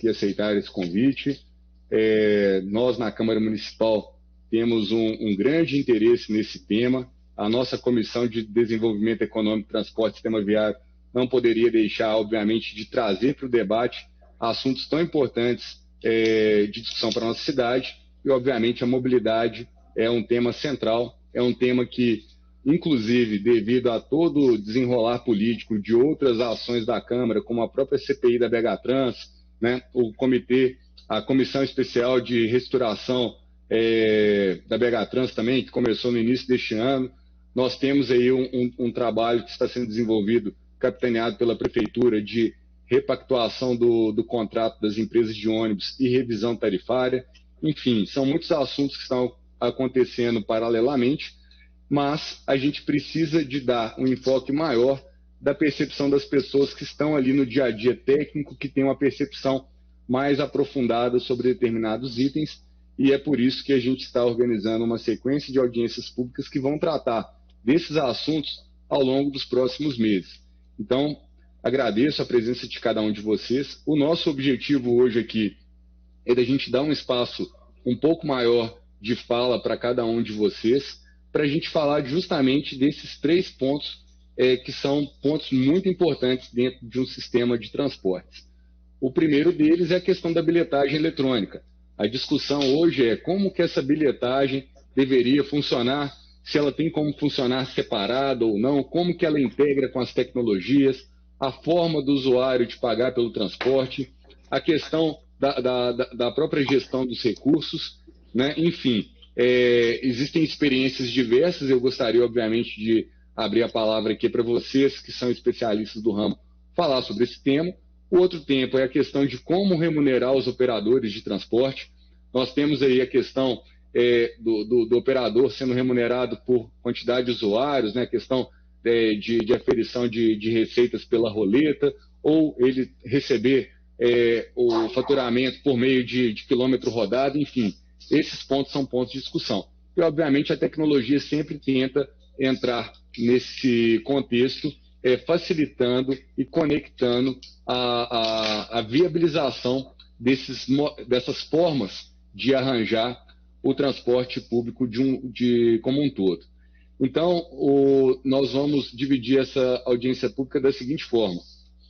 que aceitaram esse convite. Nós, na Câmara Municipal, temos um grande interesse nesse tema. A nossa Comissão de Desenvolvimento Econômico, Transporte e Sistema Viário não poderia deixar, obviamente, de trazer para o debate assuntos tão importantes de discussão para a nossa cidade. E, obviamente, a mobilidade é um tema central, é um tema que, inclusive, devido a todo o desenrolar político de outras ações da Câmara, como a própria CPI da BH-Trans, né, a Comissão Especial de Restauração da BH-Trans também, que começou no início deste ano, nós temos aí um trabalho que está sendo desenvolvido, capitaneado pela Prefeitura, de repactuação do contrato das empresas de ônibus e revisão tarifária. Enfim, são muitos assuntos que estão acontecendo paralelamente, mas a gente precisa de dar um enfoque maior da percepção das pessoas que estão ali no dia a dia técnico, que tem uma percepção mais aprofundada sobre determinados itens, e é por isso que a gente está organizando uma sequência de audiências públicas que vão tratar desses assuntos ao longo dos próximos meses. Então, agradeço a presença de cada um de vocês. O nosso objetivo hoje aqui é da gente dar um espaço um pouco maior de fala para cada um de vocês, para a gente falar justamente desses 3 pontos que são pontos muito importantes dentro de um sistema de transportes. O primeiro deles é a questão da bilhetagem eletrônica. A discussão hoje é como que essa bilhetagem deveria funcionar, se ela tem como funcionar separada ou não, como que ela integra com as tecnologias, a forma do usuário de pagar pelo transporte, a questão da própria gestão dos recursos, né? Enfim, existem experiências diversas. Eu gostaria, obviamente, de abrir a palavra aqui para vocês, que são especialistas do ramo, falar sobre esse tema. O outro tempo é a questão de como remunerar os operadores de transporte. Nós temos aí a questão do operador sendo remunerado por quantidade de usuários, né? A questão de aferição de receitas pela roleta, ou ele receber o faturamento por meio de quilômetro rodado, enfim. Esses pontos são pontos de discussão. E, obviamente, a tecnologia sempre tenta entrar nesse contexto, facilitando e conectando a viabilização dessas formas de arranjar o transporte público como um todo. Então, nós vamos dividir essa audiência pública da seguinte forma.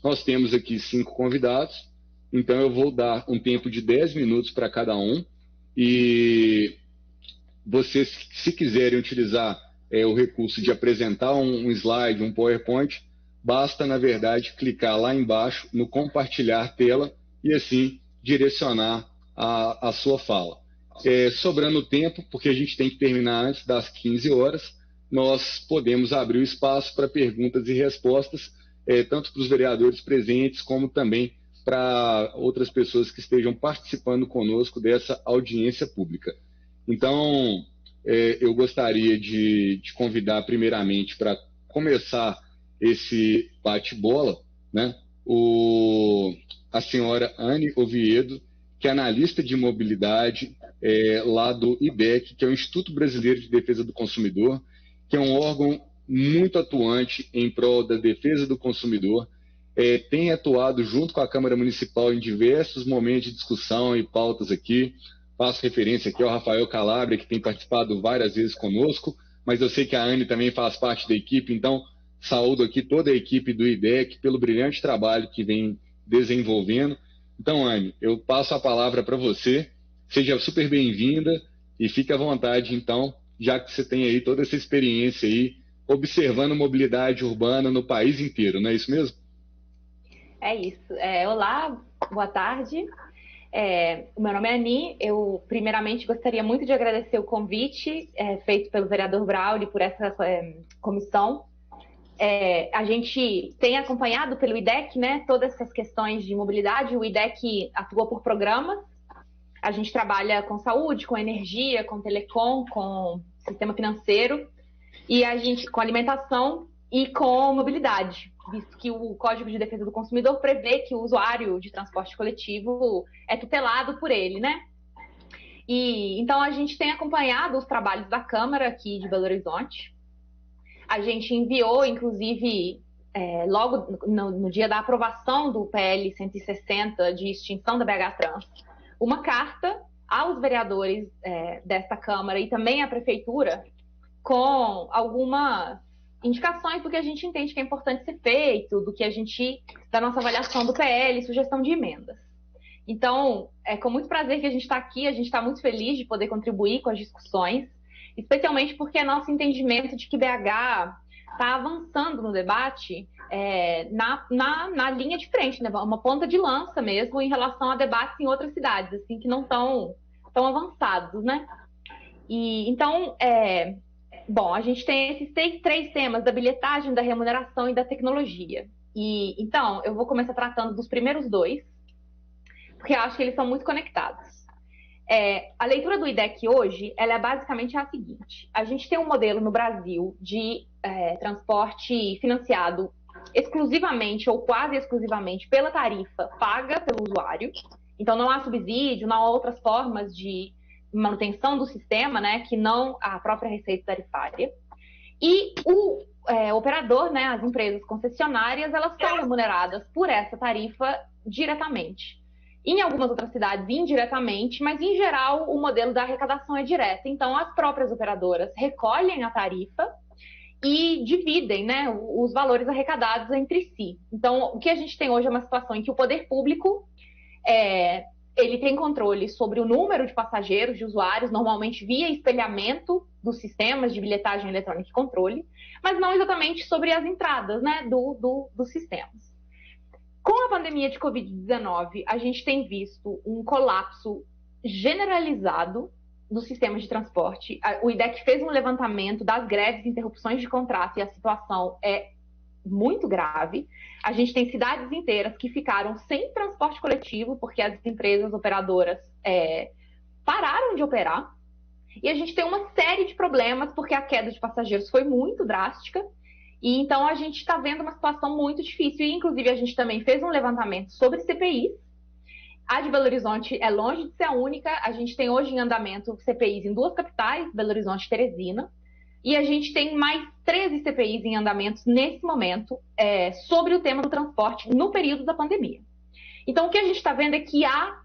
Nós temos aqui 5 convidados, então eu vou dar um tempo de 10 minutos para cada um, e vocês, se quiserem utilizar o recurso de apresentar um slide, um PowerPoint, basta, na verdade, clicar lá embaixo no compartilhar tela e, assim, direcionar a sua fala. Sobrando tempo, porque a gente tem que terminar antes das 15 horas, nós podemos abrir o espaço para perguntas e respostas, tanto para os vereadores presentes, como também para outras pessoas que estejam participando conosco dessa audiência pública. Então, eu gostaria de convidar, primeiramente, para começar esse bate-bola, né, a senhora Anne Oviedo, que é analista de mobilidade lá do IDEC, que é o Instituto Brasileiro de Defesa do Consumidor, que é um órgão muito atuante em prol da defesa do consumidor, tem atuado junto com a Câmara Municipal em diversos momentos de discussão e pautas aqui. Faço referência aqui ao Rafael Calabria, que tem participado várias vezes conosco, mas eu sei que a Anne também faz parte da equipe, então saúdo aqui toda a equipe do IDEC pelo brilhante trabalho que vem desenvolvendo. Então, Anne, eu passo a palavra para você, seja super bem-vinda e fique à vontade, então, já que você tem aí toda essa experiência aí, observando mobilidade urbana no país inteiro, não é isso mesmo? É isso. Olá, boa tarde. O meu nome é Ani. Eu, primeiramente, gostaria muito de agradecer o convite feito pelo vereador Brauli por essa comissão. A gente tem acompanhado pelo IDEC, né, todas essas questões de mobilidade. O IDEC atua por programas. A gente trabalha com saúde, com energia, com telecom, com sistema financeiro, e a gente com alimentação e com mobilidade, visto que o Código de Defesa do Consumidor prevê que o usuário de transporte coletivo é tutelado por ele, né? E então a gente tem acompanhado os trabalhos da Câmara aqui de Belo Horizonte. A gente enviou, inclusive, logo no dia da aprovação do PL 160 de extinção da BH Trans, uma carta aos vereadores desta Câmara e também à Prefeitura com algumas indicações do que a gente entende que é importante ser feito, da nossa avaliação do PL, sugestão de emendas. Então, é com muito prazer que a gente está aqui, a gente está muito feliz de poder contribuir com as discussões, especialmente porque é nosso entendimento de que BH está avançando no debate na linha de frente, né? Uma ponta de lança mesmo em relação a debates em outras cidades, assim, que não estão tão avançados, né? E, então, bom, a gente tem esses três temas da bilhetagem, da remuneração e da tecnologia. E, então, eu vou começar tratando dos primeiros dois, porque eu acho que eles são muito conectados. A leitura do IDEC hoje, ela é basicamente a seguinte. A gente tem um modelo no Brasil de transporte financiado exclusivamente ou quase exclusivamente pela tarifa paga pelo usuário. Então, não há subsídio, não há outras formas de manutenção do sistema, né, que não a própria receita tarifária. E o operador, né, as empresas concessionárias, elas são remuneradas por essa tarifa diretamente. Em algumas outras cidades, indiretamente, mas, em geral, o modelo da arrecadação é direta. Então, as próprias operadoras recolhem a tarifa e dividem, né, os valores arrecadados entre si. Então, o que a gente tem hoje é uma situação em que o poder público ele tem controle sobre o número de passageiros, de usuários, normalmente via espelhamento dos sistemas de bilhetagem eletrônica e controle, mas não exatamente sobre as entradas, né, dos sistemas. Com a pandemia de Covid-19, a gente tem visto um colapso generalizado dos sistemas de transporte. O IDEC fez um levantamento das greves e interrupções de contrato e a situação é muito grave. A gente tem cidades inteiras que ficaram sem transporte coletivo porque as empresas operadoras pararam de operar. E a gente tem uma série de problemas porque a queda de passageiros foi muito drástica. E então a gente está vendo uma situação muito difícil. E, inclusive, a gente também fez um levantamento sobre CPIs. A de Belo Horizonte é longe de ser a única. A gente tem hoje em andamento CPIs em 2 capitais, Belo Horizonte e Teresina. E a gente tem mais 13 CPIs em andamentos nesse momento sobre o tema do transporte no período da pandemia. Então, o que a gente está vendo é que há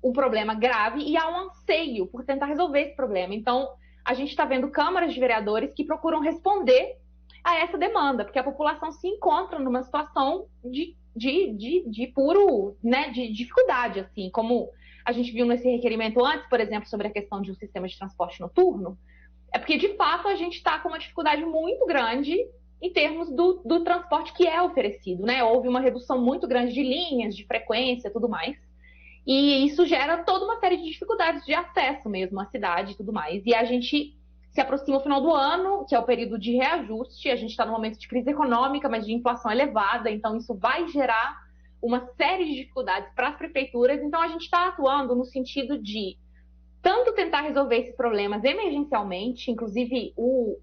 um problema grave e há um anseio por tentar resolver esse problema. Então, a gente está vendo câmaras de vereadores que procuram responder a essa demanda, porque a população se encontra numa situação de puro, né, de dificuldade, assim, como a gente viu nesse requerimento antes, por exemplo, sobre a questão de um sistema de transporte noturno, é porque, de fato, a gente está com uma dificuldade muito grande em termos do transporte que é oferecido, né? Houve uma redução muito grande de linhas, de frequência, tudo mais, e isso gera toda uma série de dificuldades de acesso mesmo à cidade e tudo mais, e a gente se aproxima o final do ano, que é o período de reajuste, a gente está num momento de crise econômica, mas de inflação elevada, então isso vai gerar uma série de dificuldades para as prefeituras, então a gente está atuando no sentido de tanto tentar resolver esses problemas emergencialmente, inclusive o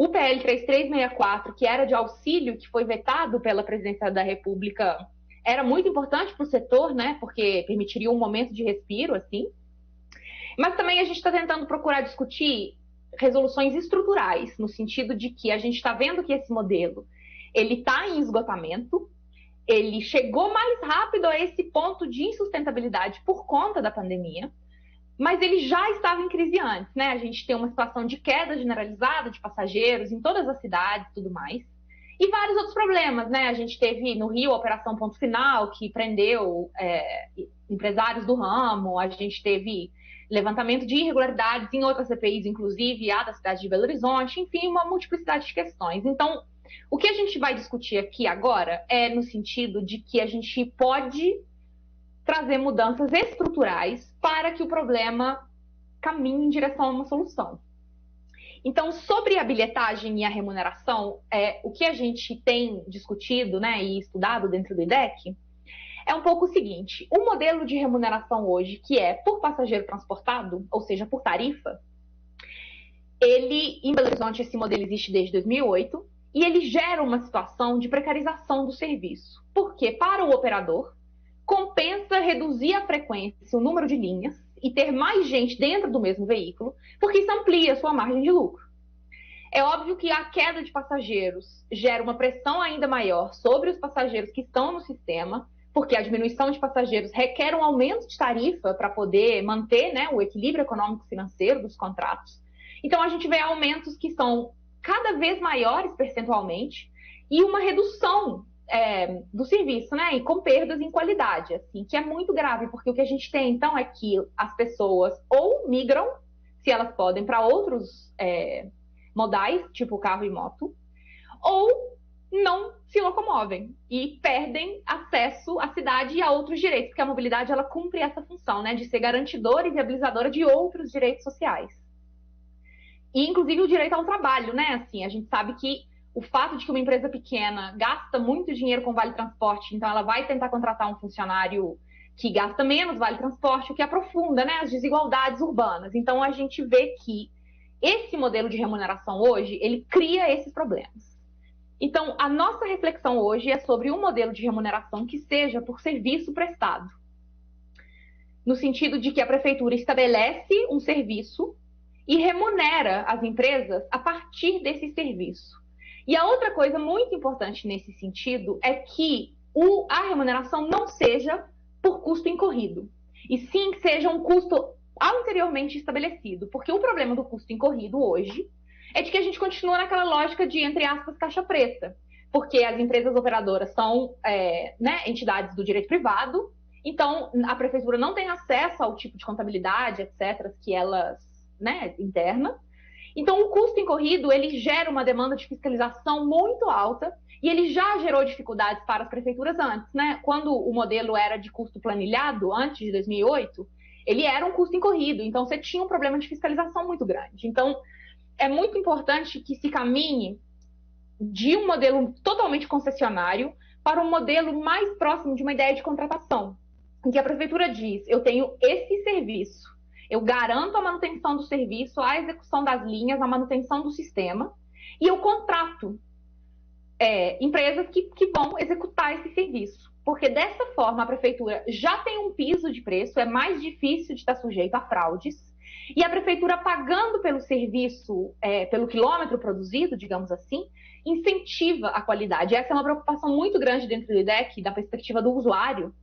PL 3364, que era de auxílio, que foi vetado pela Presidência da República, era muito importante para o setor, né, porque permitiria um momento de respiro, assim, mas também a gente está tentando procurar discutir resoluções estruturais, no sentido de que a gente está vendo que esse modelo ele está em esgotamento, ele chegou mais rápido a esse ponto de insustentabilidade por conta da pandemia, mas ele já estava em crise antes, né? A gente tem uma situação de queda generalizada de passageiros em todas as cidades e tudo mais, e vários outros problemas, né? A gente teve no Rio a Operação Ponto Final, que prendeu empresários do ramo, a gente teve levantamento de irregularidades em outras CPIs, inclusive a da cidade de Belo Horizonte, enfim, uma multiplicidade de questões. Então, o que a gente vai discutir aqui agora é no sentido de que a gente pode trazer mudanças estruturais para que o problema caminhe em direção a uma solução. Então, sobre a bilhetagem e a remuneração, o que a gente tem discutido, né, e estudado dentro do IDEC é um pouco o seguinte: o modelo de remuneração hoje, que é por passageiro transportado, ou seja, por tarifa, em Belo Horizonte esse modelo existe desde 2008 e ele gera uma situação de precarização do serviço, porque para o operador compensa reduzir a frequência, o número de linhas e ter mais gente dentro do mesmo veículo, porque isso amplia a sua margem de lucro. É óbvio que a queda de passageiros gera uma pressão ainda maior sobre os passageiros que estão no sistema, porque a diminuição de passageiros requer um aumento de tarifa para poder manter, né, o equilíbrio econômico-financeiro dos contratos. Então, a gente vê aumentos que são cada vez maiores percentualmente e uma redução do serviço, né, e com perdas em qualidade, assim, que é muito grave, porque o que a gente tem, então, é que as pessoas ou migram, se elas podem, para outros modais, tipo carro e moto, ou não se locomovem e perdem acesso à cidade e a outros direitos, porque a mobilidade ela cumpre essa função, né, de ser garantidora e viabilizadora de outros direitos sociais. E, inclusive, o direito ao trabalho, né? Assim, a gente sabe que o fato de que uma empresa pequena gasta muito dinheiro com vale transporte, então ela vai tentar contratar um funcionário que gasta menos vale transporte, o que aprofunda, né, as desigualdades urbanas. Então, a gente vê que esse modelo de remuneração hoje, ele cria esses problemas. Então, a nossa reflexão hoje é sobre um modelo de remuneração que seja por serviço prestado. No sentido de que a prefeitura estabelece um serviço e remunera as empresas a partir desse serviço. E a outra coisa muito importante nesse sentido é que a remuneração não seja por custo incorrido, e sim que seja um custo anteriormente estabelecido, porque o problema do custo incorrido hoje é de que a gente continua naquela lógica de, entre aspas, caixa preta, porque as empresas operadoras são né, entidades do direito privado, então a prefeitura não tem acesso ao tipo de contabilidade, etc., que elas, né, interna. Então, o custo incorrido, ele gera uma demanda de fiscalização muito alta e ele já gerou dificuldades para as prefeituras antes, né? Quando o modelo era de custo planilhado, antes de 2008, ele era um custo incorrido, então você tinha um problema de fiscalização muito grande. Então, é muito importante que se caminhe de um modelo totalmente concessionário para um modelo mais próximo de uma ideia de contratação, em que a prefeitura diz, eu tenho esse serviço, eu garanto a manutenção do serviço, a execução das linhas, a manutenção do sistema, e eu contrato empresas que vão executar esse serviço. Porque dessa forma a prefeitura já tem um piso de preço, é mais difícil de estar sujeito a fraudes, e a prefeitura pagando pelo serviço, pelo quilômetro produzido, digamos assim, incentiva a qualidade. Essa é uma preocupação muito grande dentro do IDEC, da perspectiva do usuário,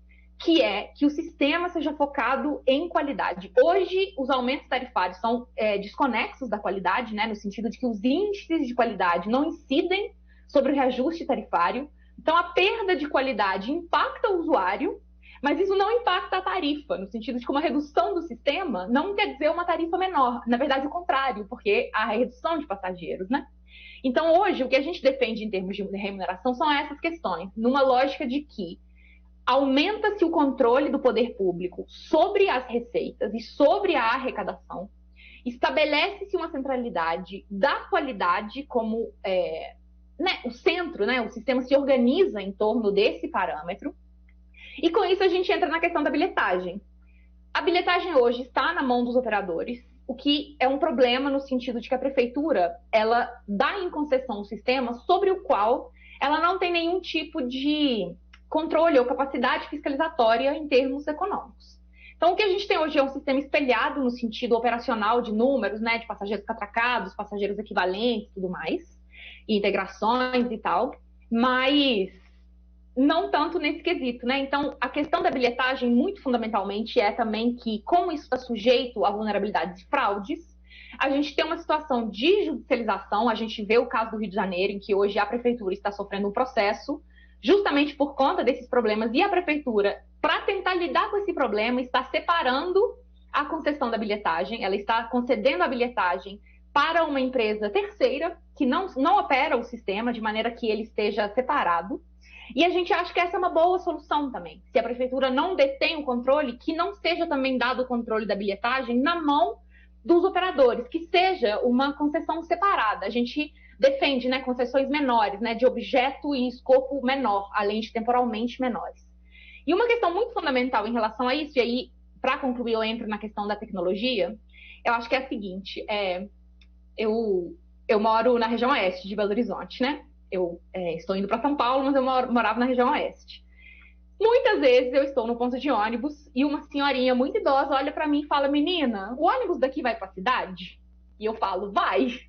que é que o sistema seja focado em qualidade. Hoje, os aumentos tarifários são desconexos da qualidade, né, no sentido de que os índices de qualidade não incidem sobre o reajuste tarifário. Então, a perda de qualidade impacta o usuário, mas isso não impacta a tarifa, no sentido de que uma redução do sistema não quer dizer uma tarifa menor. Na verdade, o contrário, porque há redução de passageiros, né? Então, hoje, o que a gente defende em termos de remuneração são essas questões, numa lógica de que aumenta-se o controle do poder público sobre as receitas e sobre a arrecadação, estabelece-se uma centralidade da qualidade como o centro, né, o sistema se organiza em torno desse parâmetro, e com isso a gente entra na questão da bilhetagem. A bilhetagem hoje está na mão dos operadores, o que é um problema no sentido de que a prefeitura ela dá em concessão um sistema sobre o qual ela não tem nenhum tipo de controle ou capacidade fiscalizatória em termos econômicos. Então, o que a gente tem hoje é um sistema espelhado no sentido operacional de números, né, de passageiros catracados, passageiros equivalentes e tudo mais, e integrações e tal, mas não tanto nesse quesito, né? Então, a questão da bilhetagem, muito fundamentalmente, é também que, como isso está sujeito a vulnerabilidades e fraudes, a gente tem uma situação de judicialização, a gente vê o caso do Rio de Janeiro, em que hoje a prefeitura está sofrendo um processo justamente por conta desses problemas, e a prefeitura, para tentar lidar com esse problema, está separando a concessão da bilhetagem, ela está concedendo a bilhetagem para uma empresa terceira, que não opera o sistema, de maneira que ele esteja separado, e a gente acha que essa é uma boa solução também. Se a prefeitura não detém o controle, que não seja também dado o controle da bilhetagem na mão dos operadores, que seja uma concessão separada. A gente defende, né, concessões menores, né, de objeto e escopo menor, além de temporalmente menores. E uma questão muito fundamental em relação a isso, e aí, para concluir, eu entro na questão da tecnologia, eu acho que é a seguinte, eu moro na região oeste de Belo Horizonte, né? Eu estou indo para São Paulo, mas eu morava na região oeste. Muitas vezes eu estou no ponto de ônibus e uma senhorinha muito idosa olha para mim e fala, menina, o ônibus daqui vai para a cidade? E eu falo, vai.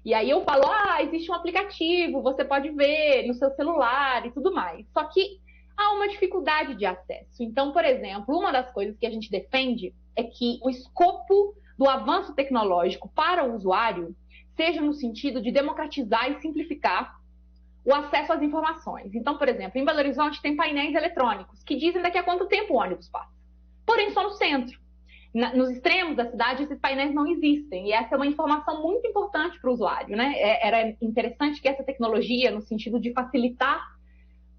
E aí eu falo, existe um aplicativo, você pode ver no seu celular e tudo mais. Só que há uma dificuldade de acesso. Então, por exemplo, uma das coisas que a gente defende é que o escopo do avanço tecnológico para o usuário seja no sentido de democratizar e simplificar o acesso às informações. Então, por exemplo, em Belo Horizonte tem painéis eletrônicos que dizem daqui a quanto tempo o ônibus passa. Porém, só no centro. Nos extremos da cidade, esses painéis não existem. E essa é uma informação muito importante para o usuário, né? Era interessante que essa tecnologia, no sentido de facilitar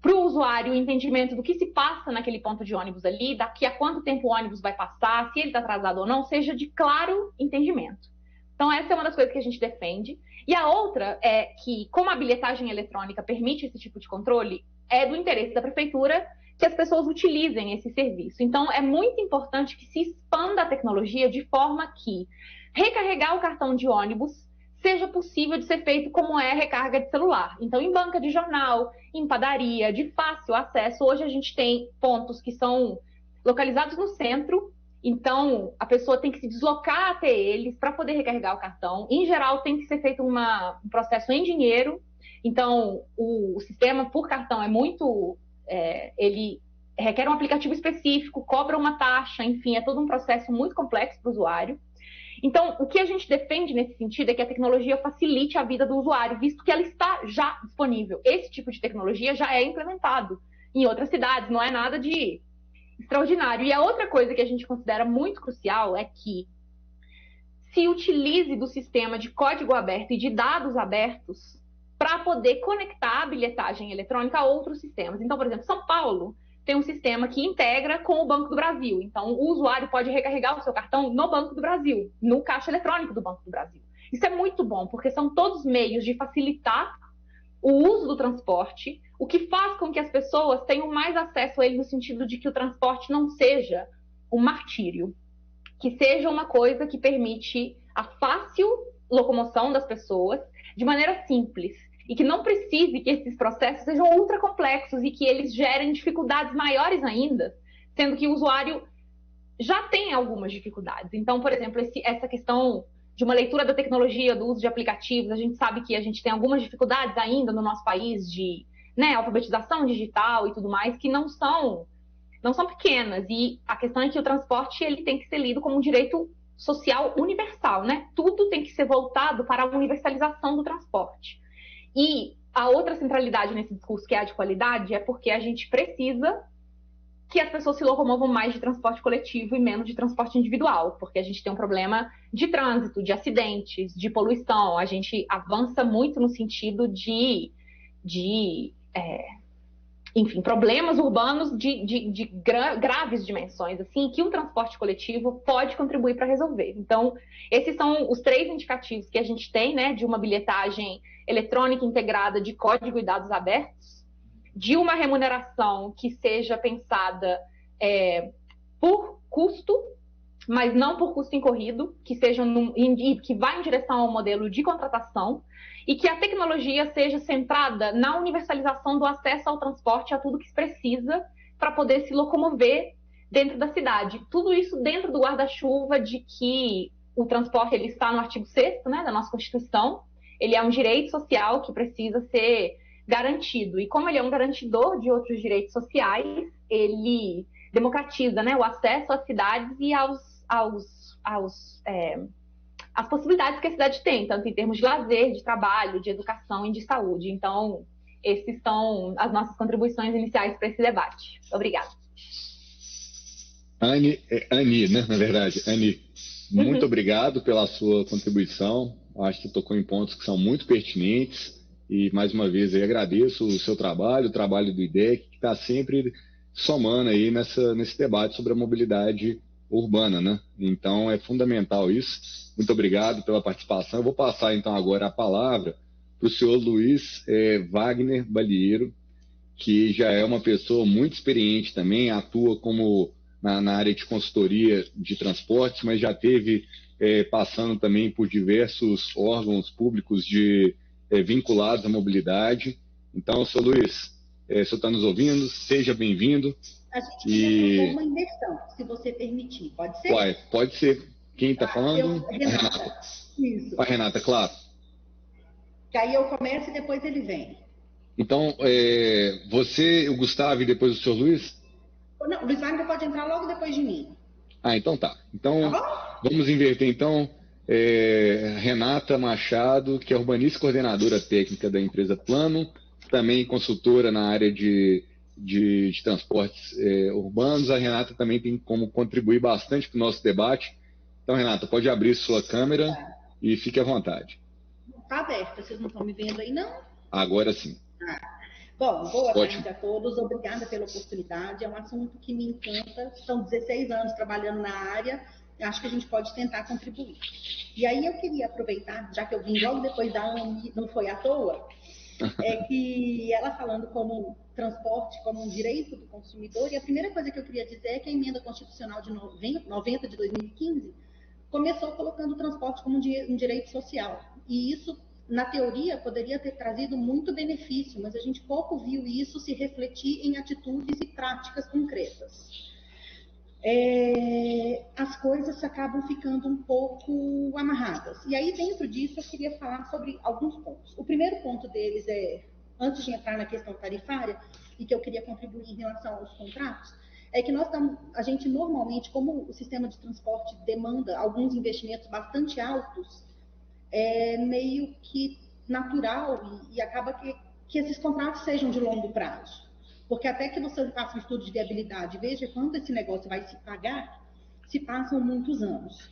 para o usuário o entendimento do que se passa naquele ponto de ônibus ali, daqui a quanto tempo o ônibus vai passar, se ele está atrasado ou não, seja de claro entendimento. Então, essa é uma das coisas que a gente defende. E a outra é que, como a bilhetagem eletrônica permite esse tipo de controle, é do interesse da prefeitura que as pessoas utilizem esse serviço. Então, é muito importante que se expanda a tecnologia de forma que recarregar o cartão de ônibus seja possível de ser feito como é a recarga de celular. Então, em banca de jornal, em padaria, de fácil acesso, hoje a gente tem pontos que são localizados no centro, então a pessoa tem que se deslocar até eles para poder recarregar o cartão. Em geral, tem que ser feito um processo em dinheiro, então o sistema por cartão é muito... ele requer um aplicativo específico, cobra uma taxa, enfim, é todo um processo muito complexo para o usuário. Então, o que a gente defende nesse sentido é que a tecnologia facilite a vida do usuário, visto que ela está já disponível. Esse tipo de tecnologia já é implementado em outras cidades, não é nada de extraordinário. E a outra coisa que a gente considera muito crucial é que se utilize do sistema de código aberto e de dados abertos para poder conectar a bilhetagem eletrônica a outros sistemas. Então, por exemplo, São Paulo tem um sistema que integra com o Banco do Brasil. Então, o usuário pode recarregar o seu cartão no Banco do Brasil, no caixa eletrônico do Banco do Brasil. Isso é muito bom, porque são todos meios de facilitar o uso do transporte, o que faz com que as pessoas tenham mais acesso a ele no sentido de que o transporte não seja um martírio, que seja uma coisa que permite a fácil locomoção das pessoas de maneira simples e que não precise que esses processos sejam ultra complexos e que eles gerem dificuldades maiores ainda, sendo que o usuário já tem algumas dificuldades. Então, por exemplo, essa questão de uma leitura da tecnologia, do uso de aplicativos, a gente sabe que a gente tem algumas dificuldades ainda no nosso país de alfabetização digital e tudo mais, que não são pequenas. E a questão é que o transporte ele tem que ser lido como um direito social universal, né? Tudo tem que ser voltado para a universalização do transporte. E a outra centralidade nesse discurso, que é a de qualidade, é porque a gente precisa que as pessoas se locomovam mais de transporte coletivo e menos de transporte individual, porque a gente tem um problema de trânsito, de acidentes, de poluição. A gente avança muito no sentido enfim, problemas urbanos de graves dimensões, assim, que o transporte coletivo pode contribuir para resolver. Então, esses são os 3 indicativos que a gente tem, né, de uma bilhetagem eletrônica integrada de código e dados abertos, de uma remuneração que seja pensada por custo, mas não por custo incorrido, que que vá em direção ao modelo de contratação, e que a tecnologia seja centrada na universalização do acesso ao transporte, a tudo que se precisa para poder se locomover dentro da cidade. Tudo isso dentro do guarda-chuva de que o transporte ele está no artigo 6º, né, da nossa Constituição. Ele é um direito social que precisa ser garantido. E como ele é um garantidor de outros direitos sociais, ele democratiza, né, o acesso às cidades e as possibilidades que a cidade tem, tanto em termos de lazer, de trabalho, de educação e de saúde. Então, esses são as nossas contribuições iniciais para esse debate. Obrigada. Anne, né, na verdade. Anne, muito obrigado pela sua contribuição. Acho que tocou em pontos que são muito pertinentes e, mais uma vez, eu agradeço o seu trabalho, o trabalho do IDEC, que está sempre somando aí nesse debate sobre a mobilidade urbana, né? Então, é fundamental isso. Muito obrigado pela participação. Eu vou passar, então, agora a palavra para o senhor Luiz Wagner Balieiro, que já é uma pessoa muito experiente também, atua como na área de consultoria de transportes, mas já teve passando também por diversos órgãos públicos vinculados à mobilidade. Então, senhor Luiz, o senhor está nos ouvindo? Seja bem-vindo. A gente queria fazer uma inversão, se você permitir. Pode ser? Pode ser. Quem está falando? Renata. Isso. A Renata, claro. Que aí eu começo e depois ele vem. Então, você, o Gustavo e depois o senhor Luiz? Não, o Luiz Wagner pode entrar logo depois de mim. Ah, então tá. Tá Então, bom? vamos inverter, então. Renata Machado, que é urbanista e coordenadora técnica da empresa Plano, também consultora na área de transportes urbanos. A Renata também tem como contribuir bastante para o nosso debate. Então, Renata, pode abrir sua câmera e fique à vontade. Está aberta, vocês não estão me vendo aí, não? Agora sim. Bom, boa Ótimo. tarde a todos, obrigada pela oportunidade, é um assunto que me encanta, são 16 anos trabalhando na área, acho que a gente pode tentar contribuir. E aí eu queria aproveitar, já que eu vim logo depois da ANI, não foi à toa, que ela falando como transporte, como um direito do consumidor, e a primeira coisa que eu queria dizer é que a emenda constitucional de 90 de 2015 começou colocando o transporte como um direito social, e isso na teoria, poderia ter trazido muito benefício, mas a gente pouco viu isso se refletir em atitudes e práticas concretas. As coisas acabam ficando um pouco amarradas. E aí, dentro disso, eu queria falar sobre alguns pontos. O primeiro ponto deles antes de entrar na questão tarifária, e que eu queria contribuir em relação aos contratos, é que a gente normalmente, como o sistema de transporte demanda alguns investimentos bastante altos, é meio que natural e acaba que esses contratos sejam de longo prazo. Porque até que você faça um estudo de viabilidade e veja quanto esse negócio vai se pagar, se passam muitos anos.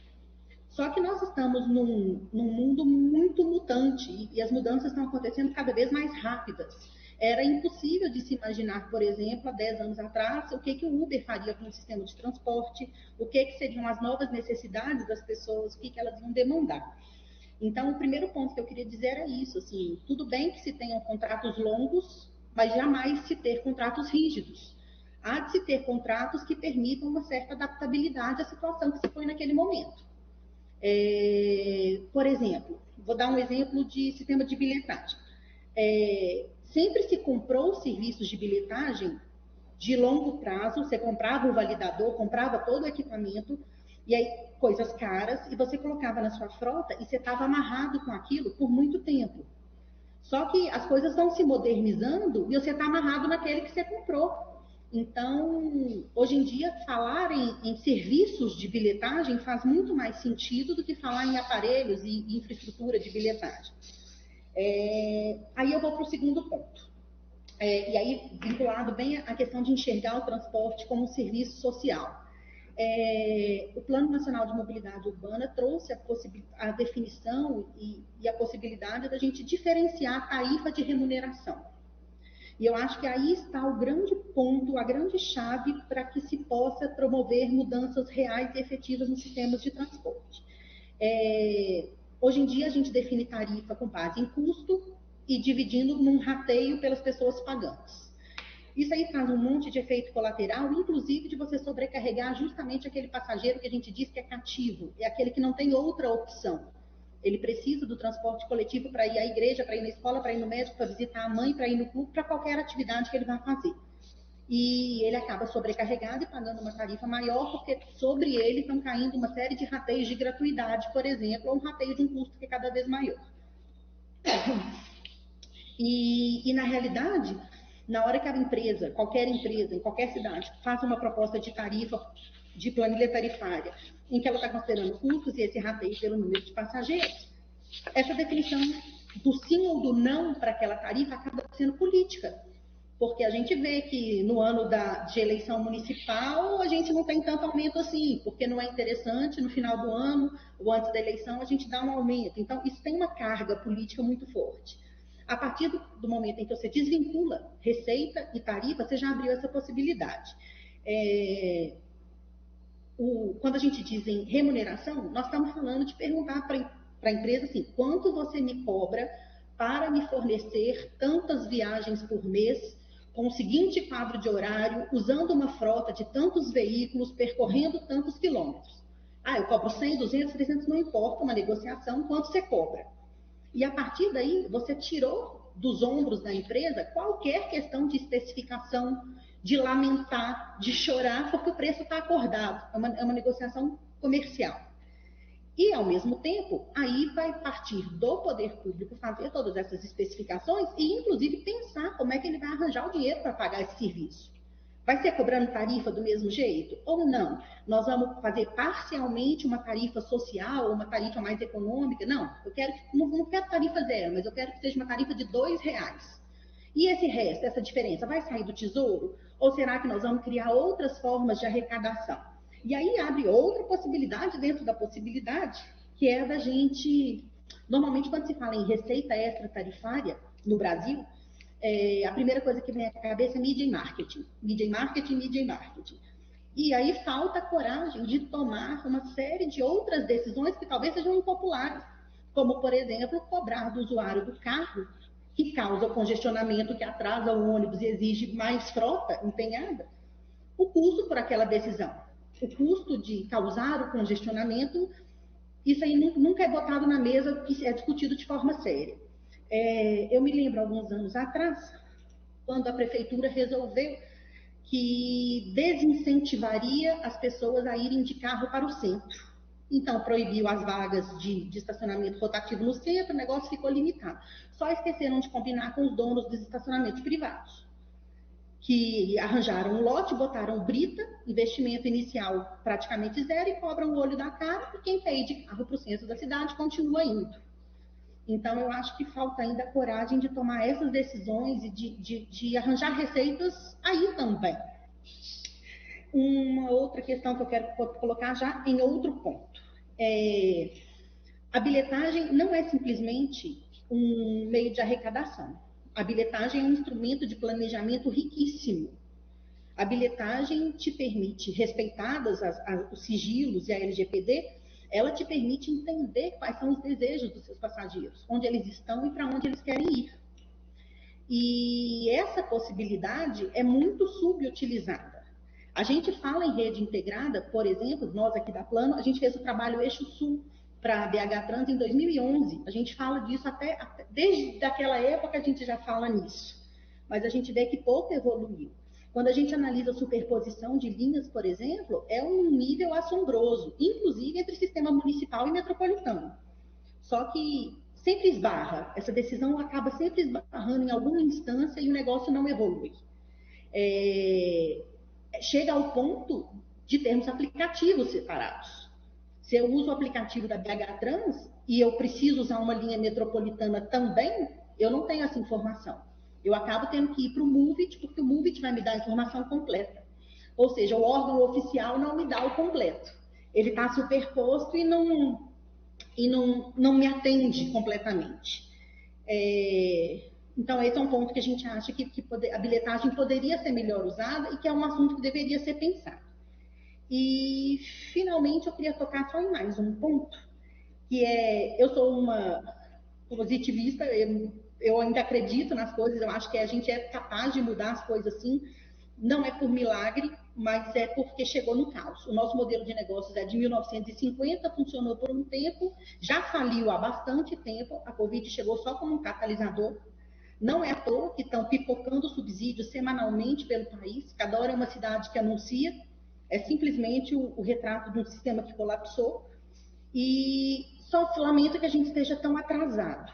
Só que nós estamos num mundo muito mutante e as mudanças estão acontecendo cada vez mais rápidas. Era impossível de se imaginar, por exemplo, há 10 anos atrás, o que o Uber faria com o sistema de transporte, o que seriam as novas necessidades das pessoas, o que elas iam demandar. Então, o primeiro ponto que eu queria dizer era isso, assim, tudo bem que se tenham contratos longos, mas jamais se ter contratos rígidos. Há de se ter contratos que permitam uma certa adaptabilidade à situação que se põe naquele momento. Por exemplo, vou dar um exemplo de sistema de bilhetagem. Sempre se comprou serviços de bilhetagem de longo prazo, você comprava o validador, comprava todo o equipamento, e aí coisas caras, e você colocava na sua frota e você estava amarrado com aquilo por muito tempo. Só que as coisas vão se modernizando e você está amarrado naquele que você comprou. Então, hoje em dia, falar em serviços de bilhetagem faz muito mais sentido do que falar em aparelhos e infraestrutura de bilhetagem. Aí eu vou para o segundo ponto. E aí, vinculado bem à questão de enxergar o transporte como um serviço social. O Plano Nacional de Mobilidade Urbana trouxe a definição e a possibilidade da gente diferenciar a tarifa de remuneração. E eu acho que aí está o grande ponto, a grande chave para que se possa promover mudanças reais e efetivas nos sistemas de transporte. Hoje em dia, a gente define tarifa com base em custo e dividindo num rateio pelas pessoas pagantes. Isso aí traz um monte de efeito colateral, inclusive de você sobrecarregar justamente aquele passageiro que a gente diz que é cativo, é aquele que não tem outra opção. Ele precisa do transporte coletivo para ir à igreja, para ir na escola, para ir no médico, para visitar a mãe, para ir no clube, para qualquer atividade que ele vai fazer. E ele acaba sobrecarregado e pagando uma tarifa maior, porque sobre ele estão caindo uma série de rateios de gratuidade, por exemplo, ou um rateio de um custo que é cada vez maior. E na realidade, na hora que a empresa, qualquer empresa, em qualquer cidade, faz uma proposta de tarifa, de planilha tarifária, em que ela está considerando custos e esse rateio pelo número de passageiros, essa definição do sim ou do não para aquela tarifa acaba sendo política. Porque a gente vê que no ano de eleição municipal a gente não tem tanto aumento assim, porque não é interessante no final do ano ou antes da eleição a gente dá um aumento. Então, isso tem uma carga política muito forte. A partir do momento em que você desvincula receita e tarifa, você já abriu essa possibilidade. Quando a gente diz em remuneração, nós estamos falando de perguntar para a empresa assim, quanto você me cobra para me fornecer tantas viagens por mês, com o seguinte quadro de horário, usando uma frota de tantos veículos, percorrendo tantos quilômetros. Eu cobro 100, 200, 300, não importa, uma negociação, quanto você cobra. E a partir daí, você tirou dos ombros da empresa qualquer questão de especificação, de lamentar, de chorar, porque o preço está acordado. É uma negociação comercial. E, ao mesmo tempo, aí vai partir do poder público fazer todas essas especificações e, inclusive, pensar como é que ele vai arranjar o dinheiro para pagar esse serviço. Vai ser cobrando tarifa do mesmo jeito? Ou não? Nós vamos fazer parcialmente uma tarifa social, uma tarifa mais econômica? Não, não quero tarifa zero, mas eu quero que seja uma tarifa de R$2. E esse resto, essa diferença, vai sair do tesouro? Ou será que nós vamos criar outras formas de arrecadação? E aí abre outra possibilidade dentro da possibilidade, que é da gente... Normalmente, quando se fala em receita extra tarifária no Brasil, a primeira coisa que vem à cabeça é mídia e marketing. Mídia e marketing, mídia e marketing. E aí falta coragem de tomar uma série de outras decisões que talvez sejam impopulares, como, por exemplo, cobrar do usuário do carro, que causa congestionamento, que atrasa o ônibus e exige mais frota empenhada, o custo por aquela decisão. O custo de causar o congestionamento, isso aí nunca é botado na mesa e é discutido de forma séria. Eu me lembro, alguns anos atrás, quando a prefeitura resolveu que desincentivaria as pessoas a irem de carro para o centro. Então, proibiu as vagas de estacionamento rotativo no centro, o negócio ficou limitado. Só esqueceram de combinar com os donos dos estacionamentos privados, que arranjaram um lote, botaram brita, investimento inicial praticamente zero, e cobram o olho da cara, e quem quer ir de carro para o centro da cidade continua indo. Então, eu acho que falta ainda a coragem de tomar essas decisões e de arranjar receitas aí também. Uma outra questão que eu quero colocar já em outro ponto. A bilhetagem não é simplesmente um meio de arrecadação. A bilhetagem é um instrumento de planejamento riquíssimo. A bilhetagem te permite, respeitadas os sigilos e a LGPD, ela te permite entender quais são os desejos dos seus passageiros, onde eles estão e para onde eles querem ir. E essa possibilidade é muito subutilizada. A gente fala em rede integrada, por exemplo, nós aqui da Plano, a gente fez o trabalho Eixo Sul para a BH Trans em 2011. A gente fala disso desde aquela época a gente já fala nisso. Mas a gente vê que pouco evoluiu. Quando a gente analisa a superposição de linhas, por exemplo, é um nível assombroso, inclusive entre sistema municipal e metropolitano. Só que sempre esbarra, essa decisão acaba sempre esbarrando em alguma instância e o negócio não evolui. Chega ao ponto de termos aplicativos separados. Se eu uso o aplicativo da BH Trans e eu preciso usar uma linha metropolitana também, eu não tenho essa informação. Eu acabo tendo que ir para o Movit, porque o Movit vai me dar a informação completa. Ou seja, o órgão oficial não me dá o completo. Ele está superposto e não me atende completamente. Então, esse é um ponto que a gente acha que a bilhetagem poderia ser melhor usada e que é um assunto que deveria ser pensado. E, finalmente, eu queria tocar só em mais um ponto, que eu sou uma positivista, eu ainda acredito nas coisas, eu acho que a gente é capaz de mudar as coisas assim, não é por milagre, mas é porque chegou no caos. O nosso modelo de negócios é de 1950, funcionou por um tempo, já faliu há bastante tempo, a Covid chegou só como um catalisador. Não é à toa que estão pipocando subsídios semanalmente pelo país, cada hora é uma cidade que anuncia, é simplesmente o retrato de um sistema que colapsou, e só lamento que a gente esteja tão atrasado.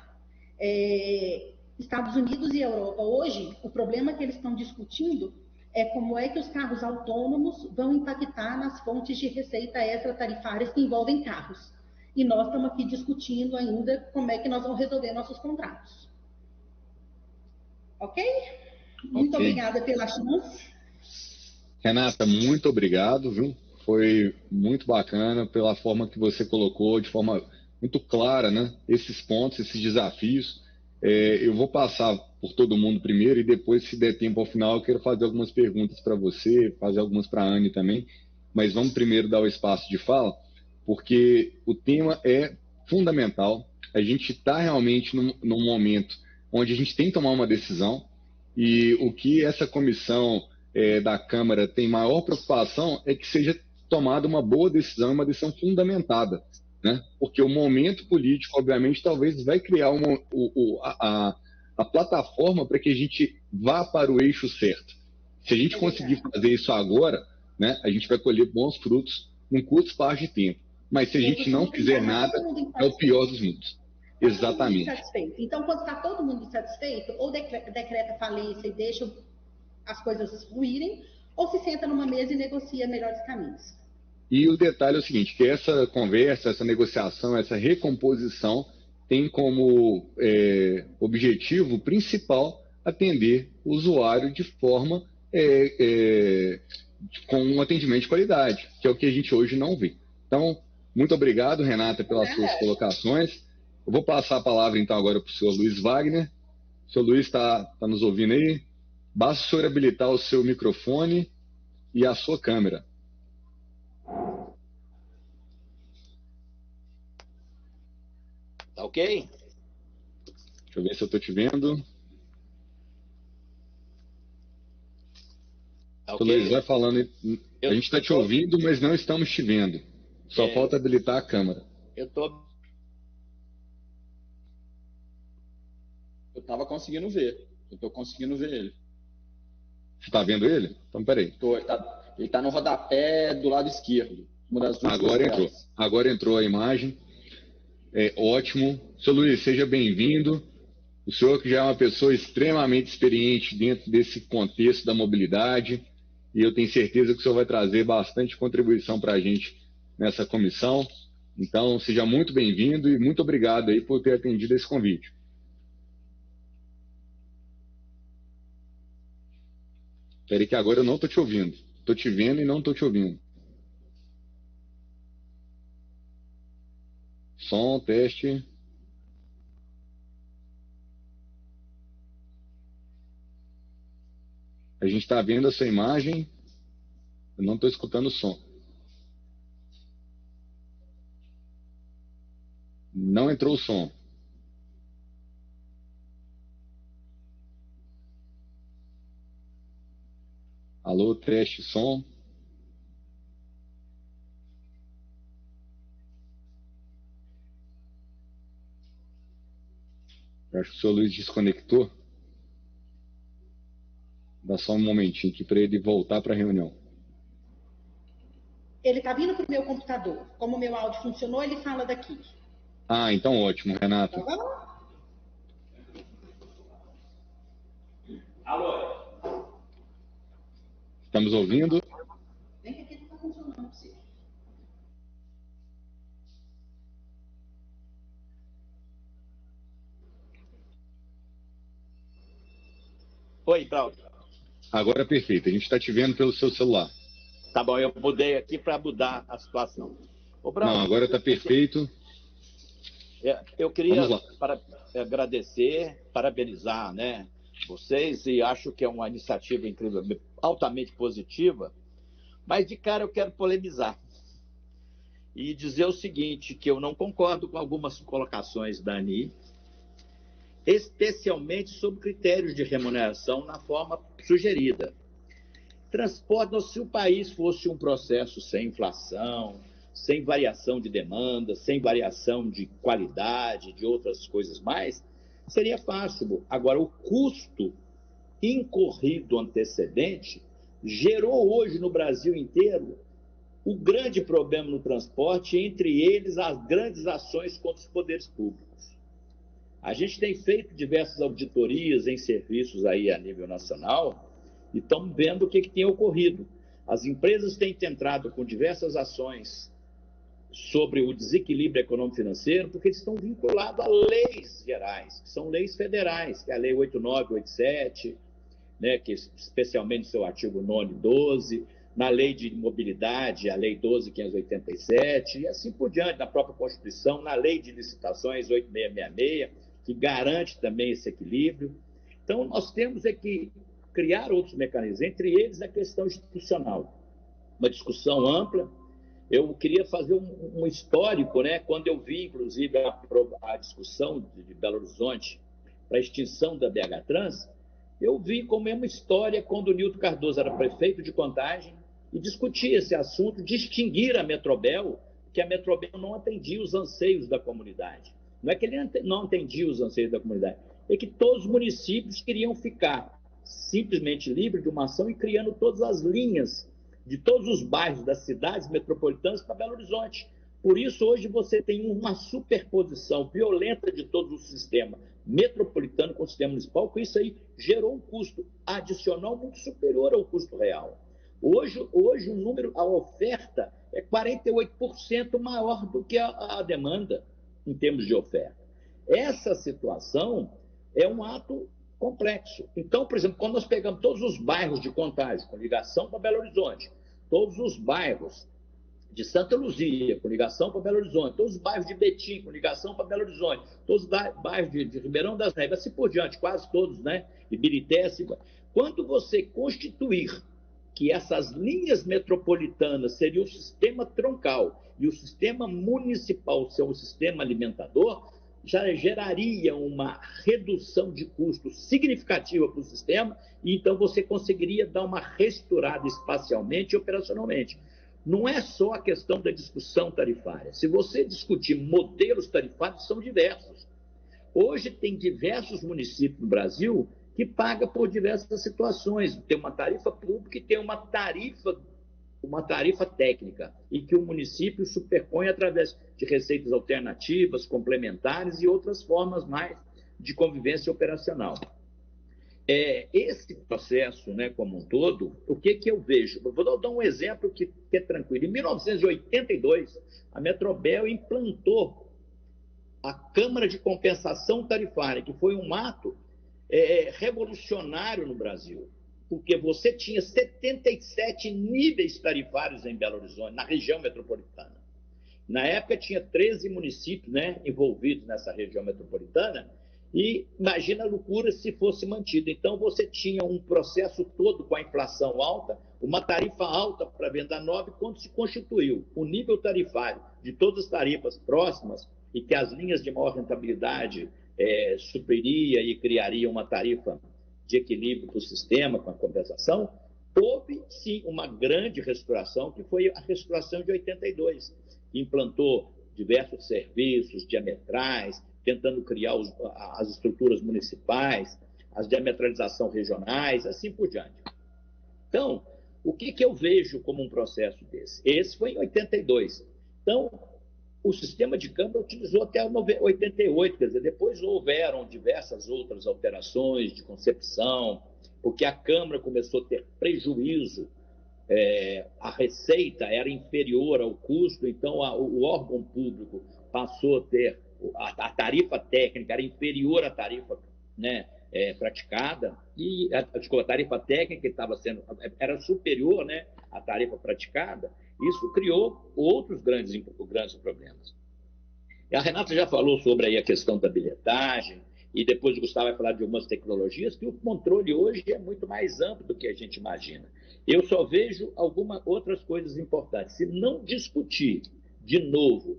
Estados Unidos e Europa hoje, o problema que eles estão discutindo é como é que os carros autônomos vão impactar nas fontes de receita extra tarifárias que envolvem carros. E nós estamos aqui discutindo ainda como é que nós vamos resolver nossos contratos. Ok? Muito obrigada pela chance. Renata, muito obrigado, viu? Foi muito bacana pela forma que você colocou, de forma muito clara, né? Esses pontos, esses desafios. Eu vou passar por todo mundo primeiro e depois, se der tempo ao final, eu quero fazer algumas perguntas para você, fazer algumas para a Anne também, mas vamos primeiro dar o espaço de fala, porque o tema é fundamental. A gente está realmente num momento onde a gente tem que tomar uma decisão e o que essa comissão da Câmara tem maior preocupação é que seja tomada uma boa decisão, uma decisão fundamentada, né? Porque o momento político, obviamente, talvez vai criar a plataforma para que a gente vá para o eixo certo. Se a gente conseguir fazer isso agora, né, a gente vai colher bons frutos num curto espaço de tempo. mas se a gente não fizer nada, é o pior dos mundos. Exatamente. Então, quando está todo mundo insatisfeito, ou decreta falência e deixa as coisas ruírem, ou se senta numa mesa e negocia melhores caminhos. E o detalhe é o seguinte, que essa conversa, essa negociação, essa recomposição tem como objetivo principal atender o usuário de forma com um atendimento de qualidade, que é o que a gente hoje não vê. Então, muito obrigado, Renata, pelas suas colocações. Eu vou passar a palavra, então, agora para o senhor Luiz Wagner. O senhor Luiz está nos ouvindo aí? Basta o senhor habilitar o seu microfone e a sua câmera. Tá ok? Deixa eu ver se eu estou te vendo. Tá okay. Luiz, vai falando. A gente está te ouvindo, mas não estamos te vendo. Só falta habilitar a câmera. Eu estava conseguindo ver. Eu estou conseguindo ver ele. Você está vendo ele? Então, peraí. Ele está no rodapé do lado esquerdo. Uma das duas Agora entrou a imagem. Ótimo. Seu Luiz, seja bem-vindo. O senhor que já é uma pessoa extremamente experiente dentro desse contexto da mobilidade, e eu tenho certeza que o senhor vai trazer bastante contribuição para a gente nessa comissão. Então, seja muito bem-vindo e muito obrigado aí por ter atendido esse convite. Espera aí que agora eu não estou te ouvindo. Estou te vendo e não estou te ouvindo. Som, teste. A gente está vendo a sua imagem. Eu não estou escutando o som. Não entrou o som. Alô, teste, som. Eu acho que o senhor Luiz desconectou. Dá só um momentinho aqui para ele voltar para a reunião. Ele está vindo para o meu computador. Como o meu áudio funcionou, ele fala daqui. Ah, então ótimo, Renato. Tá bom? Alô? Estamos ouvindo? Vem que aqui não está funcionando para você. Oi, Cláudio. Agora é perfeito. A gente está te vendo pelo seu celular. Tá bom, eu mudei aqui para mudar a situação. Não, agora está perfeito. Eu queria agradecer, parabenizar, né, vocês, e acho que é uma iniciativa incrível, altamente positiva, mas de cara eu quero polemizar e dizer o seguinte, que eu não concordo com algumas colocações da ANI, especialmente sobre critérios de remuneração na forma sugerida. Transporte, se o país fosse um processo sem inflação, sem variação de demanda, sem variação de qualidade, de outras coisas mais, seria fácil. Agora, o custo incorrido antecedente gerou hoje no Brasil inteiro o grande problema no transporte, entre eles as grandes ações contra os poderes públicos. A gente tem feito diversas auditorias em serviços aí a nível nacional e estamos vendo o que tem ocorrido. As empresas têm entrado com diversas ações sobre o desequilíbrio econômico-financeiro, porque eles estão vinculados a leis gerais, que são leis federais, que é a Lei 8987, né, que especialmente no seu artigo 9 e 12, na Lei de Mobilidade, a Lei 12.587, e assim por diante, na própria Constituição, na Lei de Licitações 8666, que garante também esse equilíbrio. Então, nós temos que criar outros mecanismos, entre eles a questão institucional. Uma discussão ampla. Eu queria fazer um histórico, né? Quando eu vi, inclusive, a discussão de Belo Horizonte para a extinção da BH Trans, eu vi como é uma história quando o Nilton Cardoso era prefeito de Contagem e discutia esse assunto de extinguir a Metrobel, que a Metrobel não atendia os anseios da comunidade. Não é que ele não atendia os anseios da comunidade, é que todos os municípios queriam ficar simplesmente livres de uma ação e criando todas as linhas de todos os bairros das cidades metropolitanas para Belo Horizonte, Por isso, hoje, você tem uma superposição violenta de todo o sistema metropolitano com o sistema municipal, que isso aí gerou um custo adicional muito superior ao custo real. Hoje o número, a oferta é 48% maior do que a demanda em termos de oferta. Essa situação é um ato complexo. Então, por exemplo, quando nós pegamos todos os bairros de Contagem, com ligação para Belo Horizonte, todos os bairros de Santa Luzia, com ligação para Belo Horizonte, todos os bairros de Betim, com ligação para Belo Horizonte, todos os bairros de Ribeirão das Neves, assim por diante, quase todos, né? Ibirité, assim. Quando você constituir que essas linhas metropolitanas seriam o sistema troncal e o sistema municipal ser o sistema alimentador, já geraria uma redução de custo significativa para o sistema, e então você conseguiria dar uma restaurada espacialmente e operacionalmente. Não é só a questão da discussão tarifária. Se você discutir modelos tarifários, são diversos. Hoje tem diversos municípios no Brasil que pagam por diversas situações. Tem uma tarifa pública e tem uma tarifa técnica, e que o município superpõe através de receitas alternativas, complementares e outras formas mais de convivência operacional. Esse processo, né, como um todo, o que eu vejo? Eu vou dar um exemplo que é tranquilo. Em 1982, a Metrobel implantou a Câmara de Compensação Tarifária, que foi um ato revolucionário no Brasil, porque você tinha 77 níveis tarifários em Belo Horizonte, na região metropolitana. Na época, tinha 13 municípios, né, envolvidos nessa região metropolitana, e imagina a loucura se fosse mantido. Então, você tinha um processo todo com a inflação alta, uma tarifa alta para venda nova, e quando se constituiu o nível tarifário de todas as tarifas próximas, e que as linhas de maior rentabilidade supriria e criaria uma tarifa de equilíbrio para o sistema com a compensação, houve, sim, uma grande restauração, que foi a restauração de 82, que implantou diversos serviços diametrais, tentando criar as estruturas municipais, as diametralização regionais, assim por diante. Então, o que eu vejo como um processo desse? Esse foi em 82. Então, o sistema de Câmara utilizou até 88, quer dizer, depois houveram diversas outras alterações de concepção, porque a Câmara começou a ter prejuízo, a receita era inferior ao custo, então o órgão público passou a ter, a tarifa técnica era inferior à tarifa, né, praticada, e a tarifa técnica era superior, né, à tarifa praticada. Isso criou outros grandes problemas. E a Renata já falou sobre aí a questão da bilhetagem, e depois o Gustavo vai falar de algumas tecnologias, que o controle hoje é muito mais amplo do que a gente imagina. Eu só vejo algumas outras coisas importantes. Se não discutir, de novo,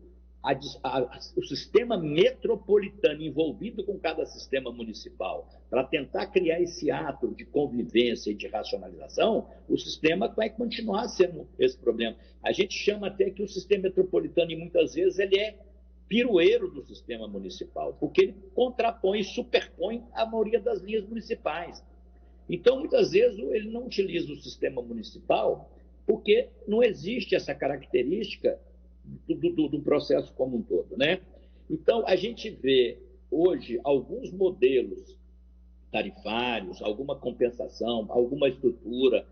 o sistema metropolitano envolvido com cada sistema municipal, para tentar criar esse ato de convivência e de racionalização, o sistema vai continuar sendo esse problema. A gente chama até que o sistema metropolitano, e muitas vezes, ele é pirueiro do sistema municipal, porque ele contrapõe e superpõe a maioria das linhas municipais. Então, muitas vezes, ele não utiliza o sistema municipal porque não existe essa característica do processo como um todo, né? Então, a gente vê hoje alguns modelos tarifários, alguma compensação, alguma estrutura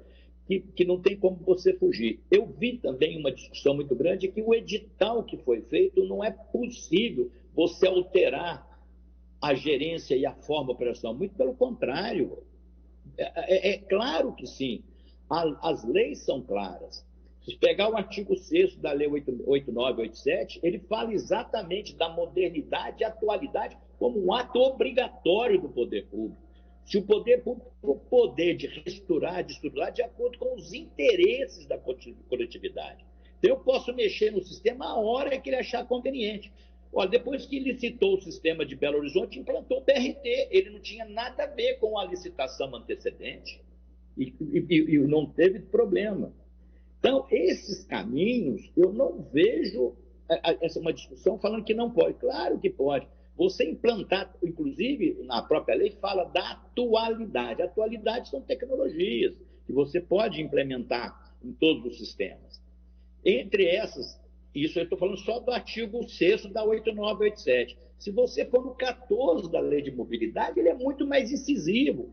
que não tem como você fugir. Eu vi também uma discussão muito grande que o edital que foi feito, não é possível você alterar a gerência e a forma operacional. Muito pelo contrário. É claro que sim. As leis são claras. Se pegar o artigo 6º da Lei 8987, ele fala exatamente da modernidade e atualidade como um ato obrigatório do poder público. Se o poder público tem o poder de restaurar, de estruturar, de acordo com os interesses da coletividade. Então, eu posso mexer no sistema a hora que ele achar conveniente. Olha, depois que licitou o sistema de Belo Horizonte, implantou o BRT. Ele não tinha nada a ver com a licitação antecedente e não teve problema. Então, esses caminhos, eu não vejo uma discussão falando que não pode. Claro que pode. Você implantar, inclusive, na própria lei, fala da atualidade. A atualidade são tecnologias que você pode implementar em todos os sistemas. Entre essas Isso eu estou falando só do artigo 6º da 8987. Se você for no 14 da Lei de Mobilidade, ele é muito mais incisivo.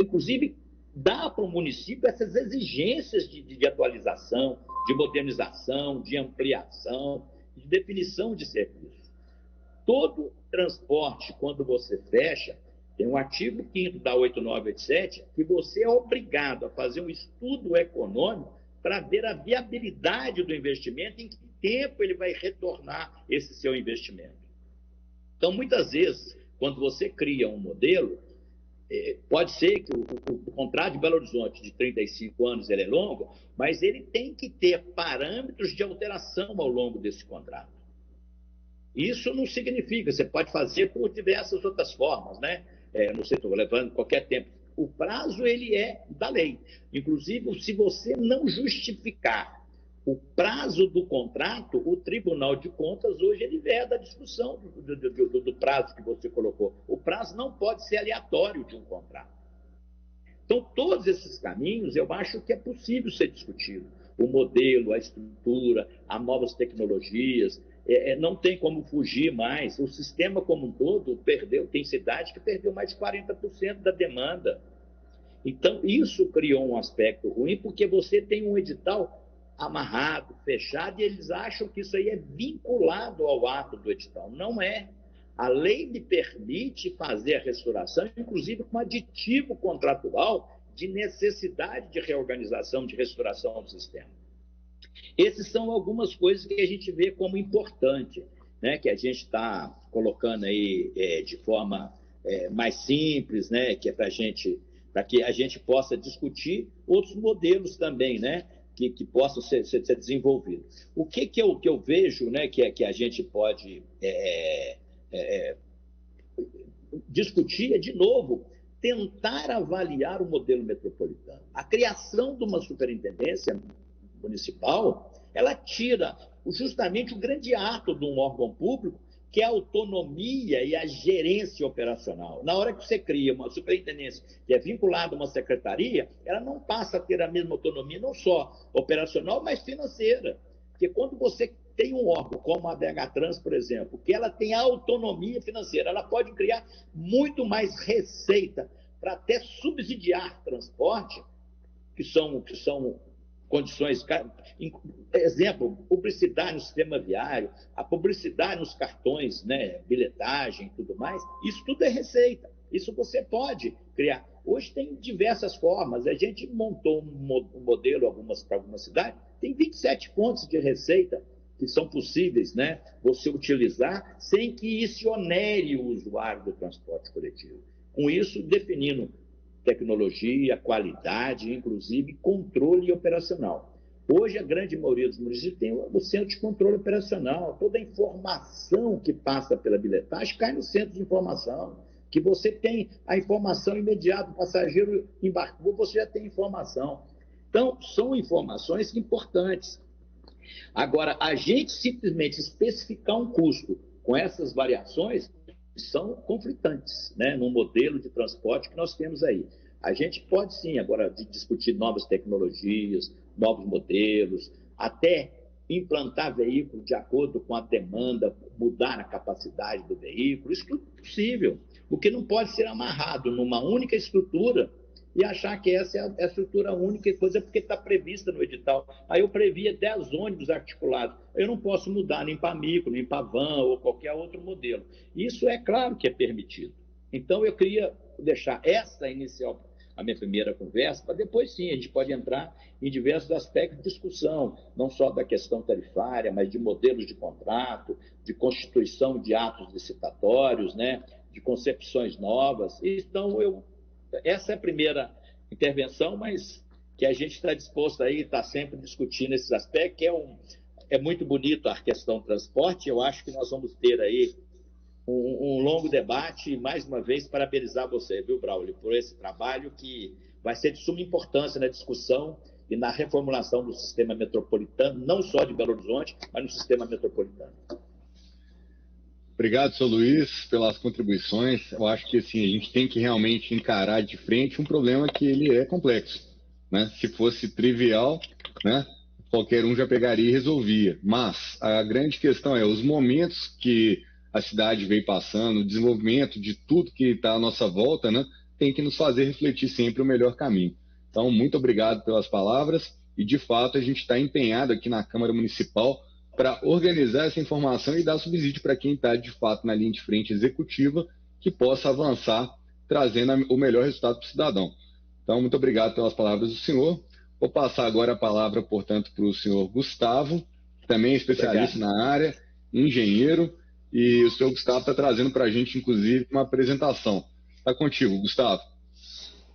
Inclusive, dá para o município essas exigências de atualização, de modernização, de ampliação, de definição de serviços. Todo transporte, quando você fecha, tem um artigo 5º da 8987, que você é obrigado a fazer um estudo econômico para ver a viabilidade do investimento, em que tempo ele vai retornar esse seu investimento. Então, muitas vezes, quando você cria um modelo, pode ser que o contrato de Belo Horizonte de 35 anos ele é longo, mas ele tem que ter parâmetros de alteração ao longo desse contrato. Isso não significa, você pode fazer por diversas outras formas, né? Não sei, estou levando qualquer tempo. O prazo, ele é da lei. Inclusive, se você não justificar o prazo do contrato, o Tribunal de Contas, hoje, ele veda a discussão do prazo que você colocou. O prazo não pode ser aleatório de um contrato. Então, todos esses caminhos, eu acho que é possível ser discutido. O modelo, a estrutura, as novas tecnologias, não tem como fugir mais. O sistema como um todo perdeu, tem cidade que perdeu mais de 40% da demanda. Então, isso criou um aspecto ruim, porque você tem um edital amarrado, fechado, e eles acham que isso aí é vinculado ao ato do edital. Não é. A lei me permite fazer a restauração, inclusive com aditivo contratual de necessidade de reorganização, de restauração do sistema. Essas são algumas coisas que a gente vê como importante, né, que a gente está colocando aí de forma mais simples, né, que é para que a gente possa discutir outros modelos também, né, que possam ser desenvolvidos. O que eu vejo, né, que a gente pode discutir é, de novo, tentar avaliar o modelo metropolitano. A criação de uma superintendência municipal, ela tira justamente o grande ato de um órgão público, que é a autonomia e a gerência operacional. Na hora que você cria uma superintendência que é vinculada a uma secretaria, ela não passa a ter a mesma autonomia, não só operacional, mas financeira. Porque quando você tem um órgão, como a DHTrans, por exemplo, que ela tem autonomia financeira, ela pode criar muito mais receita para até subsidiar transporte, que são condições, exemplo, publicidade no sistema viário, a publicidade nos cartões, né, bilhetagem e tudo mais, isso tudo é receita, isso você pode criar. Hoje tem diversas formas, a gente montou um modelo para algumas cidades, tem 27 fontes de receita que são possíveis, né, você utilizar sem que isso onere o usuário do transporte coletivo. Com isso, definindo tecnologia, qualidade, inclusive controle operacional. Hoje, a grande maioria dos municípios tem o centro de controle operacional. Toda a informação que passa pela bilhetagem cai no centro de informação, que você tem a informação imediata, o passageiro embarcou, você já tem informação. Então, são informações importantes. Agora, a gente simplesmente especificar um custo com essas variações são conflitantes, né, no modelo de transporte que nós temos aí. A gente pode sim agora discutir novas tecnologias, novos modelos, até implantar veículo de acordo com a demanda, mudar a capacidade do veículo, isso tudo é possível. O que não pode ser amarrado numa única estrutura e achar que essa é a estrutura única, coisa porque está prevista no edital. Aí eu previa 10 ônibus articulados. Eu não posso mudar nem para micro, nem para van ou qualquer outro modelo. Isso é claro que é permitido. Então, eu queria deixar essa inicial, a minha primeira conversa, para depois sim, a gente pode entrar em diversos aspectos de discussão, não só da questão tarifária, mas de modelos de contrato, de constituição de atos licitatórios, né, de concepções novas. Então, essa é a primeira intervenção, mas que a gente está disposto aí, está sempre discutindo esses aspectos, que é muito bonito a questão do transporte. Eu acho que nós vamos ter aí um longo debate e, mais uma vez, parabenizar você, viu, Braulio, por esse trabalho que vai ser de suma importância na discussão e na reformulação do sistema metropolitano, não só de Belo Horizonte, mas no sistema metropolitano. Obrigado, seu Luiz, pelas contribuições. Eu acho que assim, a gente tem que realmente encarar de frente um problema que ele é complexo, né? Se fosse trivial, né, qualquer um já pegaria e resolvia. Mas a grande questão é os momentos que a cidade vem passando, o desenvolvimento de tudo que está à nossa volta, né, tem que nos fazer refletir sempre o melhor caminho. Então, muito obrigado pelas palavras e, de fato, a gente está empenhado aqui na Câmara Municipal para organizar essa informação e dar subsídio para quem está, de fato, na linha de frente executiva, que possa avançar, trazendo o melhor resultado para o cidadão. Então, muito obrigado pelas palavras do senhor. Vou passar agora a palavra, portanto, para o senhor Gustavo, que também é especialista na área, engenheiro, e o senhor Gustavo está trazendo para a gente, inclusive, uma apresentação. Está contigo, Gustavo.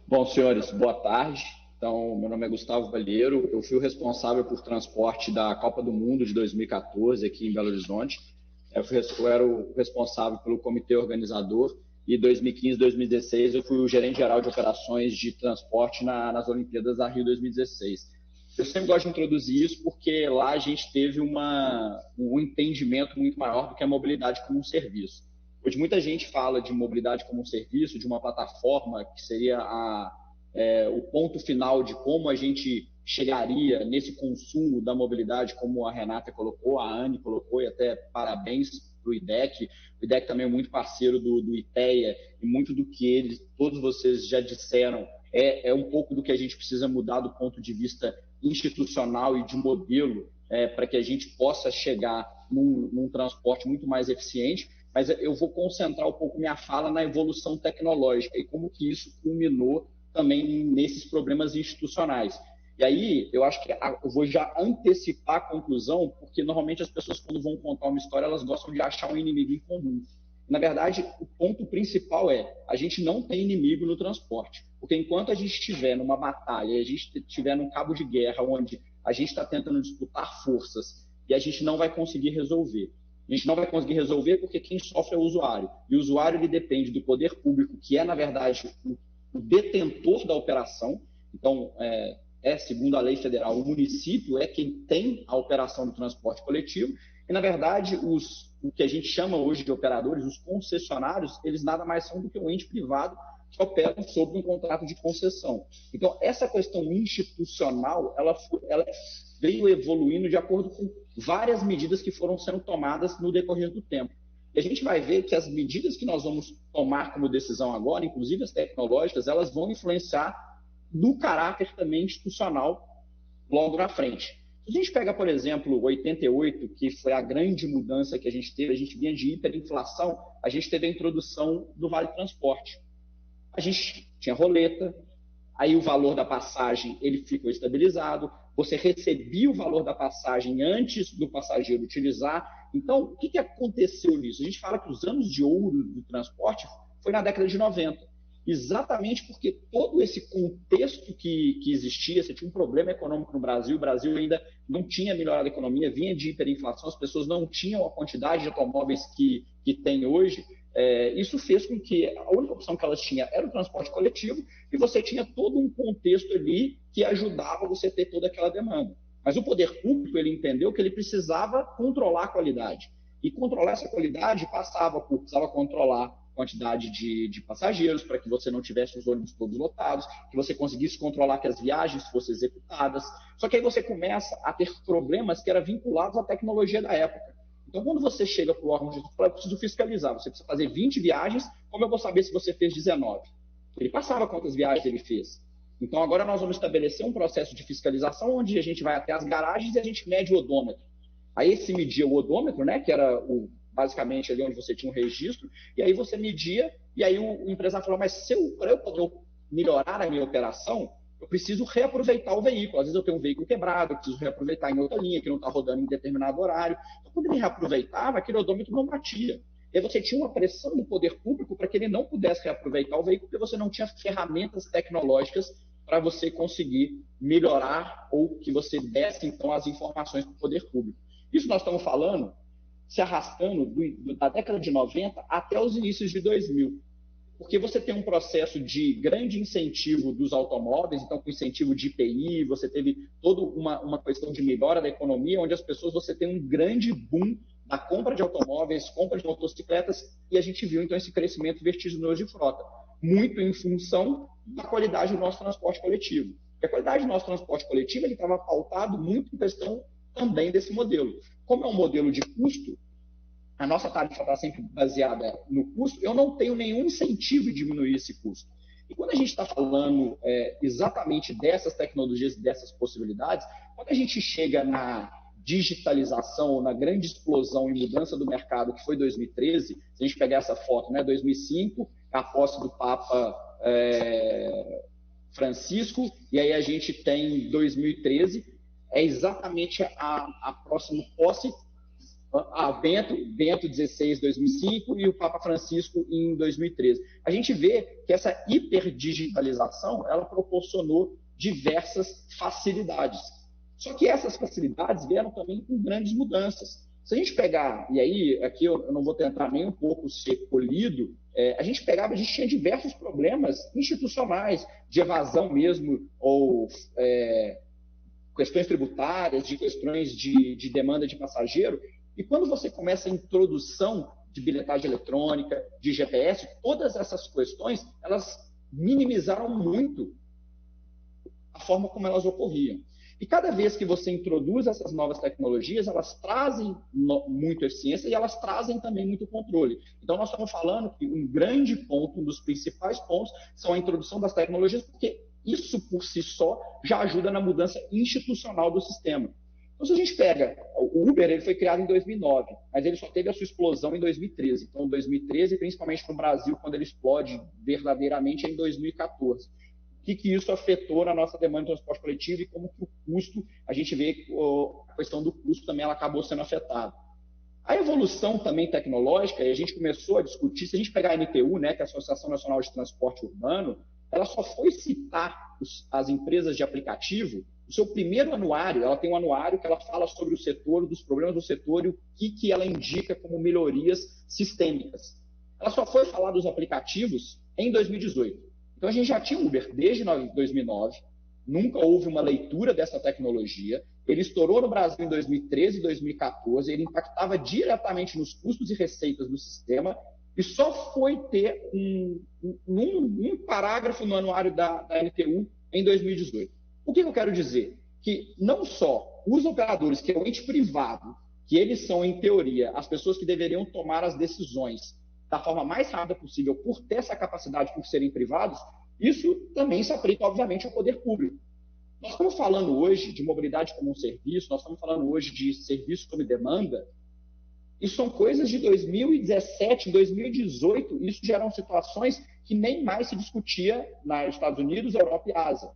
Bom, senhores, boa tarde. Então, meu nome é Gustavo Balheiro, eu fui o responsável por transporte da Copa do Mundo de 2014 aqui em Belo Horizonte. Eu era o responsável pelo comitê organizador e 2015, 2016 eu fui o gerente geral de operações de transporte nas Olimpíadas da Rio 2016. Eu sempre gosto de introduzir isso porque lá a gente teve um entendimento muito maior do que a mobilidade como um serviço. Hoje muita gente fala de mobilidade como um serviço, de uma plataforma que seria o ponto final de como a gente chegaria nesse consumo da mobilidade, como a Renata colocou, a Anne colocou, e até parabéns para o IDEC. O IDEC também é muito parceiro do ITEA, e muito do que todos vocês já disseram é um pouco do que a gente precisa mudar do ponto de vista institucional e de modelo para que a gente possa chegar num transporte muito mais eficiente. Mas eu vou concentrar um pouco minha fala na evolução tecnológica e como que isso culminou também nesses problemas institucionais. E aí, eu acho que eu vou já antecipar a conclusão, porque normalmente as pessoas, quando vão contar uma história, elas gostam de achar um inimigo em comum. Na verdade, o ponto principal a gente não tem inimigo no transporte. Porque enquanto a gente estiver numa batalha, a gente estiver num cabo de guerra, onde a gente está tentando disputar forças e a gente não vai conseguir resolver. A gente não vai conseguir resolver porque quem sofre é o usuário. E o usuário ele depende do poder público, que é, na verdade, o detentor da operação. Então, segundo a lei federal, o município é quem tem a operação do transporte coletivo. E, na verdade, o que a gente chama hoje de operadores, os concessionários, eles nada mais são do que um ente privado que operam sob um contrato de concessão. Então, essa questão institucional, ela veio evoluindo de acordo com várias medidas que foram sendo tomadas no decorrer do tempo. E a gente vai ver que as medidas que nós vamos tomar como decisão agora, inclusive as tecnológicas, elas vão influenciar no caráter também institucional logo na frente. Se a gente pega, por exemplo, 88, que foi a grande mudança que a gente teve, a gente vinha de hiperinflação, a gente teve a introdução do Vale Transporte. A gente tinha roleta, aí o valor da passagem ele ficou estabilizado, você recebia o valor da passagem antes do passageiro utilizar. Então, o que aconteceu nisso? A gente fala que os anos de ouro do transporte foi na década de 90, exatamente porque todo esse contexto que existia, você tinha um problema econômico no Brasil, o Brasil ainda não tinha melhorado a economia, vinha de hiperinflação, as pessoas não tinham a quantidade de automóveis que tem hoje. Isso fez com que a única opção que elas tinham era o transporte coletivo e você tinha todo um contexto ali que ajudava você a ter toda aquela demanda. Mas o poder público, ele entendeu que ele precisava controlar a qualidade. E controlar essa qualidade precisava controlar a quantidade de passageiros para que você não tivesse os ônibus todos lotados, que você conseguisse controlar que as viagens fossem executadas. Só que aí você começa a ter problemas que eram vinculados à tecnologia da época. Então, quando você chega para o órgão de justiça e fala, eu preciso fiscalizar, você precisa fazer 20 viagens, como eu vou saber se você fez 19? Ele passava quantas viagens ele fez. Então, agora nós vamos estabelecer um processo de fiscalização onde a gente vai até as garagens e a gente mede o odômetro. Aí se media o odômetro, né, que era basicamente ali onde você tinha um registro, e aí você media, e aí o empresário falou, mas para eu poder melhorar a minha operação, eu preciso reaproveitar o veículo. Às vezes eu tenho um veículo quebrado, eu preciso reaproveitar em outra linha, que não está rodando em determinado horário. Então, quando ele reaproveitava, aquele odômetro não batia. E aí você tinha uma pressão do poder público para que ele não pudesse reaproveitar o veículo, porque você não tinha ferramentas tecnológicas para você conseguir melhorar ou que você desse, então, as informações para o poder público. Isso nós estamos falando, se arrastando da década de 90 até os inícios de 2000. Porque você tem um processo de grande incentivo dos automóveis, então com incentivo de IPI, você teve toda uma questão de melhora da economia, onde as pessoas, você tem um grande boom da compra de automóveis, compra de motocicletas, e a gente viu então esse crescimento vertiginoso de frota, muito em função da qualidade do nosso transporte coletivo. E a qualidade do nosso transporte coletivo estava pautado muito em questão também desse modelo. Como é um modelo de custo, a nossa tarifa está sempre baseada no custo, eu não tenho nenhum incentivo de diminuir esse custo. E quando a gente está falando exatamente dessas tecnologias e dessas possibilidades, quando a gente chega na digitalização, na grande explosão e mudança do mercado, que foi 2013, se a gente pegar essa foto, 2005, a posse do Papa Francisco, e aí a gente tem 2013, é exatamente a próxima posse, Bento XVI, 2005, e o Papa Francisco em 2013. A gente vê que essa hiperdigitalização, ela proporcionou diversas facilidades. Só que essas facilidades vieram também com grandes mudanças. Se a gente pegar, e aí aqui eu não vou tentar nem um pouco ser polido, a gente tinha diversos problemas institucionais, de evasão mesmo, ou questões tributárias, de questões de demanda de passageiro. E quando você começa a introdução de bilhetagem eletrônica, de GPS, todas essas questões, elas minimizaram muito a forma como elas ocorriam. E cada vez que você introduz essas novas tecnologias, elas trazem muito eficiência e elas trazem também muito controle. Então, nós estamos falando que um grande ponto, um dos principais pontos, são a introdução das tecnologias, porque isso, por si só, já ajuda na mudança institucional do sistema. Então, se a gente pega, o Uber ele foi criado em 2009, mas ele só teve a sua explosão em 2013. Então, 2013, principalmente no Brasil, quando ele explode verdadeiramente, é em 2014. O que isso afetou na nossa demanda de transporte coletivo e como que o custo, a gente vê que a questão do custo também ela acabou sendo afetada. A evolução também tecnológica, e a gente começou a discutir, se a gente pegar a NTU, que é a Associação Nacional de Transporte Urbano, ela só foi citar as empresas de aplicativo, o seu primeiro anuário, ela tem um anuário que ela fala sobre o setor, dos problemas do setor e o que ela indica como melhorias sistêmicas. Ela só foi falar dos aplicativos em 2018. Então, a gente já tinha Uber desde 2009, nunca houve uma leitura dessa tecnologia, ele estourou no Brasil em 2013 e 2014, ele impactava diretamente nos custos e receitas do sistema, e só foi ter um parágrafo no anuário da NTU em 2018. O que eu quero dizer? Que não só os operadores, que é o ente privado, que eles são, em teoria, as pessoas que deveriam tomar as decisões da forma mais rápida possível, por ter essa capacidade, por serem privados, isso também se aplica, obviamente, ao poder público. Nós estamos falando hoje de mobilidade como um serviço, nós estamos falando hoje de serviço sob demanda, e são coisas de 2017, 2018, isso já eram situações que nem mais se discutia nos Estados Unidos, Europa e Ásia.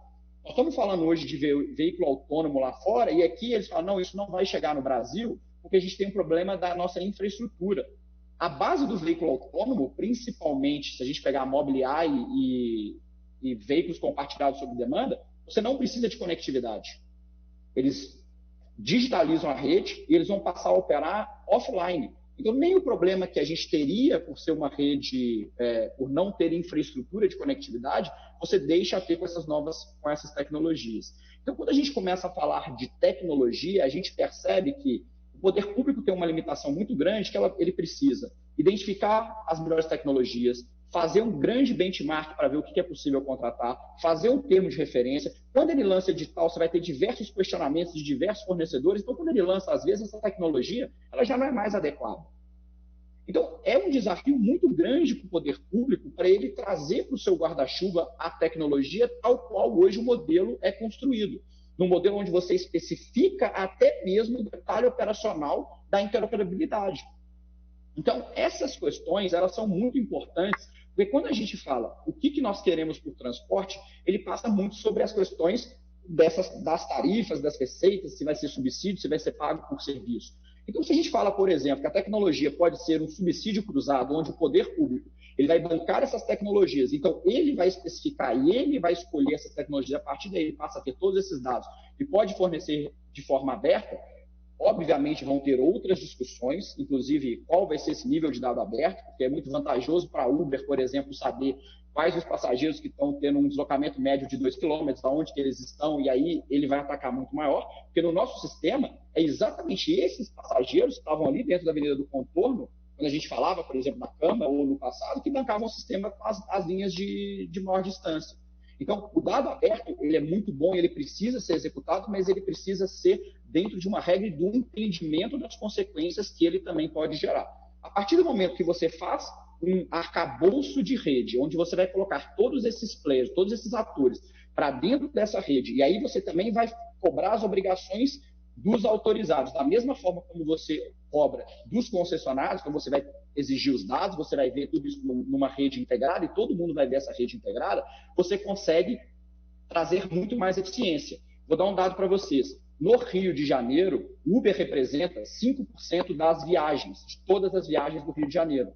Nós estamos falando hoje de veículo autônomo lá fora, e aqui eles falam, não, isso não vai chegar no Brasil, porque a gente tem um problema da nossa infraestrutura. A base do veículo autônomo, principalmente se a gente pegar a Mobileye e veículos compartilhados sob demanda, você não precisa de conectividade. Eles digitalizam a rede e eles vão passar a operar offline. Então, nem o problema que a gente teria por ser uma rede, por não ter infraestrutura de conectividade, você deixa a ter com essas tecnologias. Então, quando a gente começa a falar de tecnologia, a gente percebe que o poder público tem uma limitação muito grande, que ele precisa identificar as melhores tecnologias, fazer um grande benchmark para ver o que é possível contratar, fazer um termo de referência. Quando ele lança edital, você vai ter diversos questionamentos de diversos fornecedores. Então, quando ele lança, às vezes, essa tecnologia, ela já não é mais adequada. Então, é um desafio muito grande para o poder público para ele trazer para o seu guarda-chuva a tecnologia tal qual hoje o modelo é construído. Num modelo onde você especifica até mesmo o detalhe operacional da interoperabilidade. Então, essas questões, elas são muito importantes, porque quando a gente fala o que nós queremos por transporte, ele passa muito sobre as questões das tarifas, das receitas, se vai ser subsídio, se vai ser pago por serviço. Então, se a gente fala, por exemplo, que a tecnologia pode ser um subsídio cruzado, onde o poder público ele vai bancar essas tecnologias, então ele vai especificar e ele vai escolher essas tecnologias, a partir daí ele passa a ter todos esses dados e pode fornecer de forma aberta, obviamente vão ter outras discussões, inclusive qual vai ser esse nível de dado aberto, porque é muito vantajoso para a Uber, por exemplo, saber quais os passageiros que estão tendo um deslocamento médio de 2 km, aonde que eles estão, e aí ele vai atacar muito maior, porque no nosso sistema é exatamente esses passageiros que estavam ali dentro da Avenida do Contorno, quando a gente falava, por exemplo, na Câmara ou no passado, que bancavam o sistema com as linhas de maior distância. Então, o dado aberto, ele é muito bom, ele precisa ser executado, mas ele precisa ser dentro de uma regra e do entendimento das consequências que ele também pode gerar. A partir do momento que você faz um arcabouço de rede, onde você vai colocar todos esses players, todos esses atores para dentro dessa rede, e aí você também vai cobrar as obrigações dos autorizados, da mesma forma como você cobra dos concessionários, então você vai exigir os dados, você vai ver tudo isso numa rede integrada, e todo mundo vai ver essa rede integrada, você consegue trazer muito mais eficiência. Vou dar um dado para vocês. No Rio de Janeiro, Uber representa 5% das viagens, de todas as viagens do Rio de Janeiro.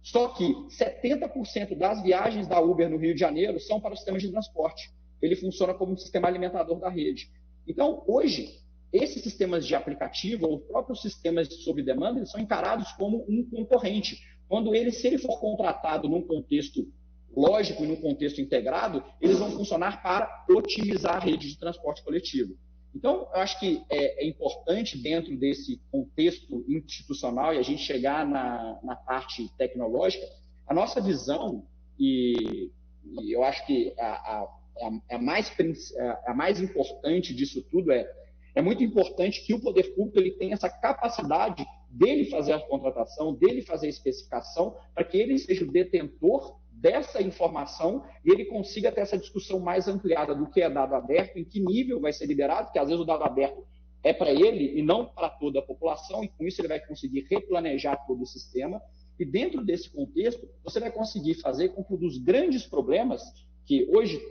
Só que 70% das viagens da Uber no Rio de Janeiro são para o sistema de transporte. Ele funciona como um sistema alimentador da rede. Então, hoje, esses sistemas de aplicativo, ou próprios sistemas de sob demanda, eles são encarados como um concorrente. Quando se ele for contratado num contexto lógico e num contexto integrado, eles vão funcionar para otimizar a rede de transporte coletivo. Então, eu acho que é importante, dentro desse contexto institucional, e a gente chegar na parte tecnológica, a nossa visão, e eu acho que a mais importante disso tudo é muito importante que o poder público ele tenha essa capacidade dele fazer a contratação, dele fazer a especificação, para que ele seja o detentor dessa informação e ele consiga ter essa discussão mais ampliada do que é dado aberto, em que nível vai ser liberado, porque às vezes o dado aberto é para ele e não para toda a população, e com isso ele vai conseguir replanejar todo o sistema. E dentro desse contexto, você vai conseguir fazer com que um dos grandes problemas, que hoje,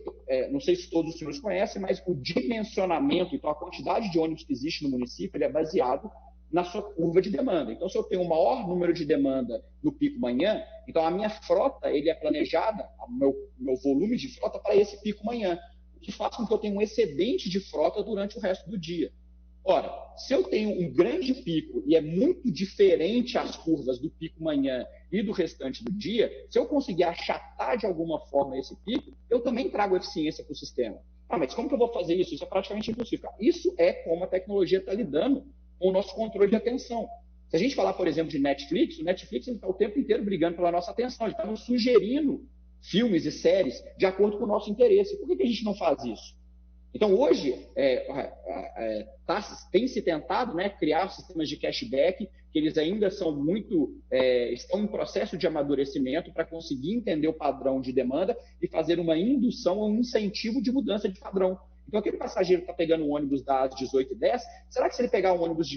não sei se todos os senhores conhecem, mas o dimensionamento, então a quantidade de ônibus que existe no município, ele é baseado na sua curva de demanda. Então, se eu tenho um maior número de demanda no pico manhã, então a minha frota ele é planejada, o meu volume de frota para esse pico manhã, o que faz com que eu tenha um excedente de frota durante o resto do dia. Ora, se eu tenho um grande pico e é muito diferente as curvas do pico manhã e do restante do dia, se eu conseguir achatar de alguma forma esse pico, eu também trago eficiência para o sistema. Ah, mas como que eu vou fazer isso? Isso é praticamente impossível. Isso é como a tecnologia está lidando com o nosso controle de atenção. Se a gente falar, por exemplo, de Netflix, o Netflix está o tempo inteiro brigando pela nossa atenção, ele está nos sugerindo filmes e séries de acordo com o nosso interesse. Por que a gente não faz isso? Então, hoje, tem se tentado, né, criar sistemas de cashback, que eles ainda são estão em processo de amadurecimento para conseguir entender o padrão de demanda e fazer uma indução ou um incentivo de mudança de padrão. Então, aquele passageiro que está pegando um ônibus das 18h10, será que se ele pegar um ônibus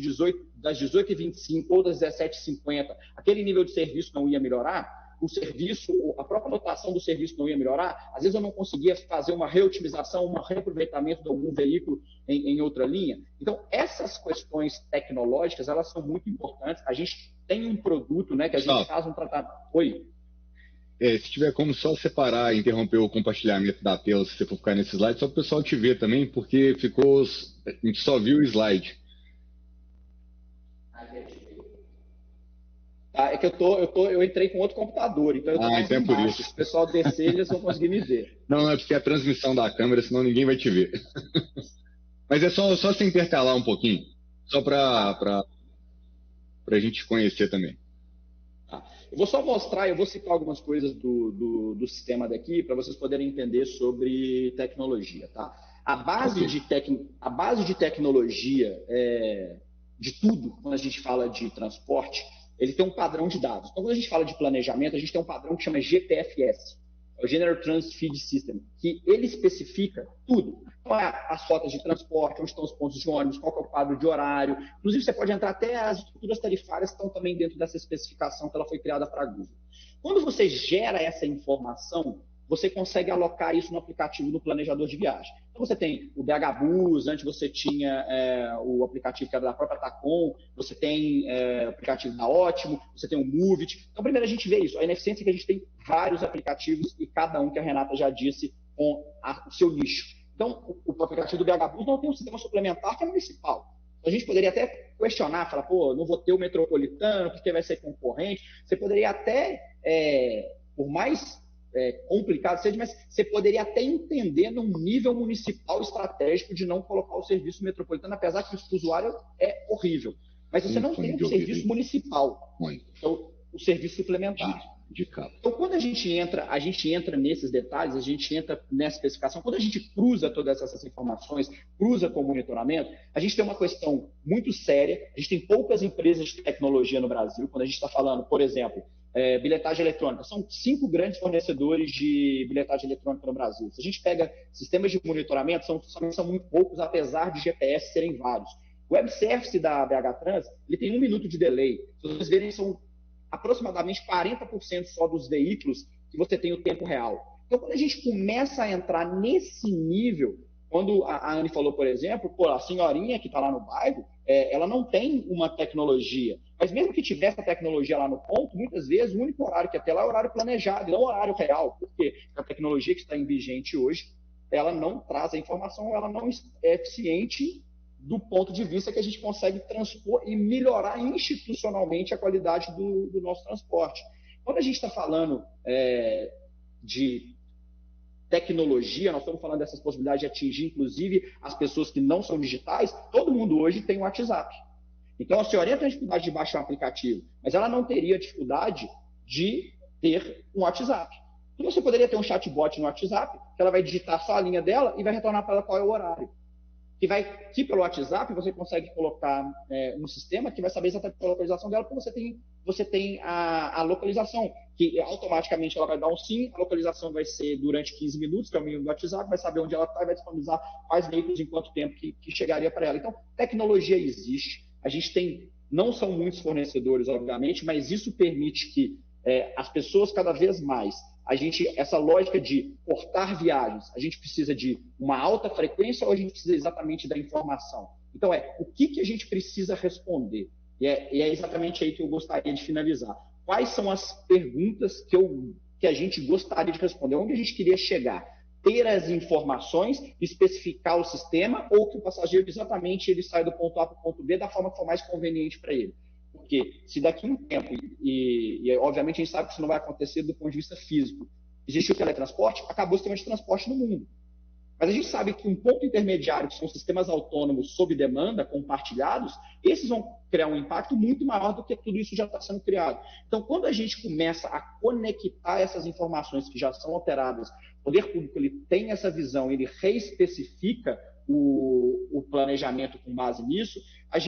das 18h25 ou das 17h50, aquele nível de serviço não ia melhorar? O serviço, a própria lotação do serviço não ia melhorar? Às vezes eu não conseguia fazer uma reutilização, um reaproveitamento de algum veículo em outra linha. Então, essas questões tecnológicas, elas são muito importantes. A gente tem um produto, né, que a gente faz um tratamento... Oi? Se tiver como só separar e interromper o compartilhamento da tela, se você for ficar nesse slide, só para o pessoal te ver também, porque a gente só viu o slide. É que eu entrei com outro computador, então eu estou então é por isso. Se o pessoal descer, eles vão conseguir me ver. Não, é porque é a transmissão da câmera, senão ninguém vai te ver. Mas é só se intercalar um pouquinho, só para a gente conhecer também. Eu vou só mostrar, eu vou citar algumas coisas do sistema daqui para vocês poderem entender sobre tecnologia. Tá? A base de tecnologia de tudo, quando a gente fala de transporte, ele tem um padrão de dados. Então, quando a gente fala de planejamento, a gente tem um padrão que chama GTFS, o General Transit Feed System, que ele especifica tudo. Então, as rotas de transporte, onde estão os pontos de ônibus, qual que é o quadro de horário. Inclusive, você pode entrar até as estruturas tarifárias que estão também dentro dessa especificação que ela foi criada para a Google. Quando você gera essa informação, você consegue alocar isso no aplicativo, no planejador de viagem. Então, você tem o BH Bus, antes você tinha o aplicativo que era da própria Tacom, você tem o aplicativo da Ótimo, você tem o Movit. Então, primeiro a gente vê isso, a ineficiência é que a gente tem vários aplicativos e cada um, que a Renata já disse, com o seu nicho. Então, o aplicativo do BH Bus não tem um sistema suplementar que é municipal. A gente poderia até questionar, falar, não vou ter o metropolitano, porque vai ser concorrente. Você poderia até, por mais complicado seja, mas você poderia até entender num nível municipal estratégico de não colocar o serviço metropolitano, apesar que o usuário é horrível. Mas você não tem um serviço municipal, então o serviço suplementar. de capa. Então, quando a gente entra nesses detalhes, a gente entra nessa especificação, quando a gente cruza todas essas informações, cruza com o monitoramento, a gente tem uma questão muito séria, a gente tem poucas empresas de tecnologia no Brasil, quando a gente está falando, por exemplo, bilhetagem eletrônica, são 5 grandes fornecedores de bilhetagem eletrônica no Brasil. Se a gente pega sistemas de monitoramento, são muito poucos, apesar de GPS serem vários. O web service da BH Trans, ele tem 1 minuto de delay. Se vocês verem, são aproximadamente 40% só dos veículos que você tem o tempo real. Então, quando a gente começa a entrar nesse nível, quando a Anne falou, por exemplo, a senhorinha que está lá no bairro, ela não tem uma tecnologia, mas mesmo que tivesse a tecnologia lá no ponto, muitas vezes o único horário que ia ter lá é o horário planejado, e não o horário real, porque a tecnologia que está em vigente hoje, ela não traz a informação, ela não é eficiente do ponto de vista que a gente consegue transpor e melhorar institucionalmente a qualidade do nosso transporte. Quando a gente está falando de tecnologia, nós estamos falando dessas possibilidades de atingir, inclusive, as pessoas que não são digitais, todo mundo hoje tem um WhatsApp. Então, a senhorinha tem dificuldade de baixar um aplicativo, mas ela não teria dificuldade de ter um WhatsApp. Então, você poderia ter um chatbot no WhatsApp, que ela vai digitar só a linha dela e vai retornar para ela qual é o horário. Que pelo WhatsApp você consegue colocar um sistema que vai saber exatamente a localização dela, porque você tem a localização, que automaticamente ela vai dar um sim, a localização vai ser durante 15 minutos, que é o mínimo do WhatsApp, vai saber onde ela está e vai disponibilizar quais veículos em quanto tempo que chegaria para ela. Então, tecnologia existe, a gente tem, não são muitos fornecedores, obviamente, mas isso permite que as pessoas cada vez mais, essa lógica de cortar viagens, a gente precisa de uma alta frequência ou a gente precisa exatamente da informação? Então, o que a gente precisa responder? E é exatamente aí que eu gostaria de finalizar. Quais são as perguntas que a gente gostaria de responder? Onde a gente queria chegar? Ter as informações, especificar o sistema, ou que o passageiro exatamente ele sai do ponto A para o ponto B da forma que for mais conveniente para ele? Porque se daqui a um tempo, e obviamente a gente sabe que isso não vai acontecer do ponto de vista físico, existe o teletransporte, acabou o sistema de transporte no mundo. Mas a gente sabe que um ponto intermediário, que são sistemas autônomos sob demanda, compartilhados, esses vão criar um impacto muito maior do que tudo isso já está sendo criado. Então, quando a gente começa a conectar essas informações que já são alteradas, o poder público ele tem essa visão, ele reespecifica o planejamento com base nisso, a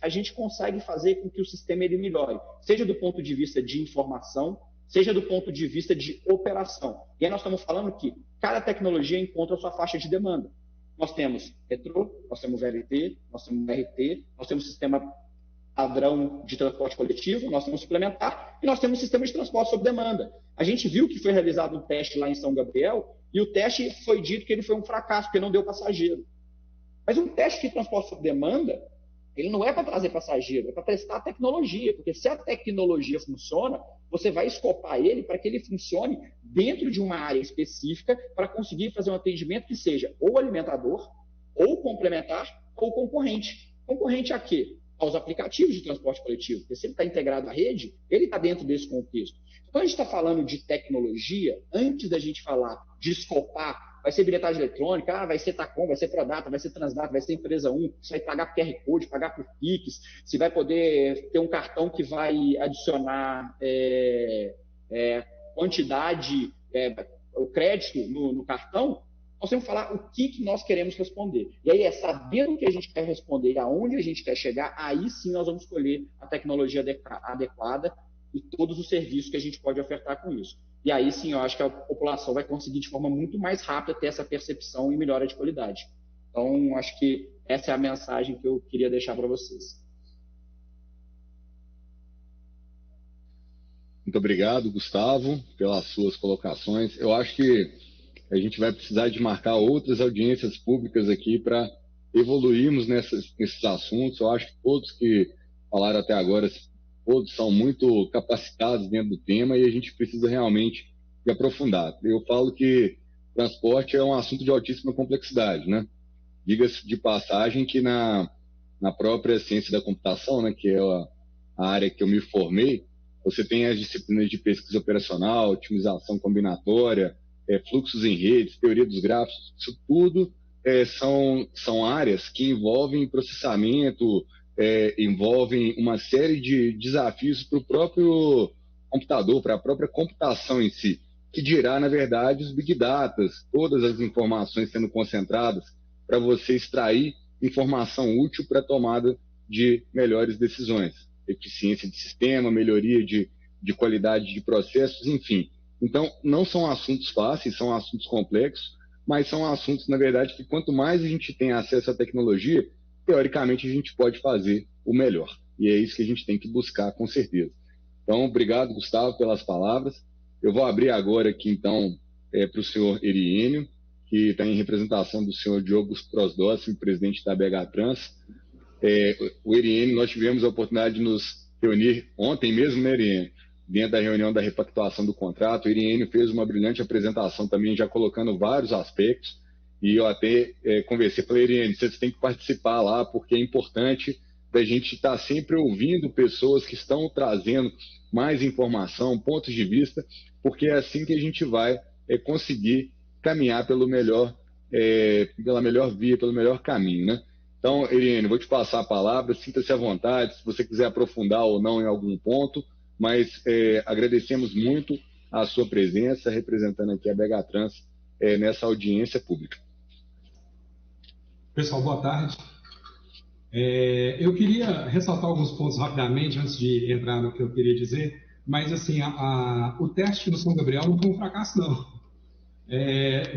gente consegue fazer com que o sistema ele melhore, seja do ponto de vista de informação, seja do ponto de vista de operação. E aí nós estamos falando que cada tecnologia encontra a sua faixa de demanda. Nós temos metrô, nós temos VLT, nós temos BRT, nós temos sistema padrão de transporte coletivo, nós temos suplementar e nós temos sistema de transporte sob demanda. A gente viu que foi realizado um teste lá em São Gabriel e o teste foi dito que ele foi um fracasso, porque não deu passageiro. Mas um teste de transporte sob demanda, ele não é para trazer passageiro, é para testar a tecnologia, porque se a tecnologia funciona, você vai escopar ele para que ele funcione dentro de uma área específica para conseguir fazer um atendimento que seja ou alimentador, ou complementar, ou concorrente. Concorrente a quê? Aos aplicativos de transporte coletivo, porque se ele está integrado à rede, ele está dentro desse contexto. Quando a gente está falando de tecnologia, antes da gente falar de escopar, vai ser bilhetagem eletrônica, vai ser Tacom, vai ser Prodata, vai ser Transdata, vai ser Empresa 1, você vai pagar por QR Code, pagar por Pix, você vai poder ter um cartão que vai adicionar quantidade, o crédito no cartão, nós temos que falar o que nós queremos responder. E aí sabendo o que a gente quer responder e aonde a gente quer chegar, aí sim nós vamos escolher a tecnologia adequada e todos os serviços que a gente pode ofertar com isso. E aí sim, eu acho que a população vai conseguir de forma muito mais rápida ter essa percepção e melhora de qualidade. Então, acho que essa é a mensagem que eu queria deixar para vocês. Muito obrigado, Gustavo, pelas suas colocações. Eu acho que a gente vai precisar de marcar outras audiências públicas aqui para evoluirmos nesses assuntos. Eu acho que todos que falaram até agora, todos são muito capacitados dentro do tema e a gente precisa realmente de aprofundar. Eu falo que transporte é um assunto de altíssima complexidade, né? Diga-se de passagem que na própria ciência da computação, né, que é a área que eu me formei, você tem as disciplinas de pesquisa operacional, otimização combinatória, fluxos em redes, teoria dos gráficos, isso tudo são áreas que envolvem processamento, envolvem uma série de desafios para o próprio computador, para a própria computação em si, que dirá, na verdade, os big data, todas as informações sendo concentradas para você extrair informação útil para a tomada de melhores decisões, eficiência de sistema, melhoria de qualidade de processos, enfim. Então, não são assuntos fáceis, são assuntos complexos, mas são assuntos, na verdade, que quanto mais a gente tem acesso à tecnologia, teoricamente a gente pode fazer o melhor. E é isso que a gente tem que buscar, com certeza. Então, obrigado, Gustavo, pelas palavras. Eu vou abrir agora aqui, então, para o senhor Eriênio, que está em representação do senhor Diogo Prosdóximo, presidente da BH Trans. O Eriênio, nós tivemos a oportunidade de nos reunir ontem mesmo, né, Eriênio? Dentro da reunião da repactuação do contrato, o Eriênio fez uma brilhante apresentação também, já colocando vários aspectos, e eu até conversei, falei, Eriênio, vocês têm que participar lá, porque é importante da gente estar sempre ouvindo pessoas que estão trazendo mais informação, pontos de vista, porque é assim que a gente vai conseguir caminhar pela melhor via, pelo melhor caminho, né? Então, Eriênio, vou te passar a palavra, sinta-se à vontade, se você quiser aprofundar ou não em algum ponto, mas agradecemos muito a sua presença, representando aqui a BH Trans nessa audiência pública. Pessoal, boa tarde. Eu queria ressaltar alguns pontos rapidamente, antes de entrar no que eu queria dizer, mas assim, o teste no São Gabriel não foi um fracasso, não.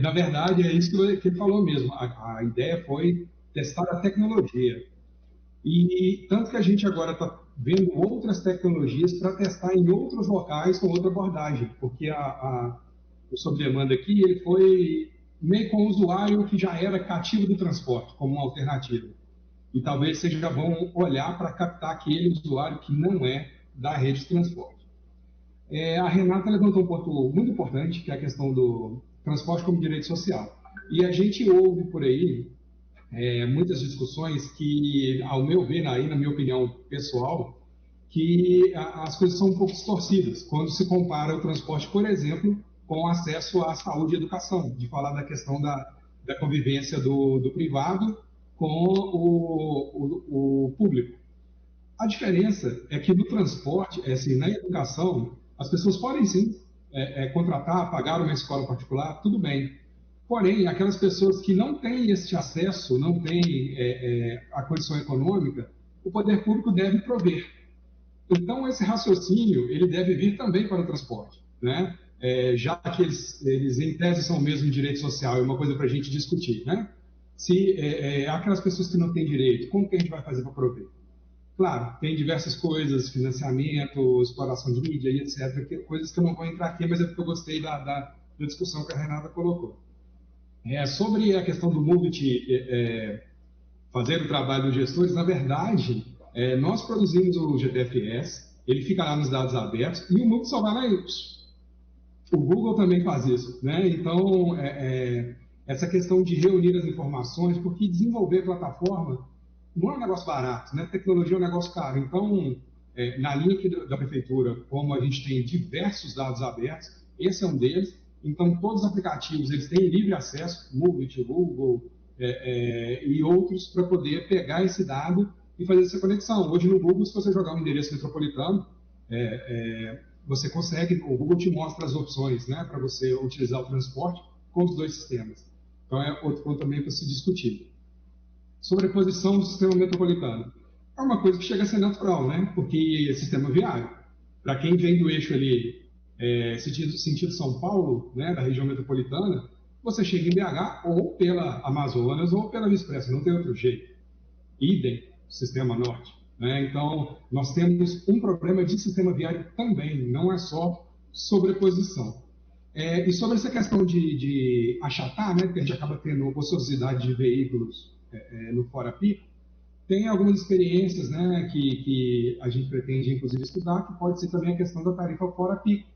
Na verdade, é isso que ele falou mesmo, a ideia foi testar a tecnologia. E tanto que a gente agora está vendo outras tecnologias para testar em outros locais com outra abordagem, porque o sob demanda aqui ele foi meio com o usuário que já era cativo do transporte, como uma alternativa. E talvez vocês já vão olhar para captar aquele usuário que não é da rede de transporte. A Renata levantou um ponto muito importante, que é a questão do transporte como direito social. E a gente ouve por aí muitas discussões que, ao meu ver, aí, na minha opinião pessoal, que as coisas são um pouco distorcidas quando se compara o transporte, por exemplo, com o acesso à saúde e educação, de falar da questão da convivência do privado com o público. A diferença é que no transporte, assim, na educação, as pessoas podem sim contratar, pagar uma escola particular, tudo bem. Porém, aquelas pessoas que não têm esse acesso, não têm a condição econômica, o poder público deve prover. Então, esse raciocínio ele deve vir também para o transporte, né? Já que eles, em tese, são mesmo direito social, é uma coisa para a gente discutir, né? Se aquelas pessoas que não têm direito, como que a gente vai fazer para prover? Claro, tem diversas coisas, financiamento, exploração de mídia e etc., coisas que eu não vou entrar aqui, mas é porque eu gostei da discussão que a Renata colocou. Sobre a questão do Movit fazer o trabalho dos gestores, na verdade, nós produzimos o GTFS, ele fica lá nos dados abertos, e o Movit só vai lá e... O Google também faz isso, né? Então, essa questão de reunir as informações, porque desenvolver plataforma não é um negócio barato, né? Tecnologia é um negócio caro. Então, na linha aqui da prefeitura, como a gente tem diversos dados abertos, esse é um deles. Então, todos os aplicativos eles têm livre acesso, Movit, Google e outros, para poder pegar esse dado e fazer essa conexão. Hoje no Google, se você jogar um endereço metropolitano, você consegue, o Google te mostra as opções, né, para você utilizar o transporte com os dois sistemas. Então, é outro ponto também para se discutir. Sobreposição do sistema metropolitano. É uma coisa que chega a ser natural, né, porque é sistema viário. Para quem vem do eixo ali, sentido São Paulo, né, da região metropolitana, você chega em BH ou pela Amazonas ou pela Via Expressa, não tem outro jeito. Idem, sistema norte. Então, nós temos um problema de sistema viário também, não é só sobreposição. E sobre essa questão de achatar, né, porque a gente acaba tendo ociosidade de veículos no fora-pico, tem algumas experiências, né, que a gente pretende, inclusive, estudar, que pode ser também a questão da tarifa fora-pico.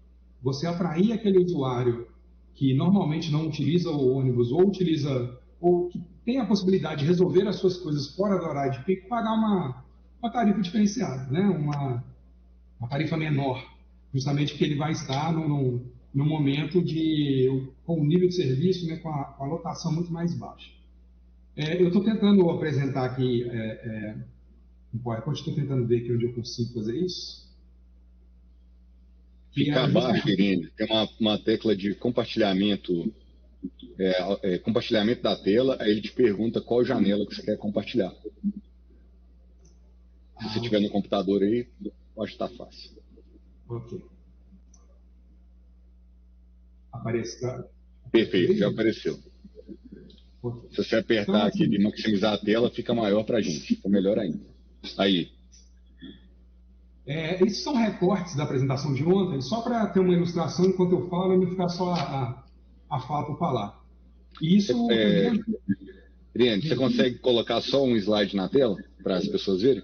Você atrair aquele usuário que normalmente não utiliza o ônibus ou que tem a possibilidade de resolver as suas coisas fora do horário de pico, pagar uma tarifa diferenciada, né? uma tarifa menor, justamente porque ele vai estar no momento com um nível de serviço, né, com a lotação muito mais baixa. Eu estou tentando apresentar aqui no PowerPoint, estou tentando ver aqui onde eu consigo fazer isso. Fica abaixo, Irene, tem uma tecla de compartilhamento, compartilhamento da tela, aí ele te pergunta qual janela que você quer compartilhar. Se você estiver no computador aí, pode estar fácil. Ok. Aparece. Perfeito, já apareceu. Okay. Se você apertar então, aqui de maximizar a tela, fica maior para a gente, fica melhor ainda. Aí. Esses são recortes da apresentação de ontem, só para ter uma ilustração enquanto eu falo, e não ficar só a fala por falar. E isso. Irene, você consegue colocar só um slide na tela para as pessoas verem?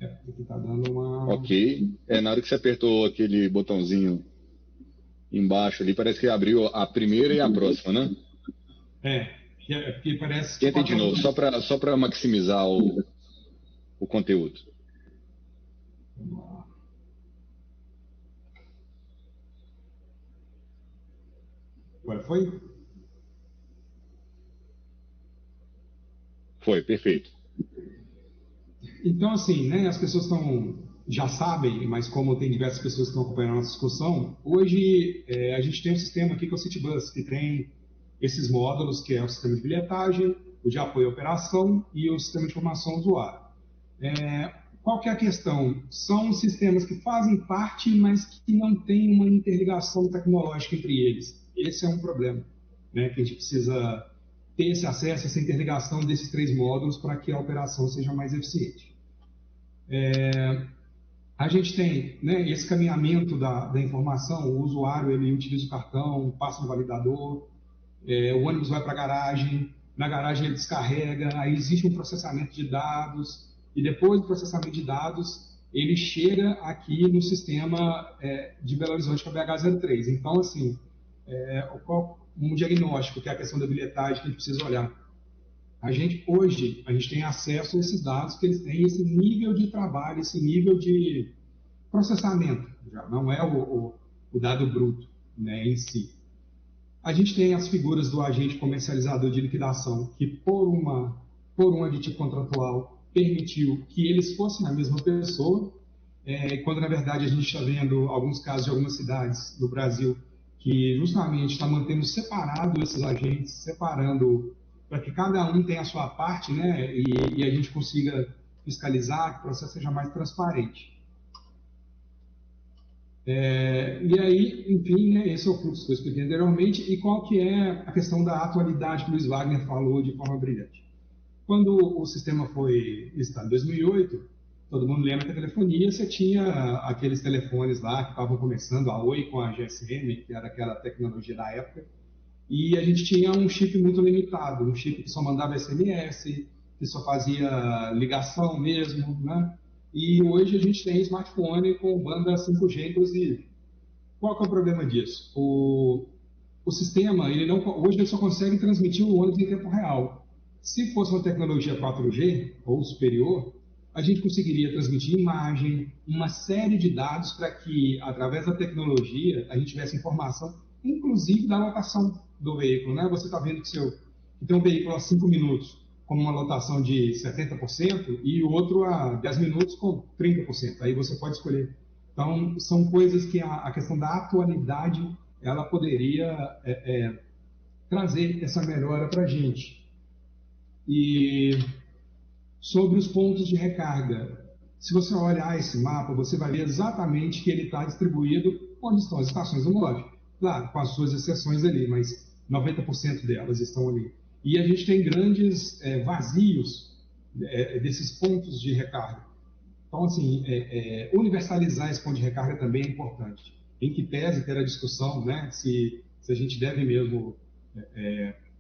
Aqui tá dando uma. Ok. Na hora que você apertou aquele botãozinho embaixo ali, parece que abriu a primeira e a próxima, né? Porque parece. Tenta de novo, só para maximizar o conteúdo. Agora foi? Foi, perfeito. Então, assim, né, as pessoas já sabem, mas como tem diversas pessoas que estão acompanhando a nossa discussão, hoje a gente tem um sistema aqui que é o Citibus, que tem esses módulos, que é o sistema de bilhetagem, o de apoio à operação e o sistema de informação ao usuário. Qual que é a questão? São sistemas que fazem parte, mas que não têm uma interligação tecnológica entre eles. Esse é um problema, né, que a gente precisa ter esse acesso, essa interligação desses 3 módulos para que a operação seja mais eficiente. A gente tem, né, esse caminhamento da informação, o usuário ele utiliza o cartão, passa no validador, o ônibus vai para a garagem, na garagem ele descarrega, aí existe um processamento de dados, e depois do processamento de dados, ele chega aqui no sistema de Belo Horizonte, que é o BH03. Então, assim, um diagnóstico, que é a questão da bilhetagem, que a gente precisa olhar. Hoje, a gente tem acesso a esses dados, que eles têm esse nível de trabalho, esse nível de processamento, já não é o dado bruto, né, em si. A gente tem as figuras do agente comercializador de liquidação, que por um aditivo contratual permitiu que eles fossem a mesma pessoa, quando na verdade a gente está vendo alguns casos de algumas cidades do Brasil que justamente está mantendo separado esses agentes, separando para que cada um tenha a sua parte, né, e a gente consiga fiscalizar, que o processo seja mais transparente. E aí, enfim, né, esse é o fluxo que eu expliquei anteriormente, e qual que é a questão da atualidade que o Luiz Wagner falou de forma brilhante. Quando o sistema foi listado em 2008, todo mundo lembra que a telefonia, você tinha aqueles telefones lá que estavam começando, a Oi com a GSM, que era aquela tecnologia da época, e a gente tinha um chip muito limitado, um chip que só mandava SMS, que só fazia ligação mesmo, né? E hoje a gente tem smartphone com banda 5G, inclusive. Qual que é o problema disso? O sistema, hoje ele só consegue transmitir o ônibus em tempo real. Se fosse uma tecnologia 4G ou superior, a gente conseguiria transmitir imagem, uma série de dados para que, através da tecnologia, a gente tivesse informação, inclusive da lotação do veículo, né? Você está vendo que tem um veículo a 5 minutos com uma lotação de 70% e o outro a 10 minutos com 30%. Aí você pode escolher. Então, são coisas que a questão da atualidade, ela poderia trazer essa melhora para a gente. E sobre os pontos de recarga, se você olhar esse mapa, você vai ver exatamente que ele está distribuído onde estão as estações do móvel. Claro, com as suas exceções ali, mas 90% delas estão ali. E a gente tem grandes vazios desses pontos de recarga. Então, assim, universalizar esse ponto de recarga também é importante. Em que pese ter a discussão, né, se a gente deve mesmo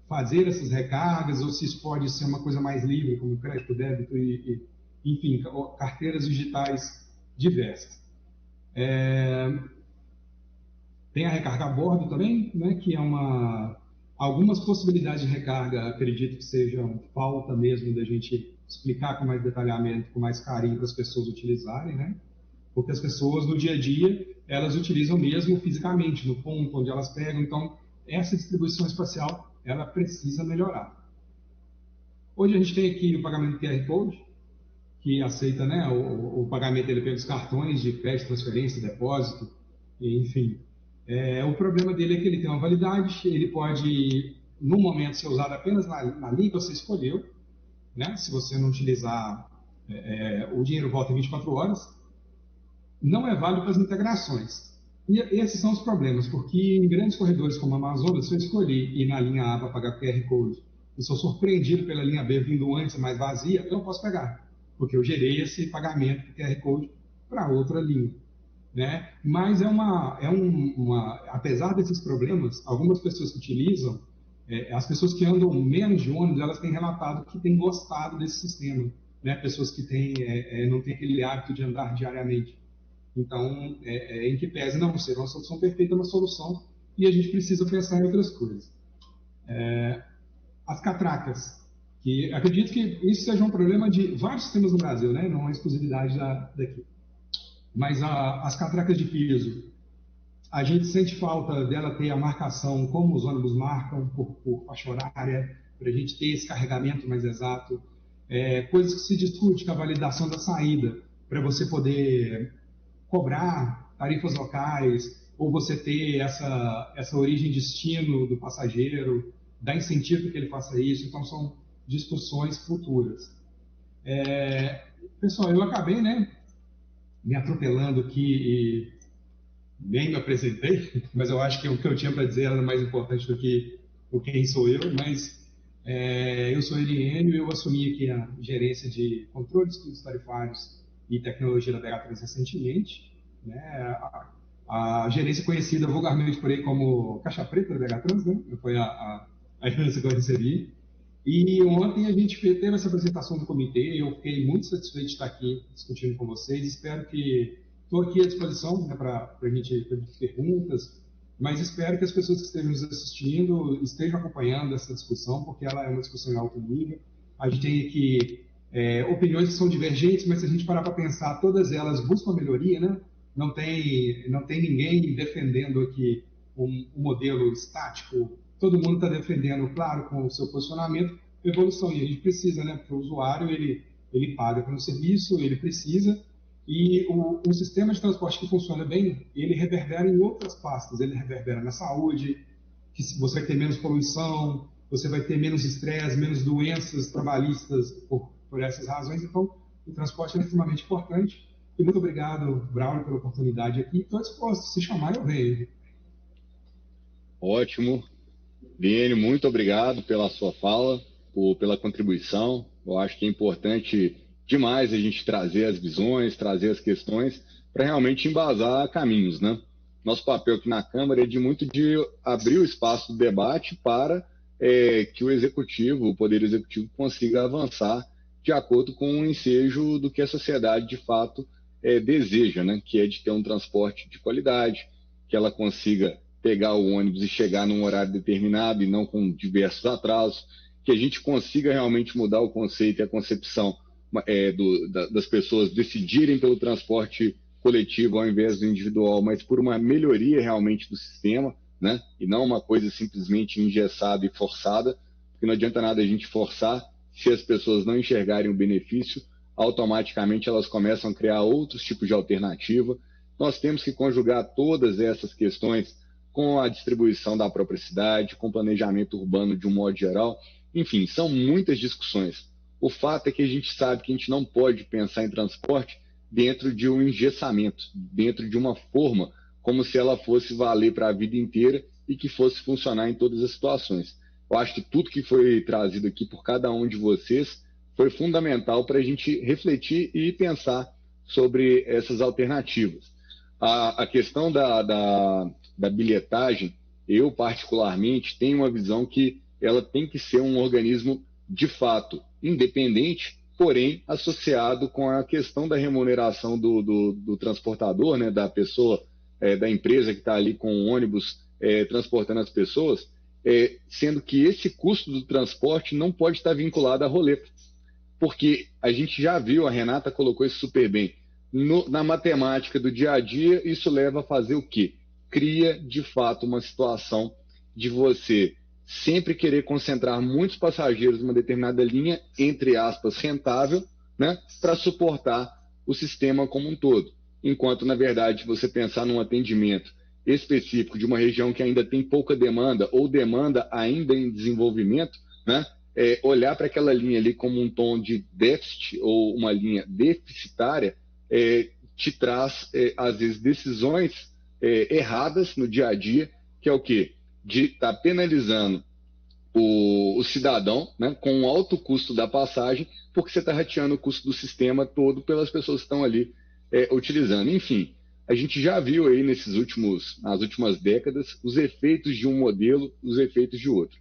fazer essas recargas ou se isso pode ser uma coisa mais livre, como crédito, débito e enfim, carteiras digitais diversas. Tem a recarga a bordo também, né, que é algumas possibilidades de recarga, acredito que sejam falta mesmo da gente explicar com mais detalhamento, com mais carinho para as pessoas utilizarem, né? Porque as pessoas no dia a dia, elas utilizam mesmo fisicamente, no ponto onde elas pegam. Então, essa distribuição espacial, ela precisa melhorar. Hoje a gente tem aqui o pagamento QR Code, que aceita, né, o pagamento dele pelos cartões de crédito, transferência, depósito, enfim. O problema dele é que ele tem uma validade, ele pode, no momento, ser usado apenas na linha que você escolheu, né? Se você não utilizar, o dinheiro volta em 24 horas. Não é válido para as integrações. E esses são os problemas, porque em grandes corredores como a Amazonas, se eu escolher ir na linha A para pagar QR Code e sou surpreendido pela linha B vindo antes, mais vazia, eu não posso pegar, porque eu gerei esse pagamento do QR Code para outra linha. Né? Mas apesar desses problemas, algumas pessoas que utilizam, as pessoas que andam menos de ônibus, elas têm relatado que têm gostado desse sistema, né? Pessoas que não têm aquele hábito de andar diariamente. Então, em que pese não ser uma solução perfeita, é uma solução, e a gente precisa pensar em outras coisas. As catracas, que acredito que isso seja um problema de vários sistemas no Brasil, né? Não é exclusividade daqui. Mas as catracas de piso, a gente sente falta dela ter a marcação como os ônibus marcam, por faixa horária, para a gente ter esse carregamento mais exato. Coisas que se discute com a validação da saída, para você poder cobrar tarifas locais, ou você ter essa origem destino do passageiro, dar incentivo para que ele faça isso. Então, são discussões futuras. Pessoal, eu acabei, né, me atropelando aqui e nem me apresentei, mas eu acho que o que eu tinha para dizer era mais importante do que o quem sou eu, mas eu sou Eliênio e eu assumi aqui a gerência de controle de estudos tarifários e tecnologia da BH3 recentemente, né? A gerência conhecida vulgarmente por aí como Caixa Preta da BH3, né? Foi a gerência que eu recebi. E ontem a gente teve essa apresentação do comitê, eu fiquei muito satisfeito de estar aqui discutindo com vocês, espero que... Estou aqui à disposição, né, para a gente ter perguntas, mas espero que as pessoas que estejam nos assistindo estejam acompanhando essa discussão, porque ela é uma discussão em alto nível. A gente tem aqui opiniões que são divergentes, mas se a gente parar para pensar, todas elas buscam a melhoria, né? Não tem ninguém defendendo aqui um modelo estático. Todo mundo está defendendo, claro, com o seu posicionamento, evolução. E a gente precisa, né? Porque o usuário, ele paga pelo serviço, ele precisa. E o sistema de transporte que funciona bem, ele reverbera em outras pastas. Ele reverbera na saúde, que você vai ter menos poluição, você vai ter menos estresse, menos doenças trabalhistas por essas razões. Então, o transporte é extremamente importante. E muito obrigado, Braulio, pela oportunidade aqui. Estou disposto. Se chamar, eu venho. Ótimo. Liene, muito obrigado pela sua fala, pela contribuição. Eu acho que é importante demais a gente trazer as visões, trazer as questões para realmente embasar caminhos, né? Nosso papel aqui na Câmara é de abrir o espaço do debate para que o Poder Executivo consiga avançar de acordo com o ensejo do que a sociedade de fato deseja, né? Que é de ter um transporte de qualidade, que ela consiga pegar o ônibus e chegar num horário determinado e não com diversos atrasos, que a gente consiga realmente mudar o conceito e a concepção das pessoas decidirem pelo transporte coletivo ao invés do individual, mas por uma melhoria realmente do sistema, né? E não uma coisa simplesmente engessada e forçada, porque não adianta nada a gente forçar se as pessoas não enxergarem o benefício, automaticamente elas começam a criar outros tipos de alternativa. Nós temos que conjugar todas essas questões com a distribuição da própria cidade, com planejamento urbano de um modo geral. Enfim, são muitas discussões. O fato é que a gente sabe que a gente não pode pensar em transporte dentro de um engessamento, dentro de uma forma como se ela fosse valer para a vida inteira e que fosse funcionar em todas as situações. Eu acho que tudo que foi trazido aqui por cada um de vocês foi fundamental para a gente refletir e pensar sobre essas alternativas. A questão da bilhetagem, eu particularmente tenho uma visão que ela tem que ser um organismo de fato independente, porém associado com a questão da remuneração do transportador, né, da pessoa, da empresa que está ali com o ônibus transportando as pessoas, sendo que esse custo do transporte não pode estar vinculado à roleta, porque a gente já viu, a Renata colocou isso super bem, na matemática do dia a dia, isso leva a fazer o quê? Cria, de fato, uma situação de você sempre querer concentrar muitos passageiros numa determinada linha, entre aspas, rentável, né, para suportar o sistema como um todo. Enquanto, na verdade, você pensar num atendimento específico de uma região que ainda tem pouca demanda ou demanda ainda em desenvolvimento, né, olhar para aquela linha ali como um tom de déficit ou uma linha deficitária, te traz, às vezes, decisões erradas no dia a dia, que é o quê? De estar penalizando o cidadão, né, com um alto custo da passagem, porque você está rateando o custo do sistema todo pelas pessoas que estão ali utilizando. Enfim, a gente já viu aí nas últimas décadas os efeitos de um modelo, os efeitos de outro.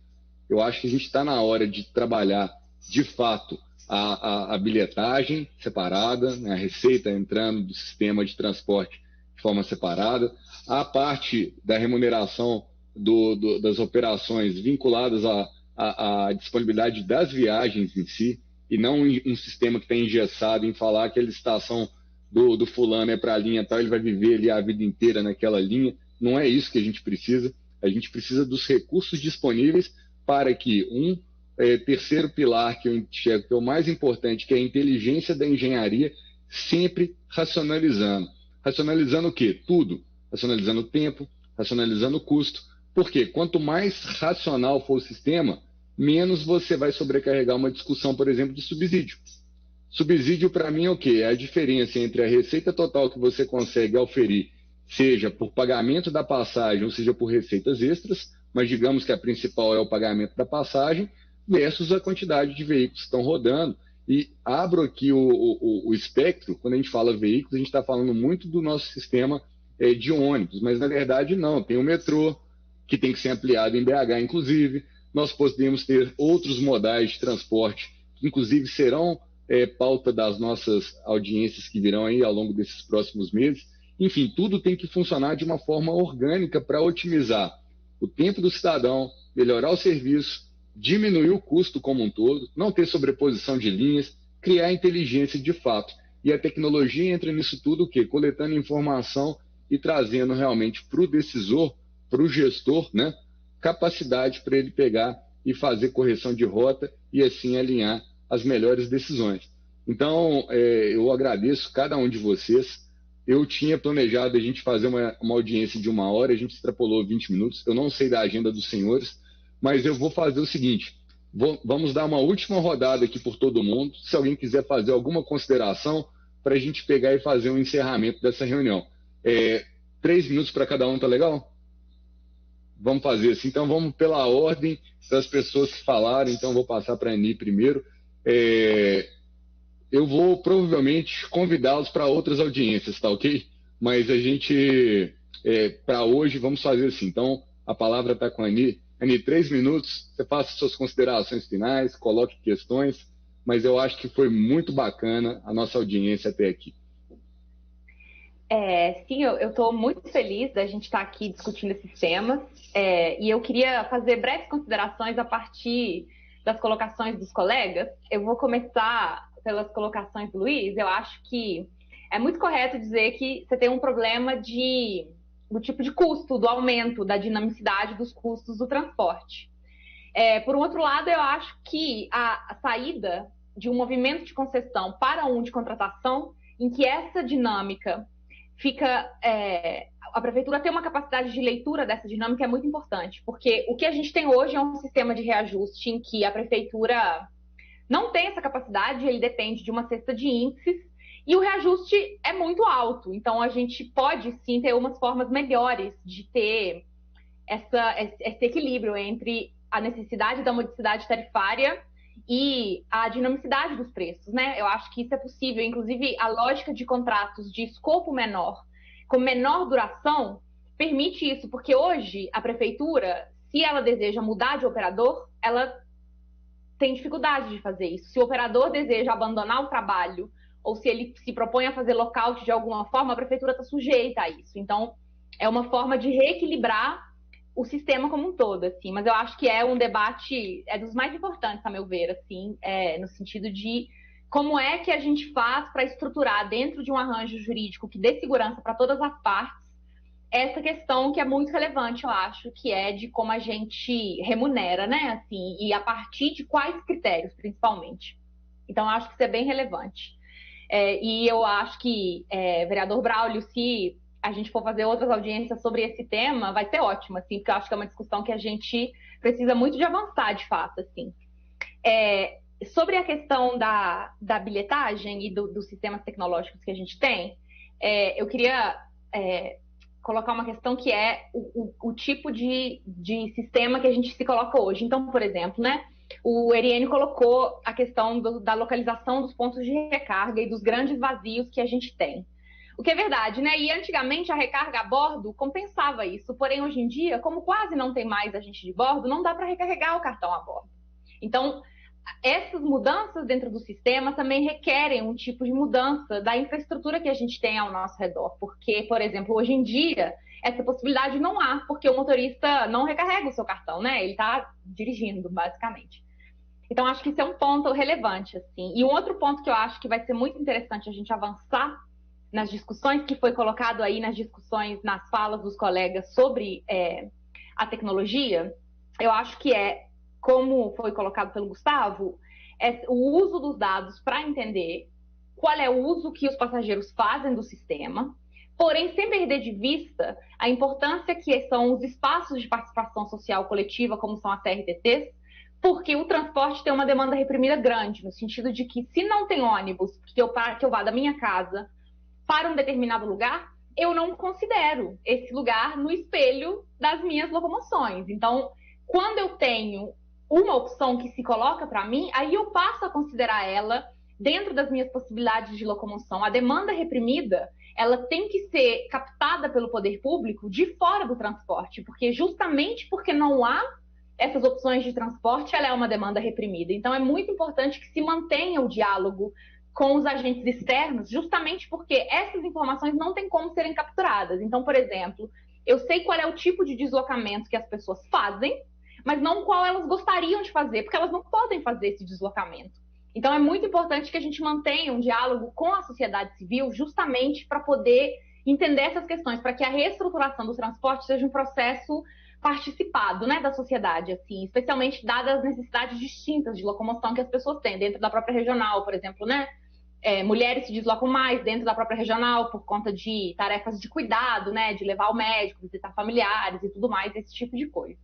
Eu acho que a gente está na hora de trabalhar, de fato, a bilhetagem separada, né, a receita entrando do sistema de transporte de forma separada, a parte da remuneração das operações vinculadas à disponibilidade das viagens em si, e não um sistema que está engessado em falar que a licitação do fulano é para a linha tal, ele vai viver ali a vida inteira naquela linha. Não é isso que a gente precisa. A gente precisa dos recursos disponíveis para que terceiro pilar que eu enxergo que é o mais importante, que é a inteligência da engenharia, sempre racionalizando. Racionalizando o quê? Tudo. Racionalizando o tempo, racionalizando o custo. Porque quanto mais racional for o sistema, menos você vai sobrecarregar uma discussão, por exemplo, de subsídio. Subsídio, para mim, é o quê? É a diferença entre a receita total que você consegue auferir, seja por pagamento da passagem, ou seja por receitas extras, mas digamos que a principal é o pagamento da passagem, versus a quantidade de veículos que estão rodando. E abro aqui o espectro, quando a gente fala veículos, a gente está falando muito do nosso sistema de ônibus, mas na verdade não, tem o metrô, que tem que ser ampliado em BH, inclusive. Nós podemos ter outros modais de transporte, que inclusive serão pauta das nossas audiências que virão aí ao longo desses próximos meses. Enfim, tudo tem que funcionar de uma forma orgânica para otimizar o tempo do cidadão, melhorar o serviço, diminuir o custo como um todo, não ter sobreposição de linhas, criar inteligência de fato. E a tecnologia entra nisso tudo o quê? Coletando informação e trazendo realmente para o decisor, para o gestor, né, capacidade para ele pegar e fazer correção de rota e assim alinhar as melhores decisões. Então, eu agradeço cada um de vocês. Eu tinha planejado a gente fazer uma audiência de 1 hora, a gente extrapolou 20 minutos. Eu não sei da agenda dos senhores, mas eu vou fazer o seguinte, vamos dar uma última rodada aqui por todo mundo. Se alguém quiser fazer alguma consideração, para a gente pegar e fazer um encerramento dessa reunião. 3 minutos para cada um, tá legal? Vamos fazer assim. Então, vamos pela ordem das pessoas que falaram. Então, vou passar para a Ani primeiro. Eu vou provavelmente convidá-los para outras audiências, tá ok? Mas a gente, para hoje, vamos fazer assim. Então, a palavra está com a Ani. Ani, 3 minutos, você faça suas considerações finais, coloque questões, mas eu acho que foi muito bacana a nossa audiência até aqui. Sim, eu estou muito feliz da gente estar aqui discutindo esses temas, e eu queria fazer breves considerações a partir das colocações dos colegas. Eu vou começar pelas colocações do Luiz. Eu acho que é muito correto dizer que você tem um problema do tipo de custo, do aumento, da dinamicidade dos custos do transporte. Por um outro lado, eu acho que a saída de um movimento de concessão para um de contratação, em que essa dinâmica fica... a prefeitura ter uma capacidade de leitura dessa dinâmica é muito importante, porque o que a gente tem hoje é um sistema de reajuste em que a prefeitura não tem essa capacidade, ele depende de uma cesta de índices, e o reajuste é muito alto. Então, a gente pode, sim, ter umas formas melhores de ter esse equilíbrio entre a necessidade da modicidade tarifária e a dinamicidade dos preços, né? Eu acho que isso é possível. Inclusive, a lógica de contratos de escopo menor, com menor duração, permite isso, porque hoje a prefeitura, se ela deseja mudar de operador, ela tem dificuldade de fazer isso. Se o operador deseja abandonar o trabalho, ou se ele se propõe a fazer lockout de alguma forma, a prefeitura está sujeita a isso. Então, é uma forma de reequilibrar o sistema como um todo, assim. Mas eu acho que é um debate, dos mais importantes, a meu ver, assim, no sentido de como é que a gente faz para estruturar dentro de um arranjo jurídico que dê segurança para todas as partes essa questão que é muito relevante, eu acho, que é de como a gente remunera, né, assim, e a partir de quais critérios, principalmente. Então, eu acho que isso é bem relevante. E eu acho que, vereador Braulio, se a gente for fazer outras audiências sobre esse tema, vai ser ótimo, assim, porque eu acho que é uma discussão que a gente precisa muito de avançar, de fato, assim. Sobre a questão da bilhetagem e dos sistemas tecnológicos que a gente tem, eu queria colocar uma questão que é o tipo de sistema que a gente se coloca hoje. Então, por exemplo, né, o Eriene colocou a questão da localização dos pontos de recarga e dos grandes vazios que a gente tem. O que é verdade, né? E antigamente a recarga a bordo compensava isso, porém hoje em dia, como quase não tem mais agente de bordo, não dá para recarregar o cartão a bordo. Então, essas mudanças dentro do sistema também requerem um tipo de mudança da infraestrutura que a gente tem ao nosso redor, porque, por exemplo, hoje em dia, essa possibilidade não há, porque o motorista não recarrega o seu cartão, né? Ele está dirigindo, basicamente. Então, acho que isso é um ponto relevante, assim. E um outro ponto que eu acho que vai ser muito interessante a gente avançar nas discussões, que foi colocado aí nas discussões, nas falas dos colegas sobre a tecnologia, eu acho que como foi colocado pelo Gustavo, o uso dos dados para entender qual é o uso que os passageiros fazem do sistema, porém sem perder de vista a importância que são os espaços de participação social coletiva, como são as CRTTs, porque o transporte tem uma demanda reprimida grande, no sentido de que se não tem ônibus que eu vá da minha casa para um determinado lugar, eu não considero esse lugar no espelho das minhas locomoções. Então, quando eu tenho uma opção que se coloca para mim, aí eu passo a considerar ela dentro das minhas possibilidades de locomoção. A demanda reprimida, ela tem que ser captada pelo poder público de fora do transporte, porque justamente porque não há essas opções de transporte, ela é uma demanda reprimida. Então, é muito importante que se mantenha o diálogo com os agentes externos, justamente porque essas informações não têm como serem capturadas. Então, por exemplo, eu sei qual é o tipo de deslocamento que as pessoas fazem, mas não qual elas gostariam de fazer, porque elas não podem fazer esse deslocamento. Então, é muito importante que a gente mantenha um diálogo com a sociedade civil, justamente para poder entender essas questões, para que a reestruturação do transporte seja um processo participado, né, da sociedade, assim, especialmente dadas as necessidades distintas de locomoção que as pessoas têm dentro da própria regional, por exemplo, né? Mulheres se deslocam mais dentro da própria regional por conta de tarefas de cuidado, né, de levar ao médico, visitar familiares e tudo mais, esse tipo de coisa.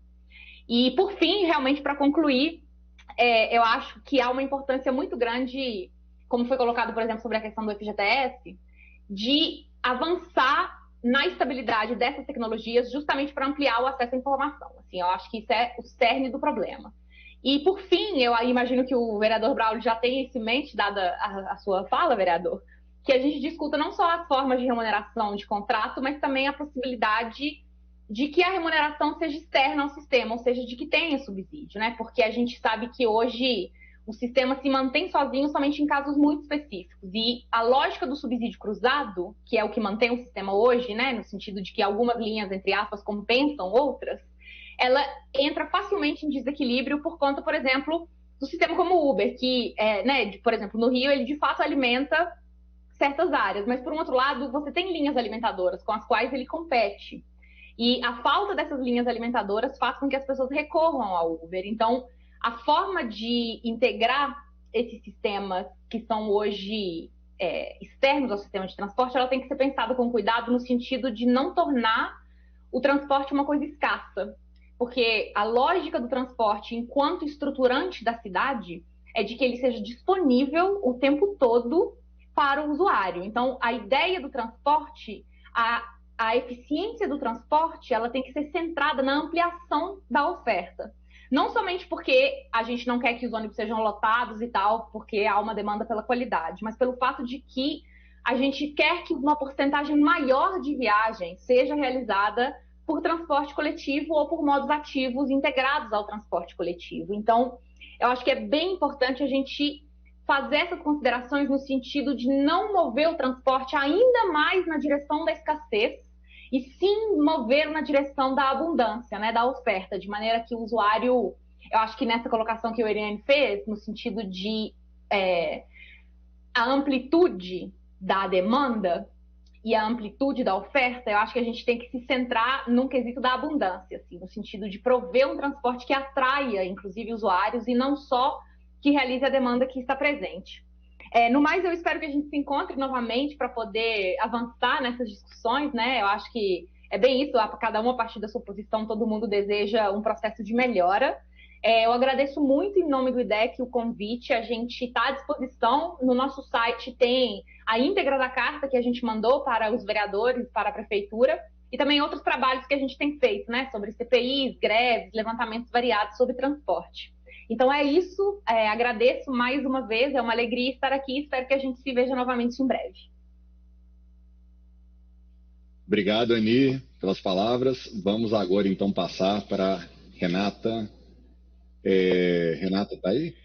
E, por fim, realmente, para concluir, eu acho que há uma importância muito grande, como foi colocado, por exemplo, sobre a questão do FGTS, de avançar na estabilidade dessas tecnologias justamente para ampliar o acesso à informação. Assim, eu acho que isso é o cerne do problema. E, por fim, eu imagino que o vereador Braulio já tenha isso em mente, dada a sua fala, vereador, que a gente discuta não só as formas de remuneração de contrato, mas também a possibilidade de que a remuneração seja externa ao sistema, ou seja, de que tenha subsídio, né? Porque a gente sabe que hoje o sistema se mantém sozinho somente em casos muito específicos. E a lógica do subsídio cruzado, que é o que mantém o sistema hoje, né, no sentido de que algumas linhas, entre aspas, compensam outras, ela entra facilmente em desequilíbrio por conta, por exemplo, do sistema como o Uber, que, por exemplo, no Rio, ele de fato alimenta certas áreas, mas, por um outro lado, você tem linhas alimentadoras com as quais ele compete. E a falta dessas linhas alimentadoras faz com que as pessoas recorram ao Uber. Então, a forma de integrar esses sistemas que são hoje externos ao sistema de transporte, ela tem que ser pensada com cuidado no sentido de não tornar o transporte uma coisa escassa. Porque a lógica do transporte, enquanto estruturante da cidade, é de que ele seja disponível o tempo todo para o usuário. Então, a ideia do transporte, a eficiência do transporte, ela tem que ser centrada na ampliação da oferta. Não somente porque a gente não quer que os ônibus sejam lotados e tal, porque há uma demanda pela qualidade, mas pelo fato de que a gente quer que uma porcentagem maior de viagem seja realizada por transporte coletivo ou por modos ativos integrados ao transporte coletivo. Então, eu acho que é bem importante a gente fazer essas considerações no sentido de não mover o transporte ainda mais na direção da escassez, e sim mover na direção da abundância, né, da oferta, de maneira que o usuário, eu acho que nessa colocação que o Eriane fez, no sentido de a amplitude da demanda e a amplitude da oferta, eu acho que a gente tem que se centrar num quesito da abundância, assim, no sentido de prover um transporte que atraia, inclusive, usuários, e não só que realize a demanda que está presente. No mais, eu espero que a gente se encontre novamente para poder avançar nessas discussões, né? Eu acho que é bem isso, cada um a partir da sua posição, todo mundo deseja um processo de melhora. Eu agradeço muito em nome do IDEC o convite, a gente está à disposição, no nosso site tem a íntegra da carta que a gente mandou para os vereadores, para a prefeitura, e também outros trabalhos que a gente tem feito, né? Sobre CPIs, greves, levantamentos variados sobre transporte. Então é isso, agradeço mais uma vez, é uma alegria estar aqui, espero que a gente se veja novamente em breve. Obrigado, Ani, pelas palavras. Vamos agora então passar para Renata. Renata, está aí?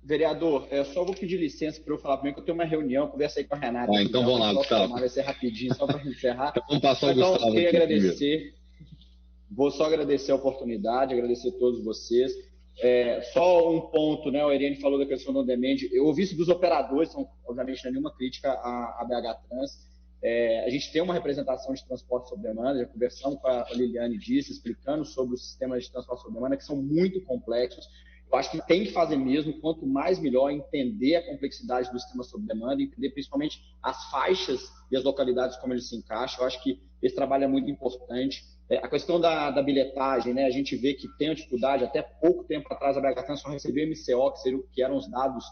Vereador, só vou pedir licença para eu falar primeiro que eu tenho uma reunião, conversei com a Renata. Então vamos lá, Gustavo. Vai ser rapidinho, só para encerrar. Então vamos passar o Gustavo. Eu queria agradecer. Vou só agradecer a oportunidade, agradecer a todos vocês. Só um ponto, né? O Irene falou da questão do on-demand. Eu ouvi isso dos operadores, então, obviamente, não é nenhuma crítica à BH Trans. A gente tem uma representação de transporte sob demanda, já conversamos com a Liliane disso, explicando sobre os sistemas de transporte sob demanda, que são muito complexos. Eu acho que tem que fazer mesmo, quanto mais melhor, entender a complexidade do sistema sob demanda, entender principalmente as faixas e as localidades como eles se encaixam. Eu acho que esse trabalho é muito importante. A questão da bilhetagem, né? A gente vê que tem uma dificuldade, até pouco tempo atrás a BH Trans só recebeu MCO, que eram os dados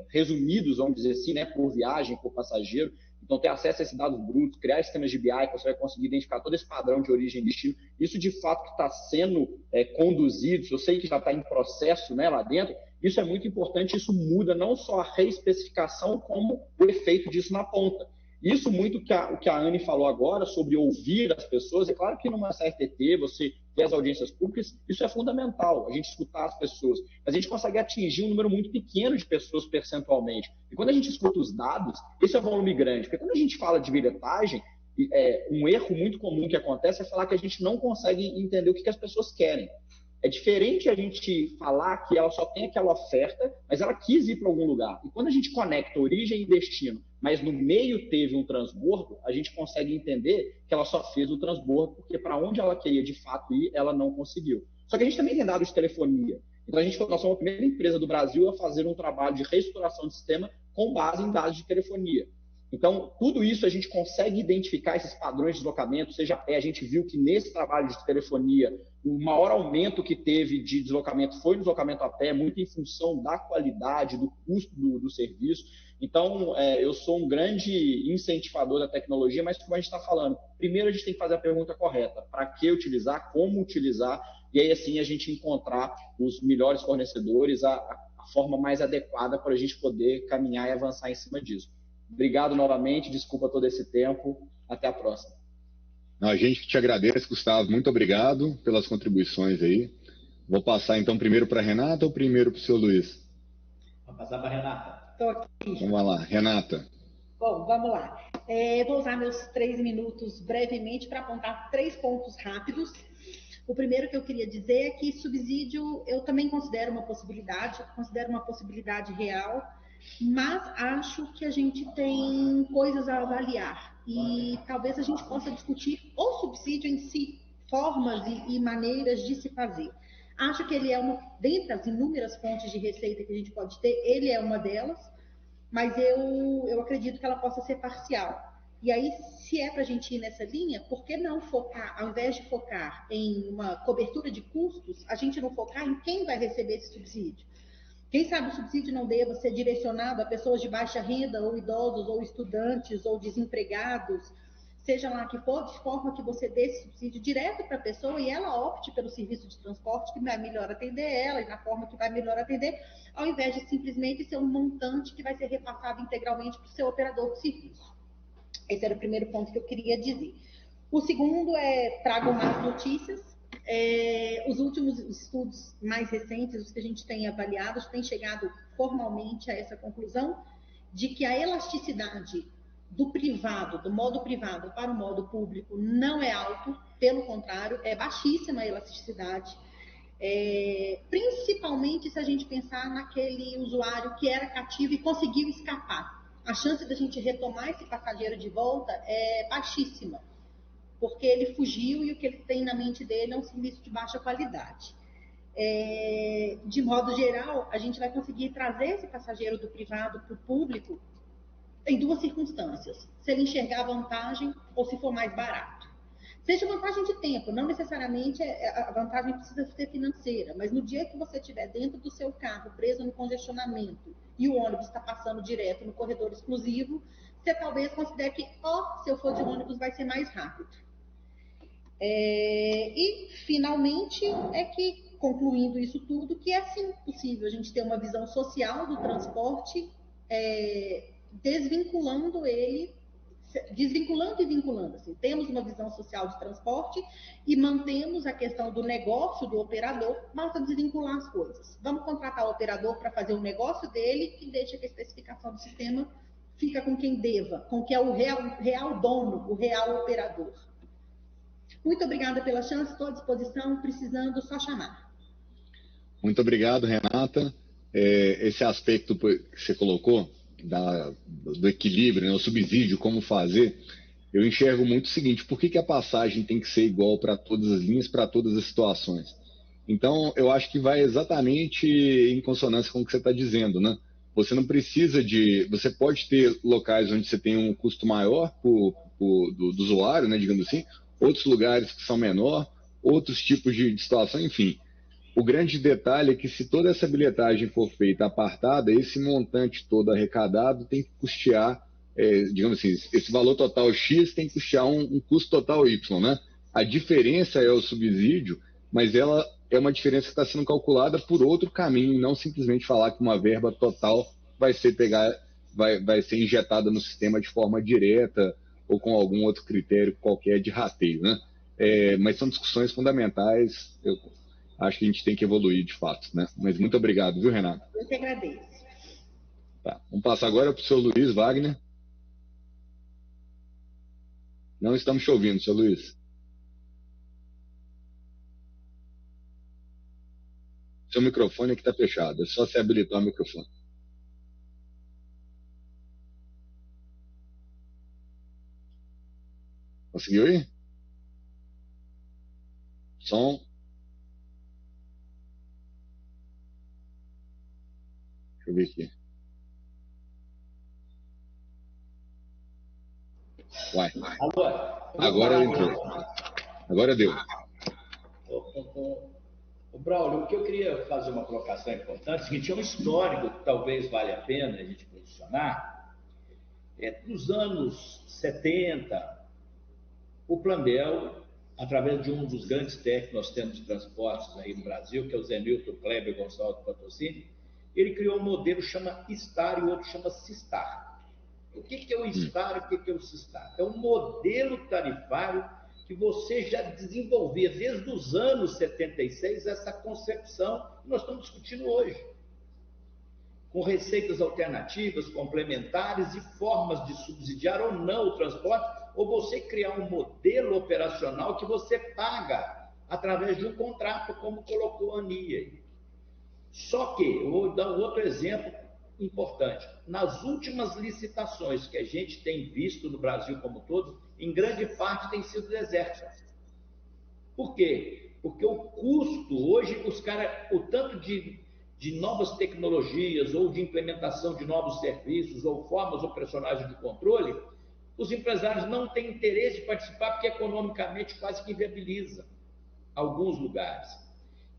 resumidos, vamos dizer assim, né? Por viagem, por passageiro. Então, ter acesso a esses dados brutos, criar sistemas de BI, que você vai conseguir identificar todo esse padrão de origem e destino, isso de fato que está sendo conduzido, eu sei que já está em processo, né, lá dentro, isso é muito importante, isso muda não só a reespecificação, como o efeito disso na ponta. Isso muito o que a Anne falou agora sobre ouvir as pessoas, é claro que numa CRTT, você ter as audiências públicas, isso é fundamental, a gente escutar as pessoas, mas a gente consegue atingir um número muito pequeno de pessoas percentualmente. E quando a gente escuta os dados, isso é volume grande, porque quando a gente fala de bilhetagem, um erro muito comum que acontece é falar que a gente não consegue entender o que as pessoas querem. É diferente a gente falar que ela só tem aquela oferta, mas ela quis ir para algum lugar. E quando a gente conecta origem e destino, mas no meio teve um transbordo, a gente consegue entender que ela só fez o transbordo porque para onde ela queria de fato ir, ela não conseguiu. Só que a gente também tem dados de telefonia. Então, nós somos a primeira empresa do Brasil a fazer um trabalho de reestruturação do sistema com base em dados de telefonia. Então, tudo isso a gente consegue identificar esses padrões de deslocamento, a gente viu que nesse trabalho de telefonia, o maior aumento que teve de deslocamento foi o deslocamento a pé, muito em função da qualidade, do custo do serviço. Então, eu sou um grande incentivador da tecnologia, mas como a gente está falando, primeiro a gente tem que fazer a pergunta correta, para que utilizar, como utilizar, e aí assim a gente encontrar os melhores fornecedores, a forma mais adequada para a gente poder caminhar e avançar em cima disso. Obrigado novamente, desculpa todo esse tempo, até a próxima. A gente te agradece, Gustavo, muito obrigado pelas contribuições aí. Vou passar então primeiro para a Renata ou primeiro para o seu Luiz? Vou passar para a Renata. Estou aqui. Vamos lá, Renata. Bom, vamos lá. Vou usar meus 3 minutos brevemente para apontar 3 pontos rápidos. O primeiro que eu queria dizer é que subsídio eu também considero uma possibilidade real, mas acho que a gente tem coisas a avaliar e talvez a gente possa discutir o subsídio em si, formas e maneiras de se fazer. Acho que ele dentre as inúmeras fontes de receita que a gente pode ter, ele é uma delas, mas eu acredito que ela possa ser parcial. E aí, se é para a gente ir nessa linha, por que não focar, ao invés de focar em uma cobertura de custos, a gente não focar em quem vai receber esse subsídio? Quem sabe o subsídio não deva ser direcionado a pessoas de baixa renda, ou idosos, ou estudantes, ou desempregados, seja lá que for, de forma que você dê esse subsídio direto para a pessoa e ela opte pelo serviço de transporte que vai melhor atender ela e na forma que vai melhor atender, ao invés de simplesmente ser um montante que vai ser repassado integralmente para o seu operador de serviço. Esse era o primeiro ponto que eu queria dizer. O segundo trago más notícias. Os últimos estudos mais recentes, os que a gente tem avaliado, têm chegado formalmente a essa conclusão de que a elasticidade do privado, do modo privado para o modo público não é alto, pelo contrário, é baixíssima a elasticidade, principalmente se a gente pensar naquele usuário que era cativo e conseguiu escapar. A chance da gente retomar esse passageiro de volta é baixíssima. porque ele fugiu e o que ele tem na mente dele é um serviço de baixa qualidade. De modo geral, a gente vai conseguir trazer esse passageiro do privado para o público em duas circunstâncias: se ele enxergar vantagem ou se for mais barato. Seja vantagem de tempo, não necessariamente a vantagem precisa ser financeira, mas no dia que você estiver dentro do seu carro, preso no congestionamento, e o ônibus está passando direto no corredor exclusivo, você talvez considere que, se eu for de ônibus vai ser mais rápido. E, finalmente, concluindo isso tudo, que é sim possível a gente ter uma visão social do transporte, desvinculando e vinculando. Assim, temos uma visão social de transporte e mantemos a questão do negócio do operador, mas a desvincular as coisas. Vamos contratar o operador para fazer o negócio dele e deixa que a especificação do sistema fica com quem deva, com quem é o real dono, o real operador. Muito obrigada pela chance, estou à disposição, precisando, só chamar. Muito obrigado, Renata. Esse aspecto que você colocou, do equilíbrio, né, o subsídio, como fazer, eu enxergo muito o seguinte: por que a passagem tem que ser igual para todas as linhas, para todas as situações? Então, eu acho que vai exatamente em consonância com o que você está dizendo, né? Você não precisa você pode ter locais onde você tem um custo maior do usuário, né, digamos assim, outros lugares que são menor, outros tipos de situação, enfim. O grande detalhe é que, se toda essa bilhetagem for feita apartada, esse montante todo arrecadado tem que custear, digamos assim, esse valor total X tem que custear um custo total Y, né? A diferença é o subsídio, mas ela é uma diferença que está sendo calculada por outro caminho, não simplesmente falar que uma verba total vai ser injetada no sistema de forma direta ou com algum outro critério qualquer de rateio, né? Mas são discussões fundamentais. Eu acho que a gente tem que evoluir de fato, né? Mas muito obrigado, viu, Renato? Eu que agradeço. Tá. Vamos passar agora para o seu Luiz Wagner. Não estamos te ouvindo, seu Luiz. Seu microfone aqui está fechado. É só você habilitar o microfone. Conseguiu ir? Som. Deixa eu ver aqui. Uai. Agora entrou. Agora deu. O Braulio, o que eu queria fazer uma colocação importante é o seguinte: é um histórico que talvez valha a pena a gente posicionar. Nos anos 70, o Plandel, através de um dos grandes técnicos que nós temos de transportes aí no Brasil, que é o Zenilton Kleber Gonçalves Patrocínio, ele criou um modelo que chama STAR e o outro chama SISTAR. O que é o STAR e o que é o SISTAR? É um modelo tarifário que você já desenvolvia desde os anos 76, essa concepção que nós estamos discutindo hoje, com receitas alternativas, complementares e formas de subsidiar ou não o transporte, ou você criar um modelo operacional que você paga através de um contrato, como colocou a Ania. Só que, eu vou dar um outro exemplo importante. Nas últimas licitações que a gente tem visto no Brasil como um todo, em grande parte tem sido deserta. Por quê? Porque o custo, hoje, o tanto de novas tecnologias ou de implementação de novos serviços ou formas operacionais de controle, os empresários não têm interesse de participar porque economicamente quase que inviabiliza alguns lugares.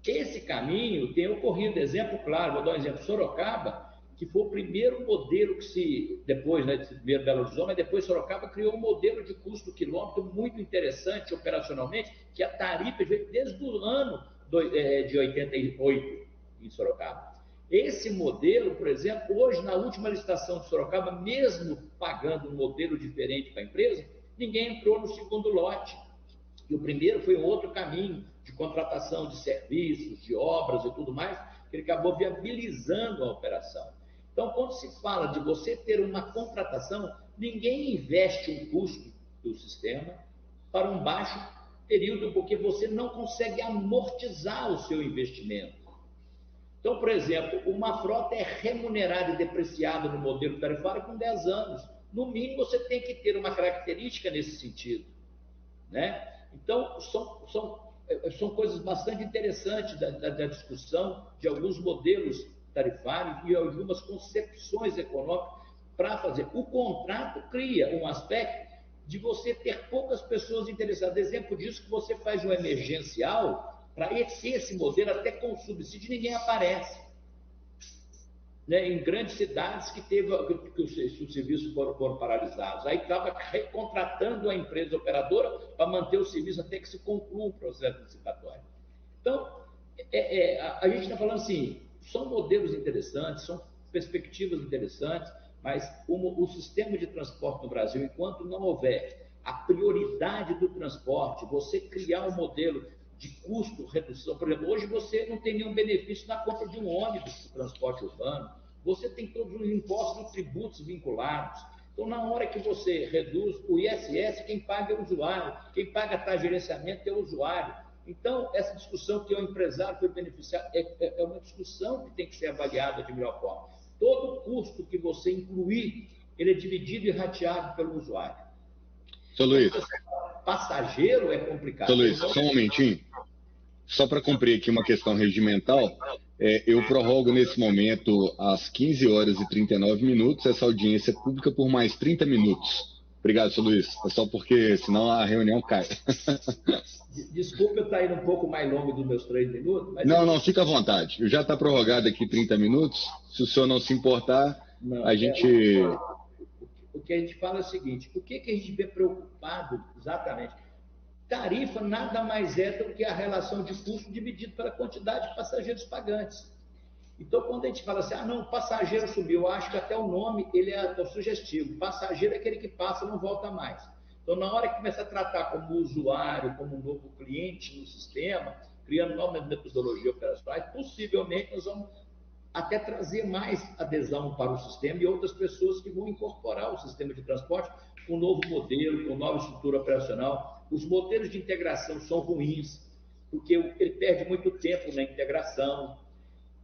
Esse caminho tem ocorrido, exemplo claro, vou dar um exemplo: Sorocaba, que foi o primeiro modelo que depois, né, primeiro Belo Horizonte, mas depois Sorocaba criou um modelo de custo quilômetro muito interessante operacionalmente, que a tarifa veio desde o ano de 88 em Sorocaba. Esse modelo, por exemplo, hoje na última licitação de Sorocaba, mesmo pagando um modelo diferente para a empresa, ninguém entrou no segundo lote. E o primeiro foi um outro caminho de contratação de serviços, de obras e tudo mais, que ele acabou viabilizando a operação. Então, quando se fala de você ter uma contratação, ninguém investe um custo do sistema para um baixo período, porque você não consegue amortizar o seu investimento. Então, por exemplo, uma frota é remunerada e depreciada no modelo tarifário com 10 anos. No mínimo, você tem que ter uma característica nesse sentido. né? Então, são coisas bastante interessantes da discussão de alguns modelos tarifários e algumas concepções econômicas para fazer. O contrato cria um aspecto de você ter poucas pessoas interessadas. Exemplo disso, que você faz um emergencial para esse modelo, até com subsídio, ninguém aparece. Né, em grandes cidades que os serviços foram paralisados. Aí estava recontratando a empresa operadora para manter o serviço até que se conclua o processo licitatório. Então, a gente está falando assim, são modelos interessantes, são perspectivas interessantes, mas o sistema de transporte no Brasil, enquanto não houver a prioridade do transporte, você criar um modelo de custo, redução. Por exemplo, hoje você não tem nenhum benefício na compra de um ônibus para o transporte urbano, você tem todos os impostos e tributos vinculados. Então, na hora que você reduz o ISS, quem paga é o usuário, quem paga a taxa de gerenciamento é o usuário. Então, essa discussão que o empresário foi beneficiado é uma discussão que tem que ser avaliada de melhor forma. Todo custo que você incluir, ele é dividido e rateado pelo usuário. Seu Luiz. Passageiro é complicado. Seu Luiz, só um momentinho. Só para cumprir aqui uma questão regimental, eu prorrogo nesse momento às 15 horas e 39 minutos essa audiência pública por mais 30 minutos. Obrigado, seu Luiz. É só porque senão a reunião cai. Desculpa eu estar indo um pouco mais longo dos meus 3 minutos. Mas não, fica à vontade. Já está prorrogado aqui 30 minutos. Se o senhor não se importar, a gente... O que a gente fala é o seguinte, o que a gente vê preocupado exatamente? Tarifa nada mais é do que a relação de custo dividido pela quantidade de passageiros pagantes. Então, quando a gente fala assim, não, o passageiro subiu, eu acho que até o nome ele é sugestivo. Passageiro é aquele que passa e não volta mais. Então, na hora que começa a tratar como usuário, como um novo cliente no sistema, criando novas metodologias operacionais, possivelmente nós vamos até trazer mais adesão para o sistema e outras pessoas que vão incorporar o sistema de transporte com um novo modelo, com nova estrutura operacional. Os modelos de integração são ruins, porque ele perde muito tempo na integração.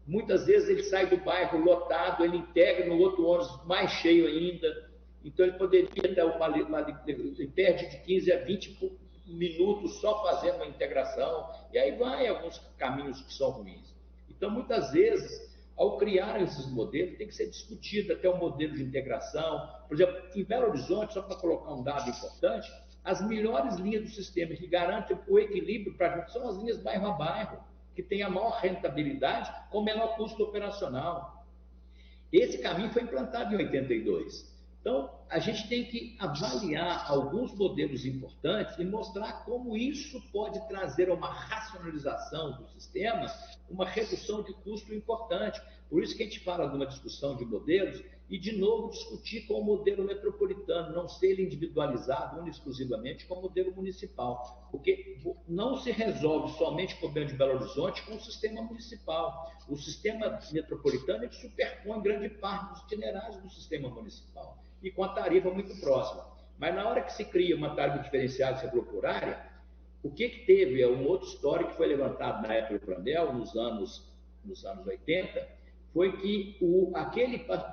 Muitas vezes ele sai do bairro lotado, ele integra no outro ônibus mais cheio ainda. Então, ele poderia dar ele perde de 15 a 20 minutos só fazendo uma integração. E aí vai alguns caminhos que são ruins. Então, muitas vezes, ao criar esses modelos, tem que ser discutido até o modelo de integração. Por exemplo, em Belo Horizonte, só para colocar um dado importante, as melhores linhas do sistema que garantem o equilíbrio para a gente são as linhas bairro a bairro, que têm a maior rentabilidade com o menor custo operacional. Esse caminho foi implantado em 82. Então, a gente tem que avaliar alguns modelos importantes e mostrar como isso pode trazer uma racionalização do sistema, uma redução de custo importante. Por isso que a gente fala de uma discussão de modelos e, de novo, discutir com o modelo metropolitano, não ser ele individualizado exclusivamente com o modelo municipal, porque não se resolve somente o problema de Belo Horizonte com o sistema municipal. O sistema metropolitano ele superpõe grande parte dos itinerários do sistema municipal e com a tarifa muito próxima. Mas na hora que se cria uma tarifa diferenciada e por área, o que teve é um outro histórico que foi levantado na época do Plandel, nos anos 80, foi que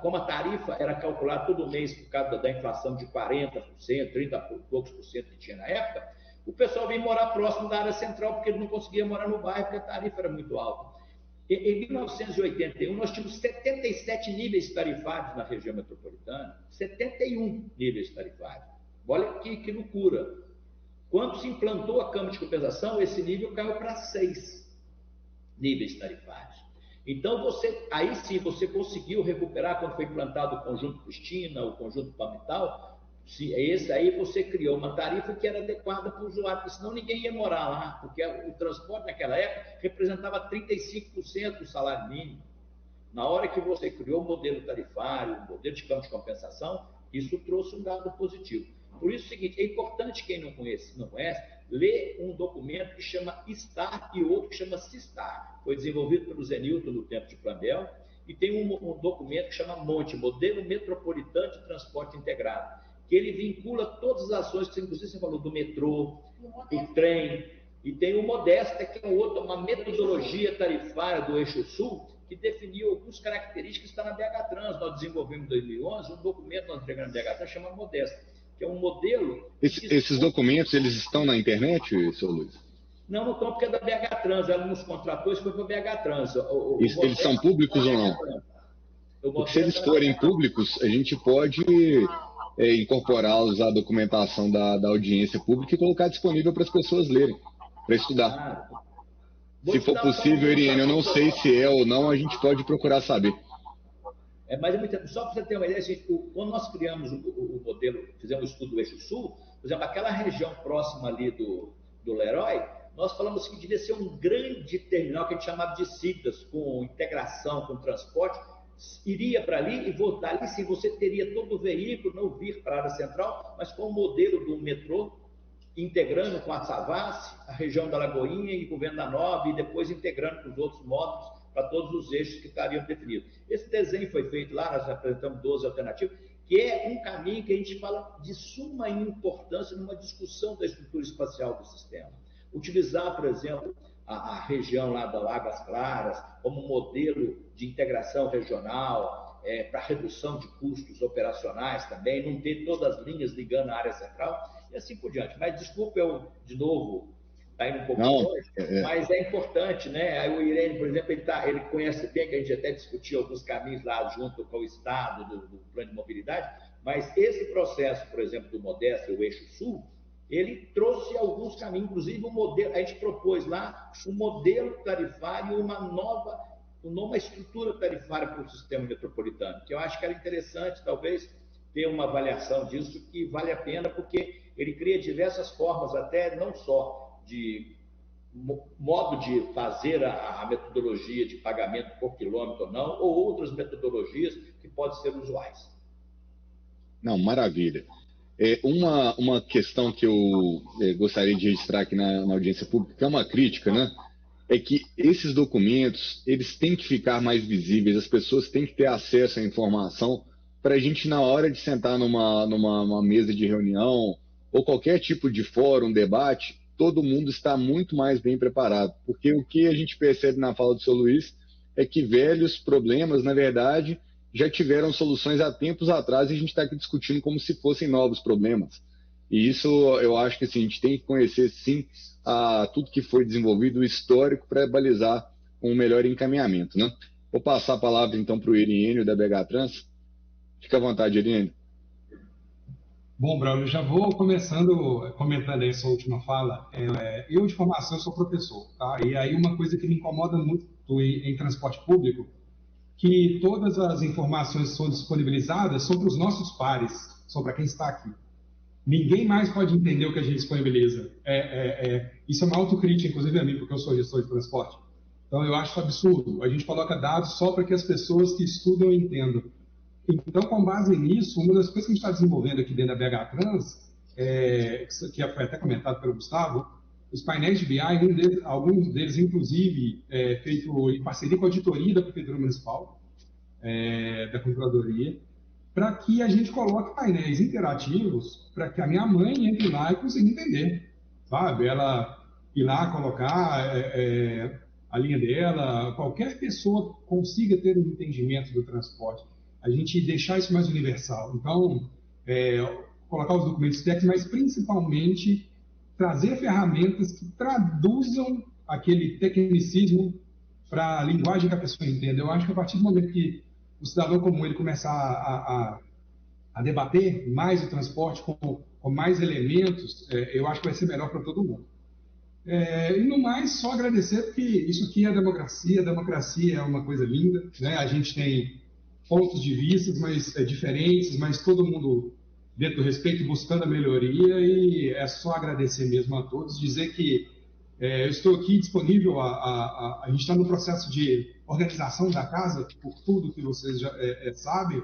como a tarifa era calculada todo mês por causa da inflação de 40%, 30% e poucos por cento que tinha na época, o pessoal veio morar próximo da área central porque ele não conseguia morar no bairro porque a tarifa era muito alta. Em 1981, nós tínhamos 77 níveis tarifários na região metropolitana, 71 níveis tarifários. Olha que loucura. Quando se implantou a Câmara de Compensação, esse nível caiu para 6 níveis tarifários. Então, aí sim, você conseguiu recuperar quando foi implantado o Conjunto Cristina, o Conjunto Palmital. Esse aí você criou uma tarifa que era adequada para o usuário, porque senão ninguém ia morar lá, porque o transporte naquela época representava 35% do salário mínimo. Na hora que você criou o modelo tarifário, o modelo de câmbio de compensação, isso trouxe um dado positivo. Por isso é o seguinte, é importante quem não conhece, ler um documento que chama STAR e outro que chama CISTAR. Foi desenvolvido pelo Zenilton no tempo de Plandel, e tem um documento que chama MONTE, Modelo Metropolitano de Transporte Integrado, que ele vincula todas as ações que você falou, do metrô, do trem, e tem o Modesta, que é uma metodologia tarifária do Eixo Sul, que definiu algumas características que está na BH Trans. Nós desenvolvemos em 2011 um documento que nós entregamos na BH Trans, chama Modesta, que é um modelo... Esses documentos, eles estão na internet, seu Luiz? Não estão, porque é da BH Trans, ela nos contratou, isso foi para a BH Trans. Eles são públicos ou não? Porque se eles forem públicos, a gente pode incorporá-los à documentação da audiência pública e colocar disponível para as pessoas lerem, para estudar. Se for possível, Iriene, eu não sei se é ou não, a gente pode procurar saber. Mas só para você ter uma ideia, quando nós criamos o modelo, fizemos o estudo do Eixo Sul, por exemplo, aquela região próxima ali do Leroy, nós falamos que devia ser um grande terminal que a gente chamava de CITAS, com integração, com transporte, iria para ali e voltar ali, sim, você teria todo o veículo, não vir para a área central, mas com o modelo do metrô, integrando com a Savassi, a região da Lagoinha e com Venda Nova, e depois integrando com os outros módulos para todos os eixos que estariam definidos. Esse desenho foi feito lá, nós apresentamos 12 alternativas, que é um caminho que a gente fala de suma importância numa discussão da estrutura espacial do sistema. Utilizar, por exemplo, a região lá da Águas Claras como modelo de integração regional, para redução de custos operacionais também, não ter todas as linhas ligando a área central, e assim por diante. Mas, desculpa, eu, de novo, está indo um pouco longe, mas é importante, né? Aí o Irene, por exemplo, ele conhece bem, que a gente até discutiu alguns caminhos lá junto com o Estado, do plano de mobilidade, mas esse processo, por exemplo, do Modéstia, o Eixo Sul, ele trouxe alguns caminhos, inclusive um modelo, a gente propôs lá um modelo tarifário, uma estrutura tarifária para o sistema metropolitano, que eu acho que era interessante, talvez, ter uma avaliação disso, que vale a pena, porque ele cria diversas formas, até não só de modo de fazer a metodologia de pagamento por quilômetro ou não, ou outras metodologias que podem ser usuais. Não, maravilha. Uma questão que eu gostaria de registrar aqui na audiência pública, que é uma crítica, né? É que esses documentos, eles têm que ficar mais visíveis, as pessoas têm que ter acesso à informação para a gente, na hora de sentar numa mesa de reunião ou qualquer tipo de fórum, debate, todo mundo está muito mais bem preparado. Porque o que a gente percebe na fala do seu Luiz é que velhos problemas, na verdade, já tiveram soluções há tempos atrás e a gente está aqui discutindo como se fossem novos problemas. E isso eu acho que assim, a gente tem que conhecer, sim, tudo que foi desenvolvido, o histórico, para balizar um melhor encaminhamento, né? Vou passar a palavra, então, para o Iriene, da BH Trans. Fica à vontade, Iriene. Bom, Braulio, já vou comentando aí sua última fala. Eu, de formação, sou professor, tá? E aí uma coisa que me incomoda muito em transporte público, que todas as informações que são disponibilizadas são para os nossos pares, são para quem está aqui. Ninguém mais pode entender o que a gente disponibiliza. Isso é uma autocrítica, inclusive a mim, porque eu sou gestor de transporte. Então, eu acho absurdo. A gente coloca dados só para que as pessoas que estudam entendam. Então, com base nisso, uma das coisas que a gente está desenvolvendo aqui dentro da BH Trans, que foi até comentado pelo Gustavo, os painéis de BI, alguns deles, inclusive, feito em parceria com a auditoria da Prefeitura Municipal, da Controladoria, para que a gente coloque painéis interativos para que a minha mãe entre lá e consiga entender, sabe? Ela ir lá, colocar a linha dela, qualquer pessoa consiga ter um entendimento do transporte. A gente deixar isso mais universal. Então, colocar os documentos técnicos, mas principalmente trazer ferramentas que traduzam aquele tecnicismo para a linguagem que a pessoa entende. Eu acho que a partir do momento que o cidadão comum ele começar a debater mais o transporte com mais elementos, eu acho que vai ser melhor para todo mundo. E no mais, só agradecer, porque isso aqui é democracia é uma coisa linda, né? A gente tem pontos de vista diferentes, mas todo mundo dentro do respeito, buscando a melhoria, e é só agradecer mesmo a todos, dizer que eu estou aqui disponível, a gente está no processo de organização da casa, por tudo que vocês já sabem,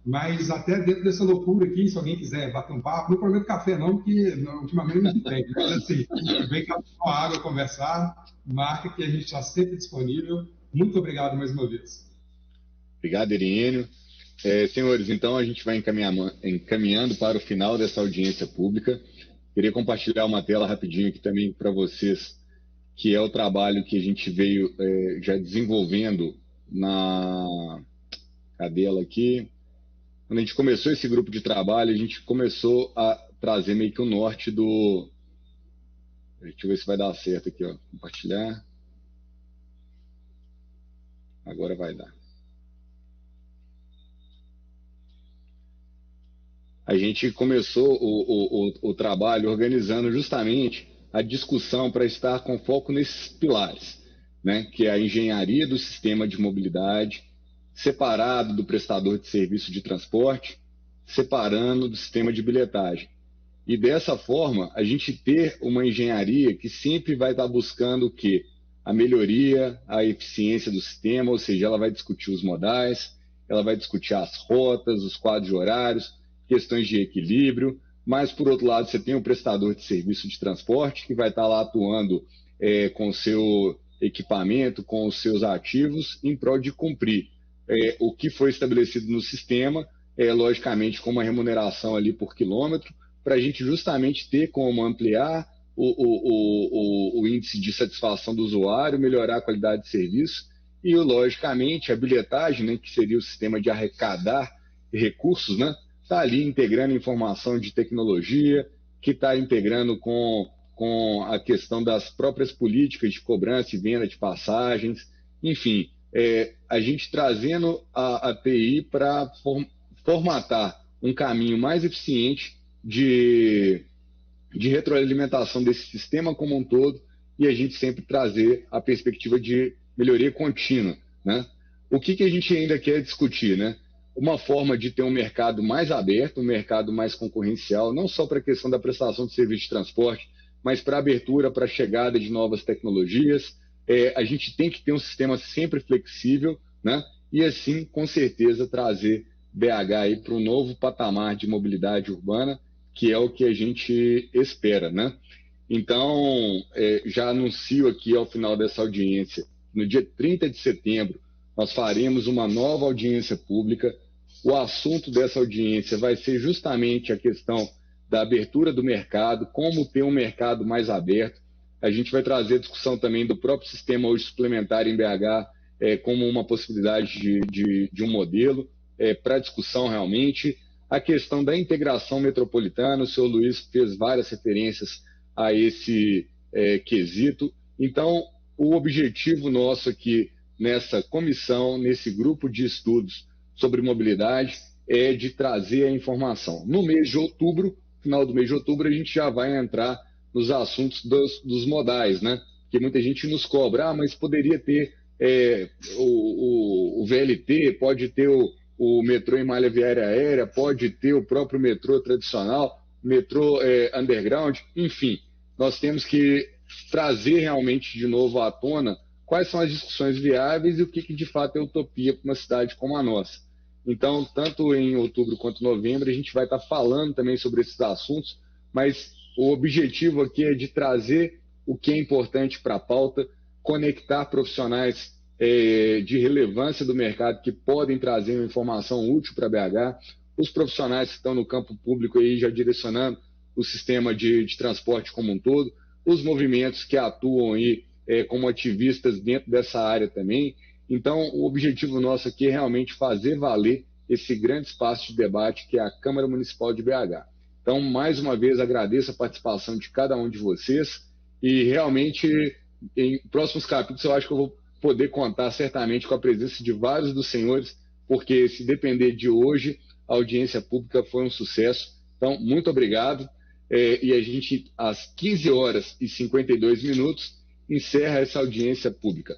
mas até dentro dessa loucura aqui, se alguém quiser bater um papo, não prometo café não, porque ultimamente não tem, mas assim, vem com a água conversar, marca que a gente está sempre disponível. Muito obrigado mais uma vez. Obrigado, Iriene. Senhores, então a gente vai encaminhando para o final dessa audiência pública. Queria compartilhar uma tela rapidinho aqui também para vocês, que é o trabalho que a gente veio já desenvolvendo Cadê ela aqui? Quando a gente começou esse grupo de trabalho, a gente começou a trazer meio que o norte do... Deixa eu ver se vai dar certo aqui, ó. Compartilhar. Agora vai dar. A gente começou o trabalho organizando justamente a discussão para estar com foco nesses pilares, né? Que é a engenharia do sistema de mobilidade, separado do prestador de serviço de transporte, separando do sistema de bilhetagem. E dessa forma, a gente ter uma engenharia que sempre vai estar buscando o quê? A melhoria, a eficiência do sistema, ou seja, ela vai discutir os modais, ela vai discutir as rotas, os quadros de horários, questões de equilíbrio, mas, por outro lado, você tem o prestador de serviço de transporte que vai estar lá atuando com o seu equipamento, com os seus ativos, em prol de cumprir o que foi estabelecido no sistema, logicamente com uma remuneração ali por quilômetro, para a gente justamente ter como ampliar o índice de satisfação do usuário, melhorar a qualidade de serviço e, logicamente, a bilhetagem, né, que seria o sistema de arrecadar recursos, né, está ali integrando informação de tecnologia, que está integrando com a questão das próprias políticas de cobrança e venda de passagens, enfim, a gente trazendo a TI para formatar um caminho mais eficiente de retroalimentação desse sistema como um todo e a gente sempre trazer a perspectiva de melhoria contínua, né? O que a gente ainda quer discutir, né? Uma forma de ter um mercado mais aberto, um mercado mais concorrencial, não só para a questão da prestação de serviço de transporte, mas para a abertura, para a chegada de novas tecnologias. A gente tem que ter um sistema sempre flexível, né? E assim, com certeza, trazer BH para um novo patamar de mobilidade urbana, que é o que a gente espera, né? Então, já anuncio aqui ao final dessa audiência, no dia 30 de setembro, nós faremos uma nova audiência pública. O assunto dessa audiência vai ser justamente a questão da abertura do mercado, como ter um mercado mais aberto. A gente vai trazer a discussão também do próprio sistema hoje suplementar em BH como uma possibilidade de um modelo para discussão realmente. A questão da integração metropolitana, o senhor Luiz fez várias referências a esse quesito. Então, o objetivo nosso aqui nessa comissão, nesse grupo de estudos sobre mobilidade, é de trazer a informação. No mês de outubro, final do mês de outubro, a gente já vai entrar nos assuntos dos modais, né? Porque muita gente nos cobra, mas poderia ter o VLT, pode ter o metrô em malha viária aérea, pode ter o próprio metrô tradicional, metrô underground, enfim, nós temos que trazer realmente de novo à tona quais são as discussões viáveis e o que de fato é utopia para uma cidade como a nossa. Então, tanto em outubro quanto em novembro, a gente vai estar falando também sobre esses assuntos, mas o objetivo aqui é de trazer o que é importante para a pauta, conectar profissionais de relevância do mercado que podem trazer uma informação útil para BH, os profissionais que estão no campo público aí já direcionando o sistema de transporte como um todo, os movimentos que atuam aí como ativistas dentro dessa área também. Então, o objetivo nosso aqui é realmente fazer valer esse grande espaço de debate que é a Câmara Municipal de BH. Então, mais uma vez, agradeço a participação de cada um de vocês e realmente, em próximos capítulos, eu acho que eu vou poder contar certamente com a presença de vários dos senhores, porque se depender de hoje, a audiência pública foi um sucesso. Então, muito obrigado. E a gente, às 15h52, encerra essa audiência pública.